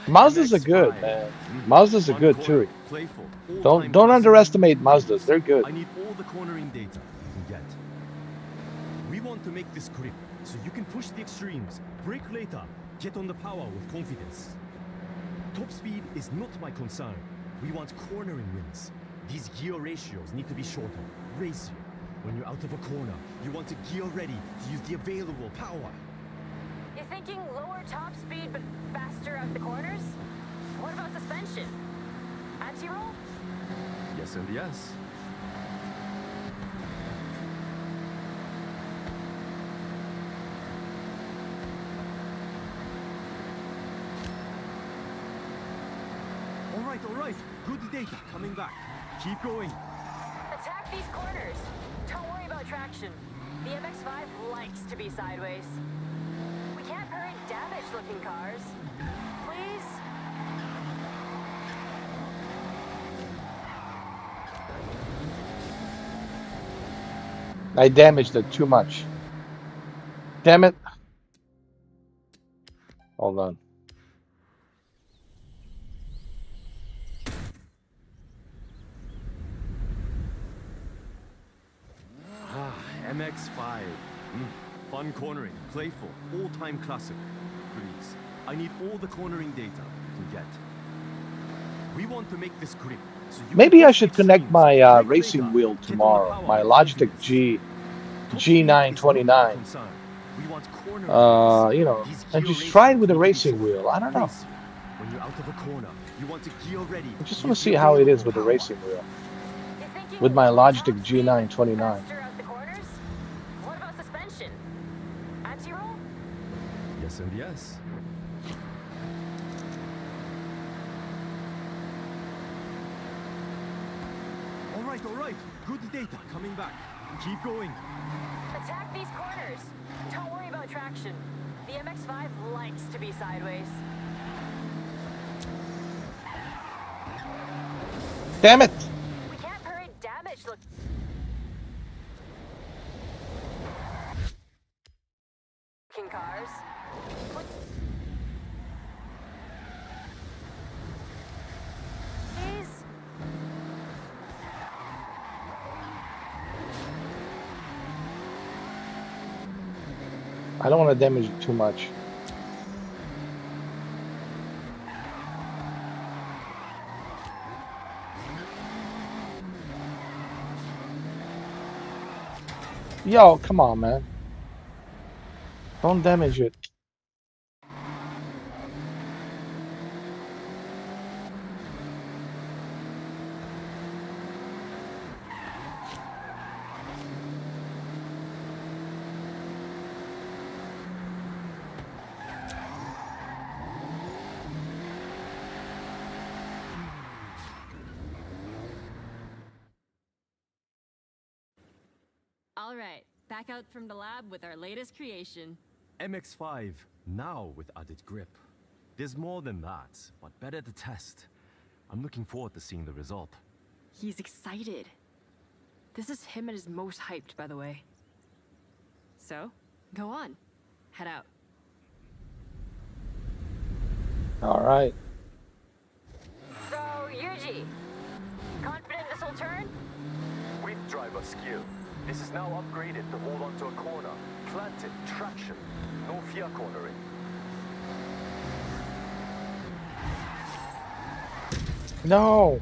[SPEAKER 7] Mazdas are good, man. Mazdas are good too.
[SPEAKER 10] Playful,
[SPEAKER 7] Don't underestimate Mazdas. They're good.
[SPEAKER 10] I need all the cornering data you can get. We want to make this grip so you can push the extremes, brake later, get on the power with confidence. Top speed is not my concern. We want cornering wins. These gear ratios need to be shorter, racier. When you're out of a corner, you want to gear ready to use the available power.
[SPEAKER 4] You're thinking lower top speed but faster out the corners? What about suspension? Anti-roll?
[SPEAKER 10] Yes and yes. All right. Good data coming back. Keep going.
[SPEAKER 4] Attack these corners. Don't worry about traction. The MX5 likes to be sideways. We can't hurt damaged-looking cars. Please?
[SPEAKER 7] I damaged it too much. Damn it. Hold on.
[SPEAKER 10] MX5. Fun cornering, playful, all-time classic. Please, I need all the cornering data you can get. We want to make this grip. So
[SPEAKER 7] Maybe I should connect my racing wheel tomorrow. My Logitech G929. You know, and just try it with a racing wheel. I don't know.
[SPEAKER 10] When you're out of a corner, you want to gear ready.
[SPEAKER 7] I just want to see how it is with the racing wheel. With my Logitech G929.
[SPEAKER 4] What about suspension? Anti-roll?
[SPEAKER 10] Yes and yes. All right. Good data coming back. Keep going.
[SPEAKER 4] Attack these corners. Don't worry about traction. The MX5 likes to be sideways.
[SPEAKER 7] Damn it!
[SPEAKER 4] We can't parade damage. Look. Cars. Please.
[SPEAKER 7] I don't want to damage it too much. Yo, come on, man. Don't damage it.
[SPEAKER 3] All right, back out from the lab with our latest creation.
[SPEAKER 10] MX5, now with added grip. There's more than that, but better to test. I'm looking forward to seeing the result.
[SPEAKER 3] He's excited. This is him at his most hyped, by the way. So, go on. Head out.
[SPEAKER 7] All right.
[SPEAKER 4] So, Yuji, confident this will turn?
[SPEAKER 8] With driver skill. This is now upgraded to hold onto a corner. Planted, traction, no fear cornering.
[SPEAKER 7] No.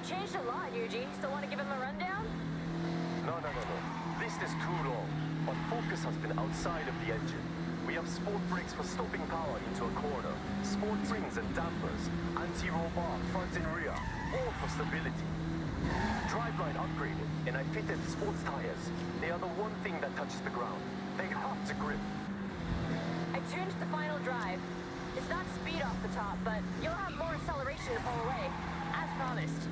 [SPEAKER 4] Changed a lot, Yuji. Still want to give him a rundown?
[SPEAKER 8] No. List is too long, but focus has been outside of the engine. We have sport brakes for stopping power into a corner, sport springs and dampers, anti-roll bar front and rear, all for stability. Driveline upgraded, and I fitted sports tires. They are the one thing that touches the ground. They have to grip.
[SPEAKER 4] I tuned the final drive. It's not speed off the top, but you'll have more acceleration to pull away, as promised.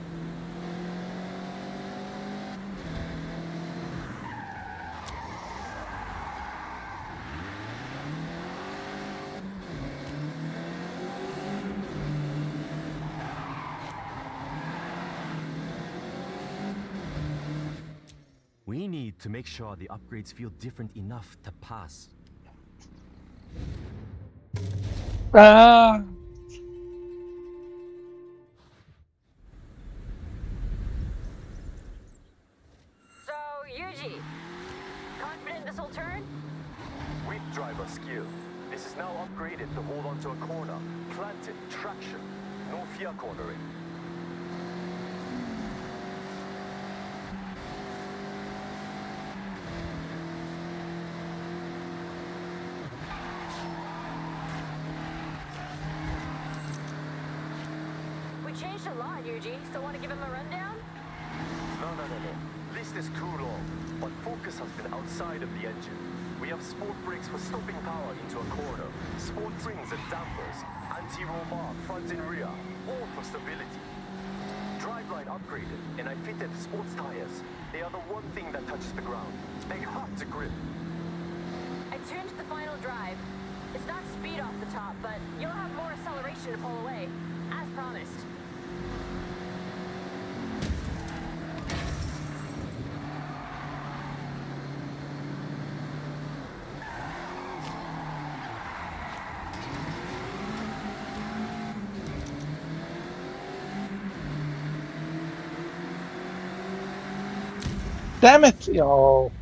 [SPEAKER 10] We need to make sure the upgrades feel different enough to pass.
[SPEAKER 7] Ah.
[SPEAKER 4] So, Yuji, confident this will turn?
[SPEAKER 8] Weak driver skill. This is now upgraded to hold onto a corner. Planted, traction. No fear cornering.
[SPEAKER 4] We changed a lot, Yuji. Still want to give him a rundown?
[SPEAKER 8] No. List is too long, but focus has been outside of the engine. We have sport brakes for stopping power into a corner, sport rings and dampers, anti-roll bar front and rear, all for stability. Driveline upgraded, and I fitted sports tires. They are the one thing that touches the ground. They have to grip.
[SPEAKER 4] I tuned the final drive. It's not speed off the top, but you'll have more acceleration to pull away, as promised.
[SPEAKER 7] Damn it, yo.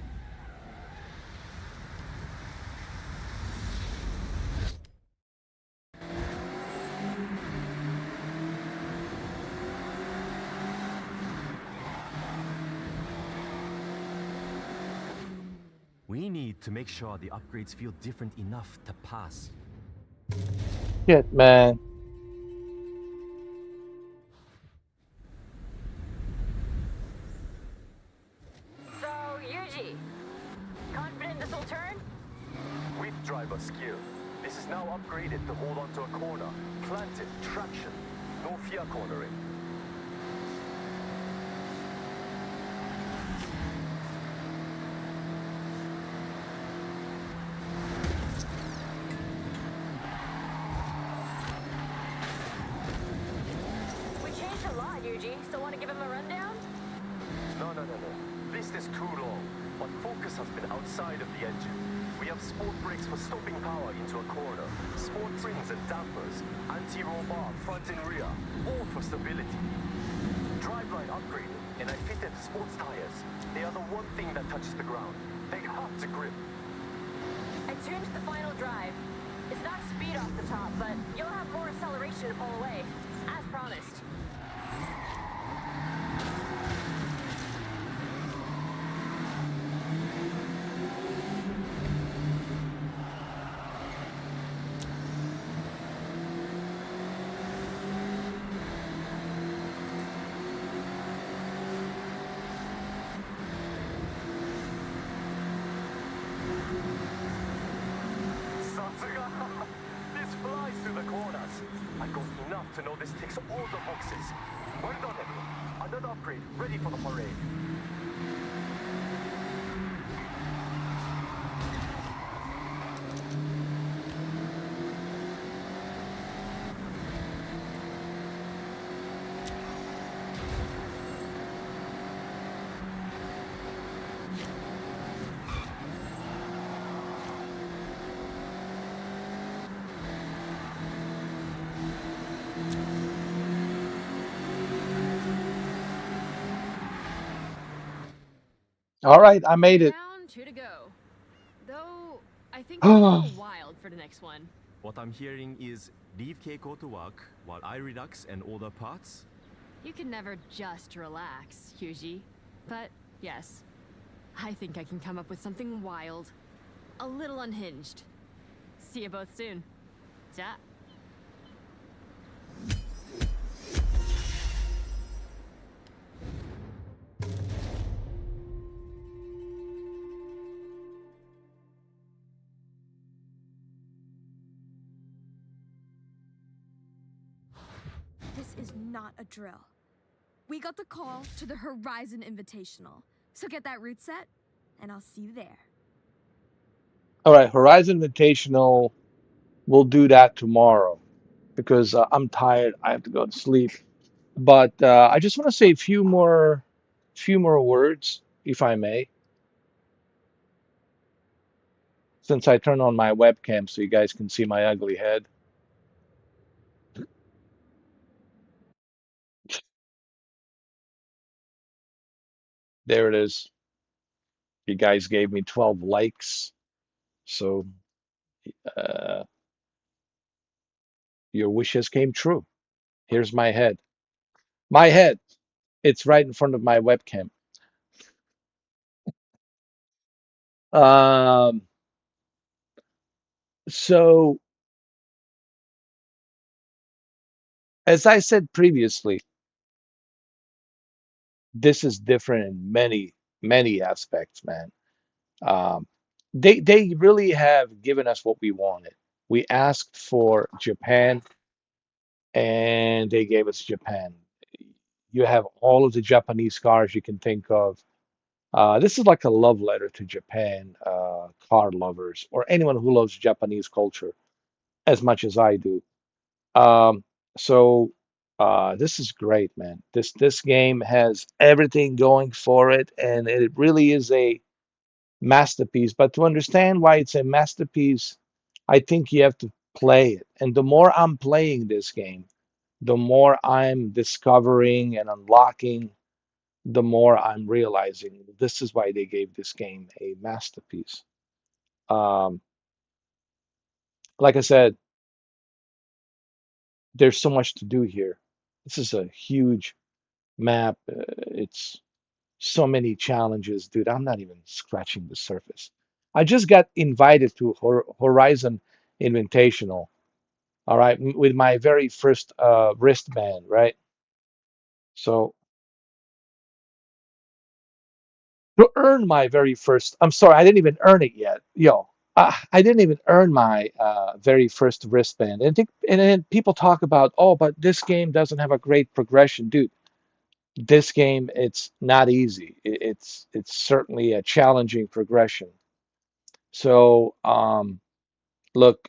[SPEAKER 10] We need to make sure the upgrades feel different enough to pass.
[SPEAKER 7] Shit, man.
[SPEAKER 4] So, Yuji, confident this will turn?
[SPEAKER 8] Weak driver skill. This is now upgraded to hold onto a corner. Planted, traction. No fear cornering.
[SPEAKER 4] We changed a lot, Yuji. Still want to give him a rundown?
[SPEAKER 8] No. List is too long, but focus has been outside of the engine. We have sport brakes for stopping power into a corner, sport rings and dampers, anti-roll bar front and rear, all for stability. Driveline upgraded, and I fitted sports tires. They are the one thing that touches the ground. They have to grip.
[SPEAKER 4] I tuned the final drive. It's not speed off the top, but you'll have more acceleration to pull away, as promised.
[SPEAKER 8] This flies through the corners. I got enough to know this ticks all the boxes. Well done, everyone. Another upgrade ready for the parade.
[SPEAKER 7] All right, I made it.
[SPEAKER 3] Down, 2 to go. Though, I think it's a little wild for the next one.
[SPEAKER 10] What I'm hearing is leave Keiko to work while I relax and order parts.
[SPEAKER 3] You can never just relax, Yuji. But, yes, I think I can come up with something wild. A little unhinged. See you both soon. Ja.
[SPEAKER 5] not a drill. We got the call to the Horizon Invitational. So get that route set, and I'll see you there.
[SPEAKER 7] All right, Horizon Invitational. We'll do that tomorrow because I'm tired. I have to go to sleep. But I just want to say a few more words, if I may, since I turned on my webcam so you guys can see my ugly head. There it is. You guys gave me 12 likes, so uh, your wishes came true. Here's my head. My head. It's right in front of my webcam. Um, so, as I said previously, this is different in many aspects, man. Um, they really have given us what we wanted. We asked for Japan, and they gave us Japan. You have all of the Japanese cars you can think of. This is like a love letter to Japan, car lovers, or anyone who loves Japanese culture as much as I do. Um, so this is great, man. This game has everything going for it, and it really is a masterpiece. But to understand why it's a masterpiece, I think you have to play it. And the more I'm playing this game, the more I'm discovering and unlocking, the more I'm realizing this is why they gave this game a masterpiece. Um, like I said, there's so much to do here. This is a huge map. It's so many challenges, dude. I'm not even scratching the surface. I just got invited to Horizon Invitational, all right, with my very first wristband, right? So to earn my very first, I'm sorry, I didn't even earn it yet. Yo, I didn't even earn my very first wristband. And then people talk about, oh, but this game doesn't have a great progression, dude. This game, it's not easy. It's certainly a challenging progression. So, look,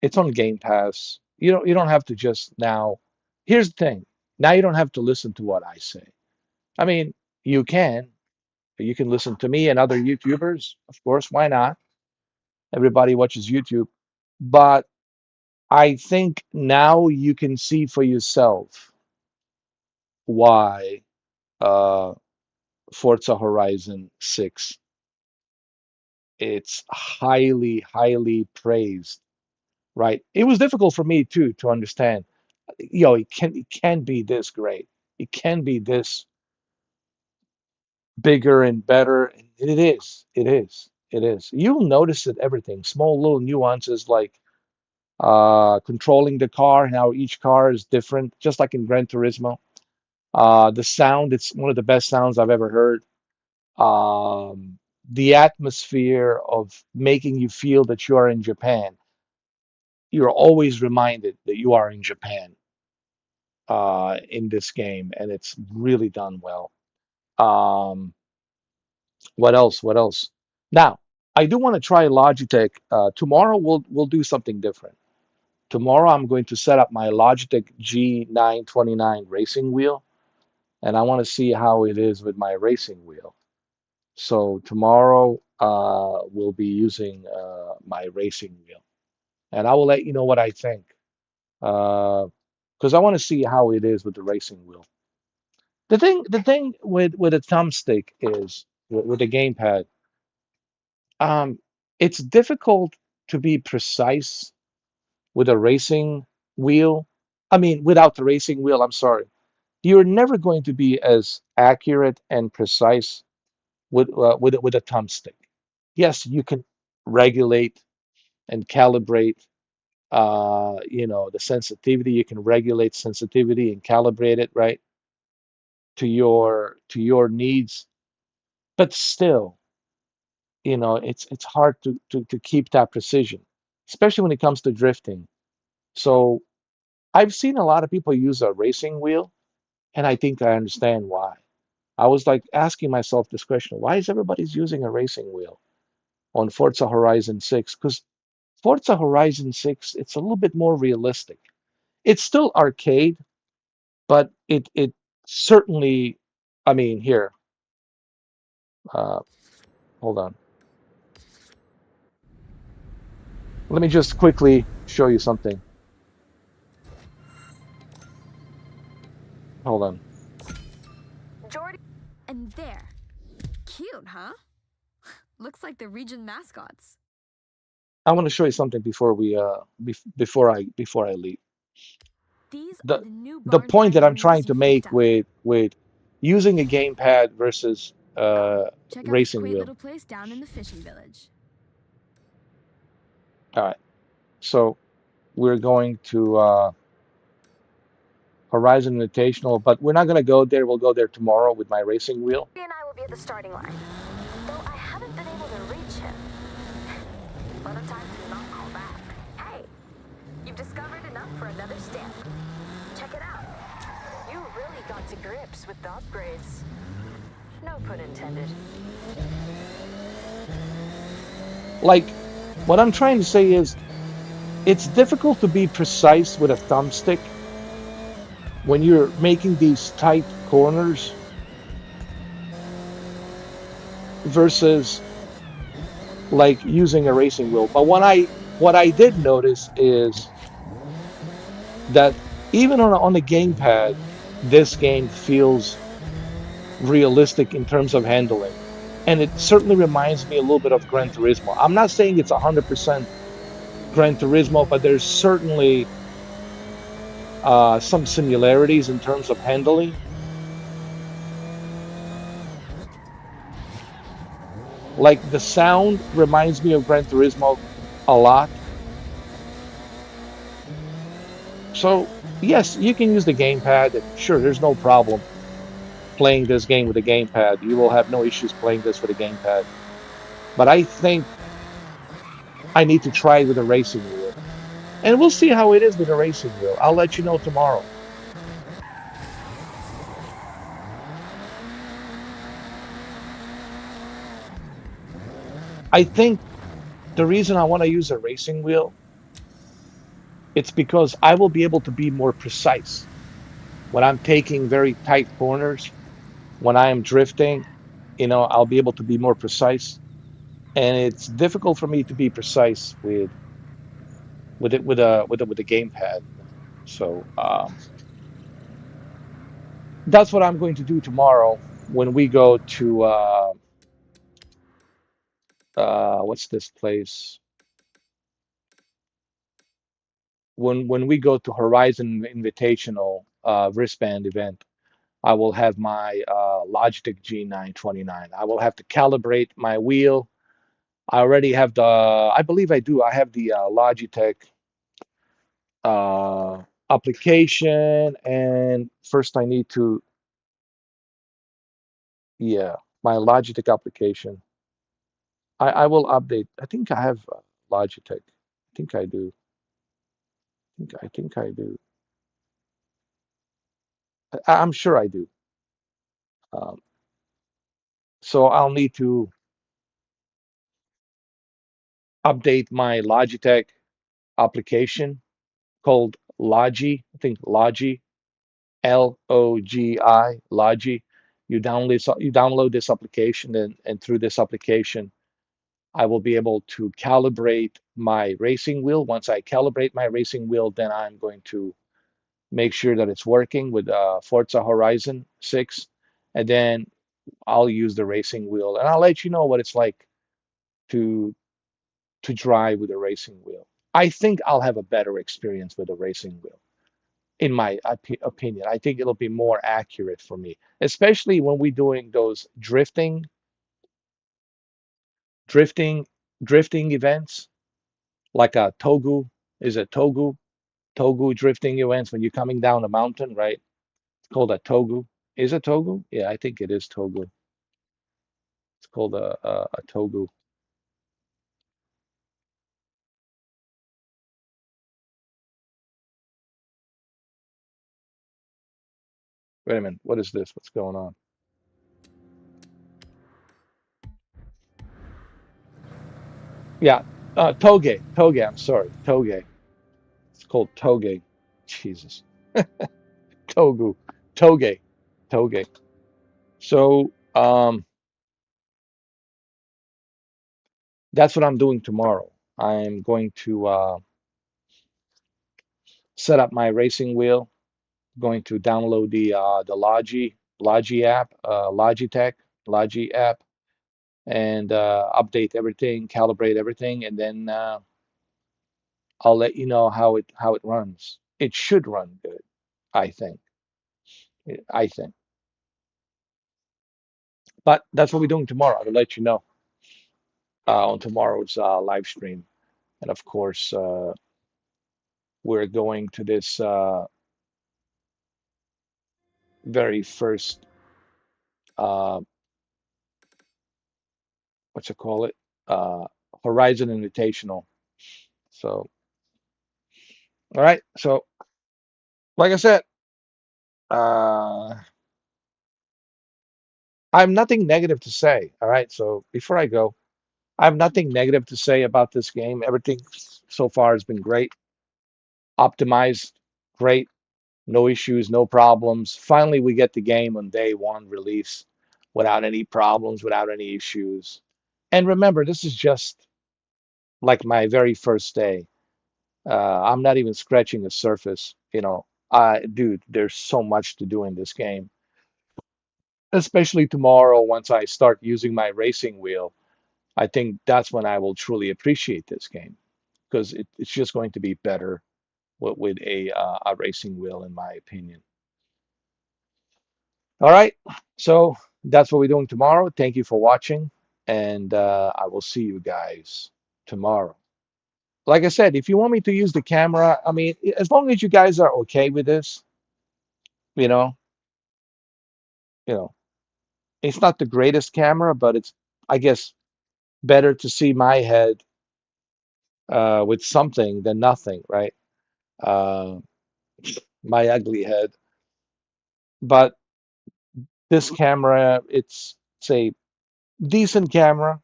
[SPEAKER 7] it's on Game Pass. You don't have to just now. Here's the thing. Now you don't have to listen to what I say. I mean, you can. You can listen to me and other YouTubers, of course. Why not? Everybody watches YouTube. But I think now you can see for yourself why uh, Forza Horizon 6, it's highly praised, right? It was difficult for me too to understand. It can be this great. It can be this bigger and better. And it is. It is. It is. You'll notice it everything. Small little nuances like controlling the car and how each car is different, just like in Gran Turismo. The sound, it's one of the best sounds I've ever heard. The atmosphere of making you feel that you are in Japan. You're always reminded that you are in Japan in this game, and it's really done well. Um, what else? What else? Now, I do want to try Logitech. Tomorrow we'll do something different. Tomorrow I'm going to set up my Logitech G929 racing wheel, and I want to see how it is with my racing wheel. So tomorrow we'll be using my racing wheel, and I will let you know what I think because I want to see how it is with the racing wheel. The thing with a thumbstick is with a gamepad, um, it's difficult to be precise with a racing wheel. I mean, without the racing wheel, I'm sorry. You're never going to be as accurate and precise with a thumbstick. Yes, you can regulate and calibrate the sensitivity. You can regulate sensitivity and calibrate it right to your needs, but still, it's hard to keep that precision, especially when it comes to drifting. So I've seen a lot of people use a racing wheel, and I think I understand why. I was like asking myself this question: why is everybody's using a racing wheel on Forza Horizon 6? Because Forza Horizon 6, it's a little bit more realistic. It's still arcade, but it certainly, I mean, here, uh, hold on. Let me just quickly show you something. Hold on.
[SPEAKER 5] Jordy. And there. Cute, huh? Looks like the region mascots.
[SPEAKER 7] I want to show you something before we before I leave.
[SPEAKER 5] These are
[SPEAKER 7] The
[SPEAKER 5] the new
[SPEAKER 7] the
[SPEAKER 5] barn
[SPEAKER 7] point that
[SPEAKER 5] finder
[SPEAKER 7] I'm
[SPEAKER 5] mirrors
[SPEAKER 7] trying
[SPEAKER 5] you
[SPEAKER 7] to
[SPEAKER 5] picked
[SPEAKER 7] make
[SPEAKER 5] up.
[SPEAKER 7] with using a gamepad versus
[SPEAKER 5] Oh, check out this
[SPEAKER 7] racing
[SPEAKER 5] quaint
[SPEAKER 7] wheel.
[SPEAKER 5] little place down in the fishing village.
[SPEAKER 7] All right, so we're going to Horizon Invitational, but we're not going to go there. We'll go there tomorrow with my racing wheel.
[SPEAKER 4] He and I will be at the starting line, though I haven't been able to reach him. Other times he's not call back. Hey, you've discovered enough for another stamp. Check it out.
[SPEAKER 1] You really got to grips with the upgrades.
[SPEAKER 4] No pun intended.
[SPEAKER 7] Like, what I'm trying to say is, it's difficult to be precise with a thumbstick when you're making these tight corners versus like using a racing wheel. But what I did notice is that even on the gamepad, this game feels realistic in terms of handling. And it certainly reminds me a little bit of Gran Turismo. I'm not saying it's 100% Gran Turismo, but there's certainly some similarities in terms of handling. Like the sound reminds me of Gran Turismo a lot. So, yes, you can use the gamepad, and sure, there's no problem playing this game with a gamepad. You will have no issues playing this with a gamepad. But I think I need to try it with a racing wheel. And we'll see how it is with a racing wheel. I'll let you know tomorrow. I think the reason I want to use a racing wheel, it's because I will be able to be more precise when I'm taking very tight corners, when I am drifting, I'll be able to be more precise. And it's difficult for me to be precise with a gamepad. So that's what I'm going to do tomorrow when we go to what's this place? When we go to Horizon Invitational wristband event, I will have my Logitech G929. I will have to calibrate my wheel. I already have I believe I do. I have the Logitech uh, application, and first I need to, yeah, my Logitech application. I will update. I think I have Logitech. I think I do. I think I do. I'm sure I do. Um, so I'll need to update my Logitech application called Logi. I think Logi, Logi, Logi. You download this application, and through this application, I will be able to calibrate my racing wheel. Once I calibrate my racing wheel, then I'm going to make sure that it's working with Forza Horizon 6, and then I'll use the racing wheel, and I'll let you know what it's like to drive with a racing wheel. I think I'll have a better experience with a racing wheel, in my opinion. I think it'll be more accurate for me, especially when we're doing those drifting, drifting events, like a Togu. Is it Togu? Togu drifting events when you're coming down a mountain, right? It's called a Togu. Is it Togu? Yeah, I think it is Togu. It's called a Togu. Wait a minute. What is this? What's going on? Yeah. Toge. Toge. I'm sorry. Toge. It's called Toge. Jesus. Togu. Toge. Toge. So that's what I'm doing tomorrow. I'm going to set up my racing wheel. Going to download the Logi app, Logitech Logi app, and update everything, calibrate everything, and then I'll let you know how it runs. It should run good, I think. I think. But that's what we're doing tomorrow. I'll let you know on tomorrow's live stream. And of course, we're going to this very first, uh, what's it call it? Uh, Horizon Invitational. So, all right. So, like I said, uh, I have nothing negative to say. All right. So before I go, I have nothing negative to say about this game. Everything so far has been great, optimized, great, no issues, no problems. Finally, we get the game on day one release without any problems, without any issues. And remember, this is just like my very first day. I'm not even scratching the surface. Dude, there's so much to do in this game, especially tomorrow once I start using my racing wheel. I think that's when I will truly appreciate this game because it's just going to be better with a racing wheel, in my opinion. All right, so that's what we're doing tomorrow. Thank you for watching, and I will see you guys tomorrow. Like I said, if you want me to use the camera, I mean, as long as you guys are okay with this, you know, you know, it's not the greatest camera, but it's, I guess, better to see my head with something than nothing, right? Uh, my ugly head. But this camera, it's a decent camera.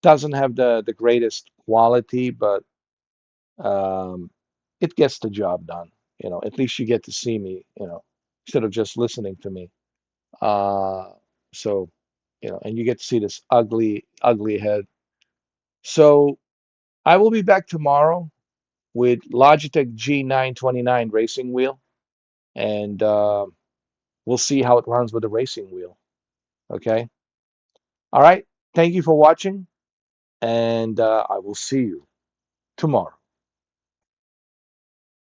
[SPEAKER 7] Doesn't have the greatest quality, but um, it gets the job done. At least you get to see me, instead of just listening to me. Uh, so, and you get to see this ugly, ugly head. So I will be back tomorrow with Logitech G929 racing wheel, and we'll see how it runs with the racing wheel. Okay. All right. Thank you for watching, and I will see you tomorrow.